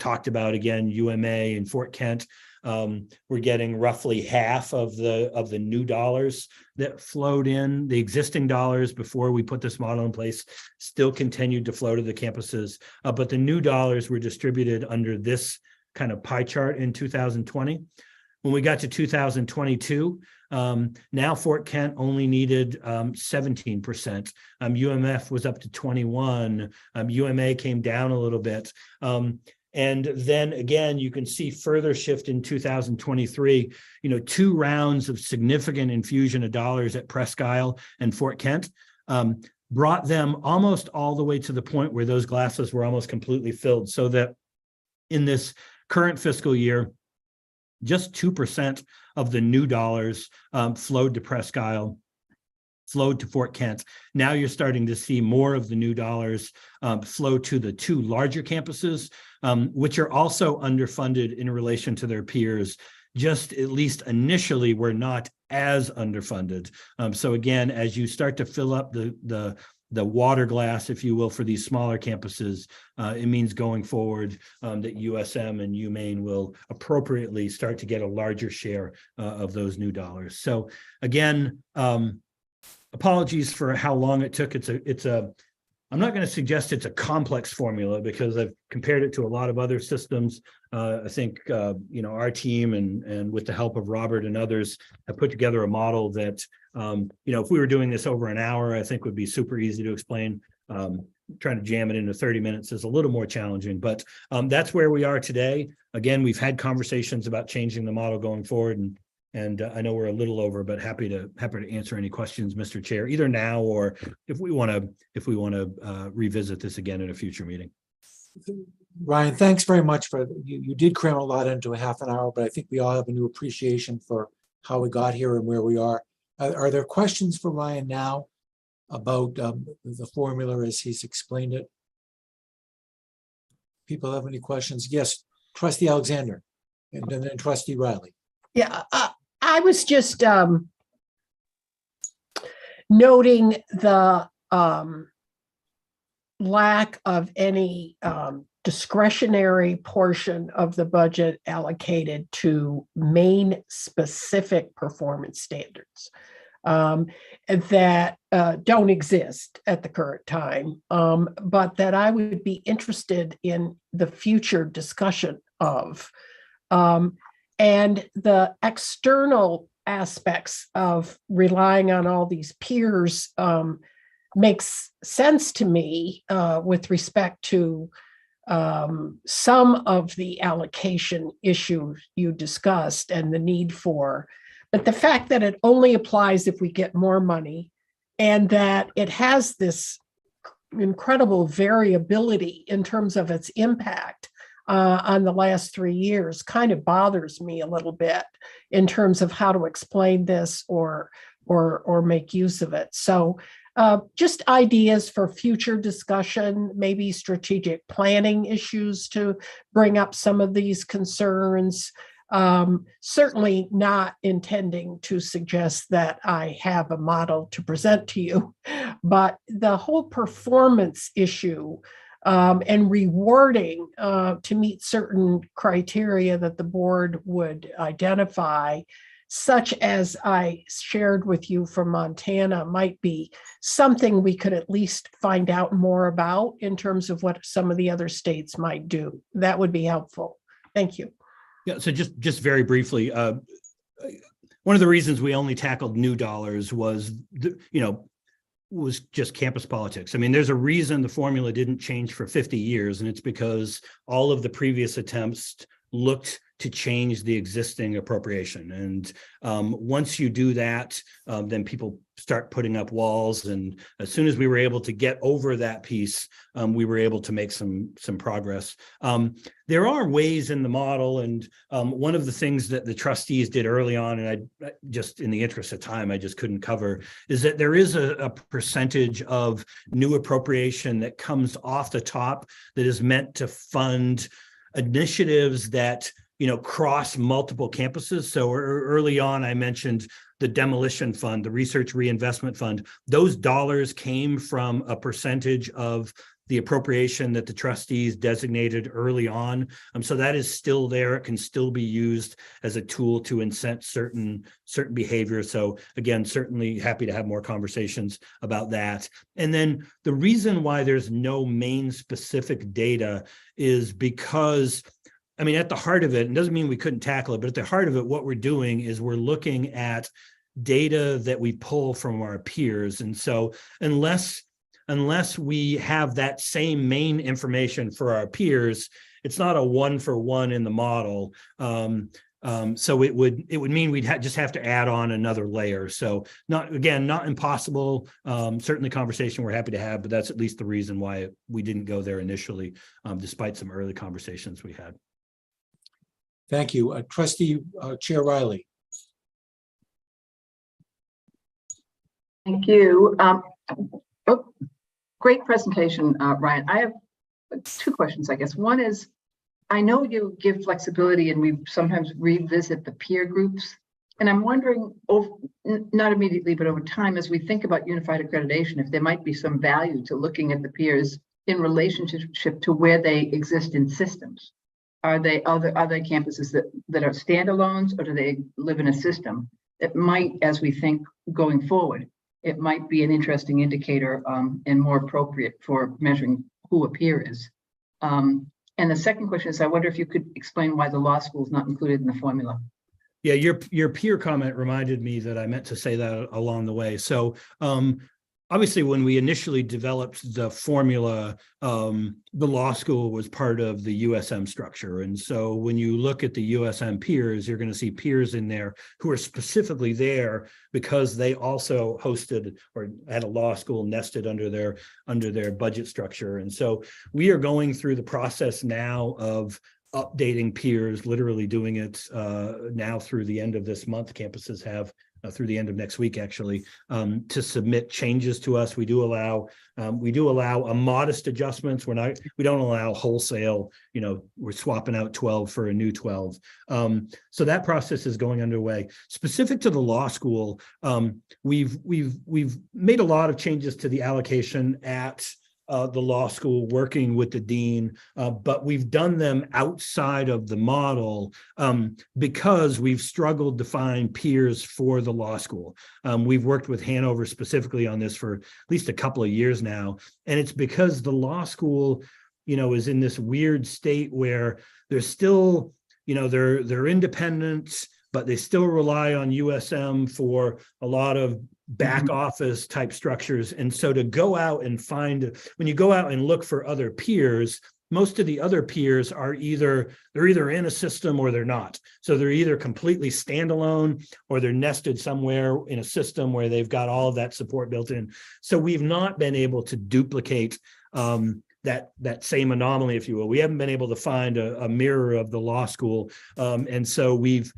Speaker 5: talked about. Again, UMA and Fort Kent, we're getting roughly half of the new dollars that flowed in. The existing dollars before we put this model in place still continued to flow to the campuses, but the new dollars were distributed under this kind of pie chart in 2020. When we got to 2022, now Fort Kent only needed 17%. UMF was up to 21. UMA came down a little bit. And then again, you can see further shift in 2023, 2 rounds of significant infusion of dollars at Presque Isle and Fort Kent brought them almost all the way to the point where those glasses were almost completely filled, so that in this current fiscal year, just 2% of the new dollars flowed to Presque Isle, flowed to Fort Kent. Now you're starting to see more of the new dollars flow to the 2 larger campuses, which are also underfunded in relation to their peers. Just at least initially, were not as underfunded. So again, as you start to fill up the water glass, if you will, for these smaller campuses, it means going forward that USM and UMaine will appropriately start to get a larger share of those new dollars. So again, apologies for how long it took. I'm not going to suggest it's a complex formula because I've compared it to a lot of other systems. I think, our team and with the help of Robert and others have put together a model that, if we were doing this over an hour, I think would be super easy to explain. Trying to jam it into 30 minutes is a little more challenging, but that's where we are today. Again, we've had conversations about changing the model going forward, and I know we're a little over, but happy to answer any questions, Mr. Chair, either now or if we want to revisit this again in a future meeting.
Speaker 1: Ryan, thanks very much for you did cram a lot into a half an hour, but I think we all have a new appreciation for how we got here and where we are. Are there questions for Ryan now about the formula as he's explained it? People have any questions? Yes, Trustee Alexander, and then Trustee Riley.
Speaker 9: Yeah, I was just noting the lack of any discretionary portion of the budget allocated to Maine specific performance standards that don't exist at the current time, but that I would be interested in the future discussion of. And the external aspects of relying on all these peers makes sense to me with respect to some of the allocation issue you discussed and the need for, but the fact that it only applies if we get more money and that it has this incredible variability in terms of its impact on the last 3 years kind of bothers me a little bit in terms of how to explain this or make use of it. So just ideas for future discussion, maybe strategic planning issues to bring up some of these concerns. Certainly not intending to suggest that I have a model to present to you, but the whole performance issue and rewarding to meet certain criteria that the board would identify, such as I shared with you from Montana, might be something we could at least find out more about in terms of what some of the other states might do. That would be helpful. Thank you.
Speaker 5: Yeah, so just very briefly, one of the reasons we only tackled new dollars was, was just campus politics. I mean, there's a reason the formula didn't change for 50 years, and it's because all of the previous attempts looked to change the existing appropriation. And once you do that, then people start putting up walls. And as soon as we were able to get over that piece, we were able to make some progress. There are ways in the model, and one of the things that the trustees did early on, and I just, in the interest of time, I just couldn't cover, is that there is a percentage of new appropriation that comes off the top that is meant to fund initiatives that cross multiple campuses. So early on, I mentioned the demolition fund, the research reinvestment fund. Those dollars came from a percentage of the appropriation that the trustees designated early on. So that is still there. It can still be used as a tool to incent certain behavior. So again, certainly happy to have more conversations about that. And then the reason why there's no main specific data is because, I mean, at the heart of it, it doesn't mean we couldn't tackle it, but at the heart of it, what we're doing is we're looking at data that we pull from our peers. And so unless we have that same main information for our peers, it's not a 1-for-1 in the model. So it would mean we'd just have to add on another layer. So not impossible. Certainly conversation we're happy to have, but that's at least the reason why we didn't go there initially, despite some early conversations we had.
Speaker 1: Thank you. Trustee Chair Riley.
Speaker 3: Thank you. Great presentation, Ryan. I have 2 questions, I guess. One is, I know you give flexibility and we sometimes revisit the peer groups. And I'm wondering, not immediately, but over time, as we think about unified accreditation, if there might be some value to looking at the peers in relationship to where they exist in systems. Are they campuses that are standalones, or do they live in a system that might, as we think going forward, it might be an interesting indicator and more appropriate for measuring who a peer is. And the second question is, I wonder if you could explain why the law school is not included in the formula.
Speaker 5: Yeah, your peer comment reminded me that I meant to say that along the way. So obviously, when we initially developed the formula, the law school was part of the USM structure. And so when you look at the USM peers, you're going to see peers in there who are specifically there because they also hosted or had a law school nested under their budget structure. And so we are going through the process now of updating peers, literally doing it now through the end of this month. Campuses have through the end of next week, actually, to submit changes to us. We do allow a modest adjustments. We don't allow wholesale, we're swapping out 12 for a new 12. So that process is going underway. Specific to the law school, we've made a lot of changes to the allocation at the law school, working with the dean, but we've done them outside of the model because we've struggled to find peers for the law school. We've worked with Hanover specifically on this for at least a couple of years now, and it's because the law school, is in this weird state where they're still, they're independent, but they still rely on USM for a lot of back office type structures. And so to go out and when you go out and look for other peers, most of the other peers are they're either in a system or they're not. So they're either completely standalone or they're nested somewhere in a system where they've got all of that support built in. So we've not been able to duplicate that same anomaly, if you will. We haven't been able to find a mirror of the law school. And so we've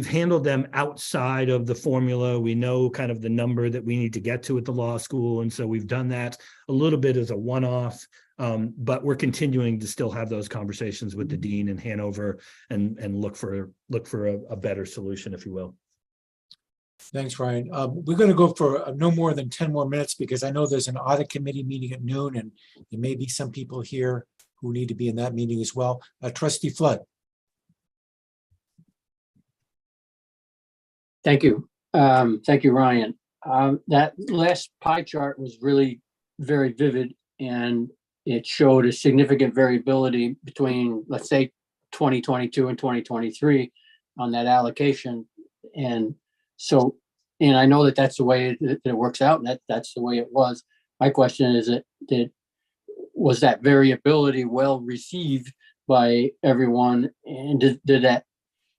Speaker 5: handled them outside of the formula. We know kind of the number that we need to get to at the law school. And so we've done that a little bit as a one-off, but we're continuing to still have those conversations with the dean in Hanover and look for a better solution, if you will.
Speaker 1: Thanks, Ryan. We're going to go for no more than 10 more minutes because I know there's an audit committee meeting at noon and there may be some people here who need to be in that meeting as well. Trustee Flood.
Speaker 14: Thank you. Thank you, Ryan. That last pie chart was really very vivid and it showed a significant variability between, let's say, 2022 and 2023 on that allocation. And so, and I know that that's the way it works out, and that's the way it was. My question is, was that variability well received by everyone? And did that,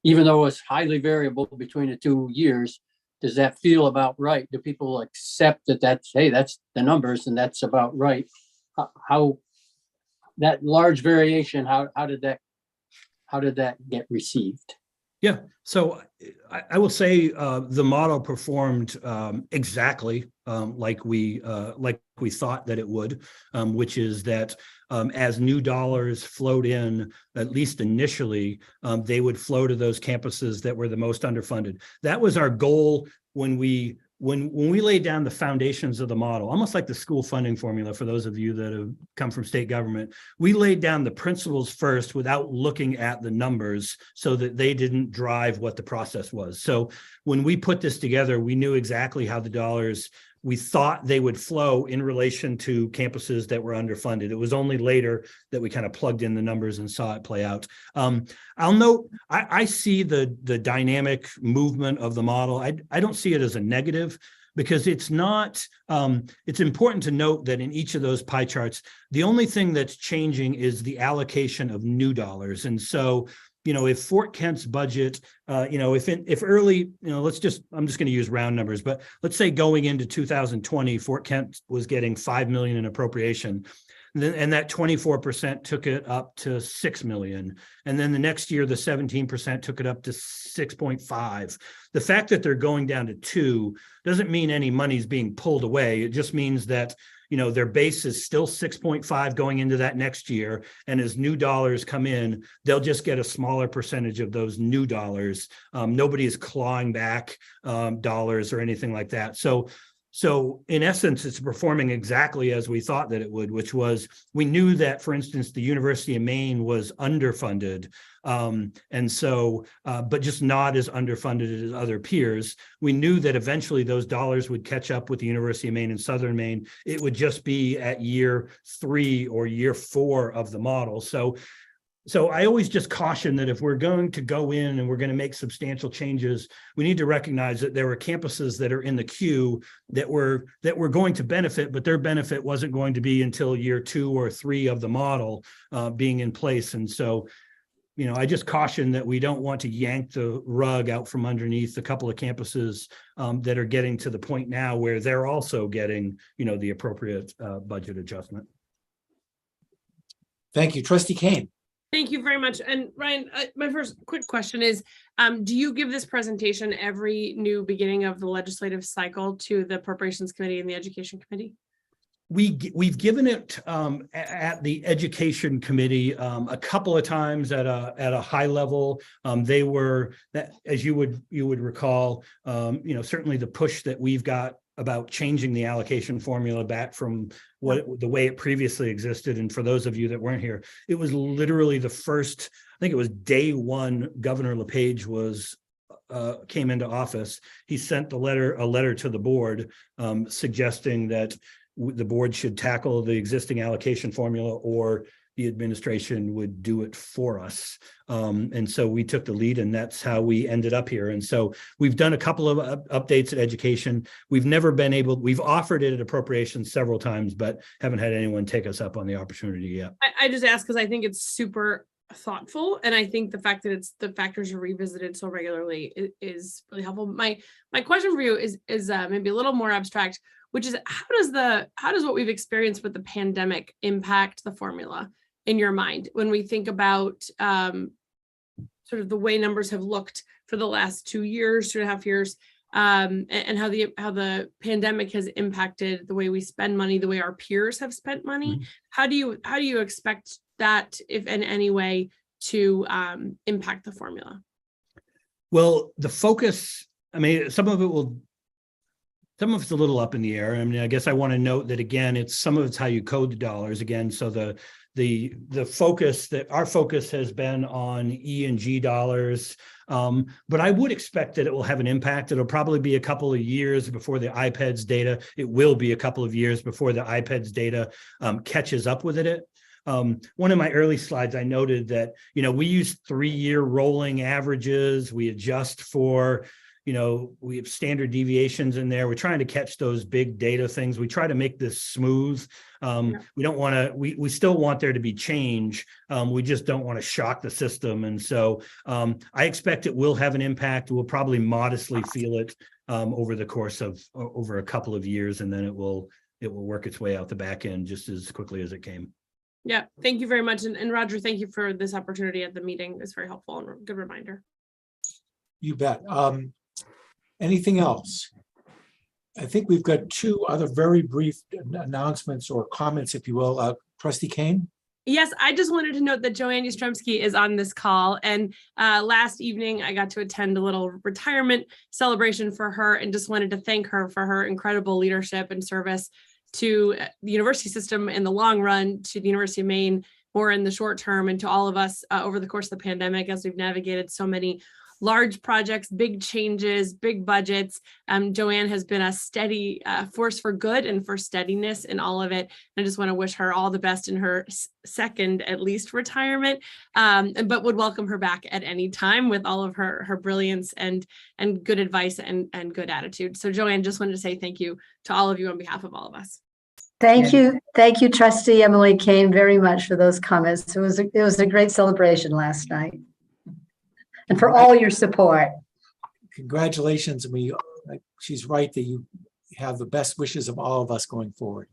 Speaker 14: even though it's highly variable between the 2 years, does that feel about right? Do people accept that that's the numbers and that's about right? How that large variation, how did that get received?
Speaker 5: Yeah, so I will say the model performed exactly like we thought that it would, which is that as new dollars flowed in, at least initially, they would flow to those campuses that were the most underfunded. That was our goal when we laid down the foundations of the model, almost like the school funding formula for those of you that have come from state government. We laid down the principles first without looking at the numbers so that they didn't drive what the process was. So when we put this together, we knew exactly how the dollars, we thought they would flow in relation to campuses that were underfunded. It was only later that we kind of plugged in the numbers and saw it play out. I'll note, I see the dynamic movement of the model. I don't see it as a negative because it's not, it's important to note that in each of those pie charts, the only thing that's changing is the allocation of new dollars. And so, if Fort Kent's budget, if early, I'm just going to use round numbers, but let's say going into 2020, Fort Kent was getting $5 million in appropriation. And that 24% took it up to 6 million. And then the next year, the 17% took it up to 6.5. The fact that they're going down to 2 doesn't mean any money's being pulled away. It just means that their base is still 6.5 going into that next year. And as new dollars come in, they'll just get a smaller percentage of those new dollars. Nobody is clawing back dollars or anything like that. So in essence, it's performing exactly as we thought that it would, which was we knew that, for instance, the University of Maine was underfunded. And so, but just not as underfunded as other peers. We knew that eventually those dollars would catch up with the University of Maine and Southern Maine. It would just be at year 3 or year 4 of the model. So I always just caution that if we're going to go in and we're going to make substantial changes, we need to recognize that there were campuses that are in the queue that were going to benefit, but their benefit wasn't going to be until year 2 or 3 of the model being in place. And so, I just caution that we don't want to yank the rug out from underneath a couple of campuses that are getting to the point now where they're also getting, the appropriate budget adjustment.
Speaker 1: Thank you, Trustee Kane.
Speaker 6: Thank you very much. And Ryan, my first quick question is, do you give this presentation every new beginning of the legislative cycle to the Appropriations Committee and the Education Committee?
Speaker 5: We've given it at the Education Committee a couple of times at a high level. They were, as you would recall, certainly the push that we've got about changing the allocation formula back from the way it previously existed. And for those of you that weren't here, it was literally the first, I think it was day 1, Governor LePage came into office. He sent a letter to the board suggesting that the board should tackle the existing allocation formula or the administration would do it for us. And so we took the lead, and that's how we ended up here. And so we've done a couple of updates at education. We've never been able, we've offered it at appropriations several times, but haven't had anyone take us up on the opportunity yet.
Speaker 6: I just ask because I think it's super thoughtful, and I think the fact that it's the factors are revisited so regularly is really helpful. My question for you is maybe a little more abstract, which is how does what we've experienced with the pandemic impact the formula in your mind when we think about sort of the way numbers have looked for the last 2 years, 2.5 years, and how the pandemic has impacted the way we spend money, the way our peers have spent money. How do you expect that, if in any way, to impact the formula?
Speaker 5: Well, the focus, I mean, some of it's a little up in the air. I mean, I guess I want to note that again, some of it's how you code the dollars again. So the focus that our focus has been on E&G dollars. But I would expect that it will have an impact. It'll probably be a couple of years before the IPEDS data. It will be a couple of years before the IPEDS data catches up with it. One of my early slides, I noted that, we use 3-year rolling averages. We adjust for, we have standard deviations in there. We're trying to catch those big data things. We try to make this smooth. We don't want to, we still want there to be change. We just don't want to shock the system. And so I expect it will have an impact. We'll probably modestly feel it over the course of over a couple of years, and then it will work its way out the back end just as quickly as it came.
Speaker 6: Yeah, thank you very much. And Roger, thank you for this opportunity at the meeting. It's very helpful and a good reminder.
Speaker 1: You bet. Anything else? I think we've got 2 other very brief announcements or comments, if you will. Trustee Kane?
Speaker 6: Yes, I just wanted to note that Joanne Yastrzemski is on this call. And last evening, I got to attend a little retirement celebration for her and just wanted to thank her for her incredible leadership and service to the university system in the long run, to the University of Maine more in the short term, and to all of us over the course of the pandemic as we've navigated so many large projects, big changes, big budgets. Joanne has been a steady force for good and for steadiness in all of it. I just want to wish her all the best in her second, at least, retirement, but would welcome her back at any time with all of her brilliance and good advice and good attitude. So Joanne, just wanted to say thank you to all of you on behalf of all of us.
Speaker 8: Thank you, Trustee Emily Kane, very much for those comments. It was a great celebration last night, and for all your support.
Speaker 1: Congratulations. She's right that you have the best wishes of all of us going forward,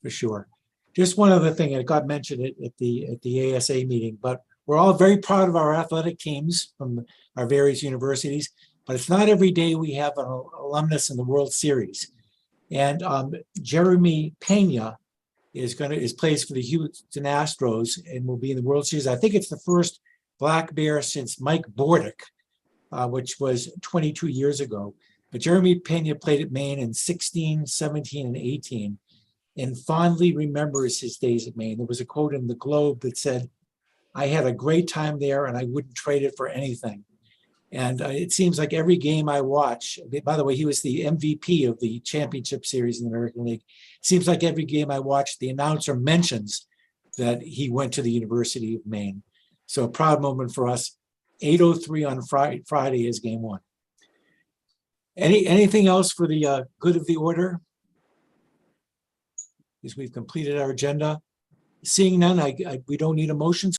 Speaker 1: for sure. Just one other thing, it got mentioned at the ASA meeting, but we're all very proud of our athletic teams from our various universities, but it's not every day we have an alumnus in the World Series. And Jeremy Pena is plays for the Houston Astros and will be in the World Series. I think it's the first Black Bear since Mike Bordick, which was 22 years ago. But Jeremy Pena played at Maine in 16, 17, and 18, and fondly remembers his days at Maine. There was a quote in the Globe that said, "I had a great time there and I wouldn't trade it for anything." And it seems like every game I watch, by the way, he was the MVP of the championship series in the American League. It seems like every game I watch, the announcer mentions that he went to the University of Maine. So a proud moment for us. 8:03 on Friday is game 1. Anything else for the good of the order? Because we've completed our agenda. Seeing none, we don't need a motion.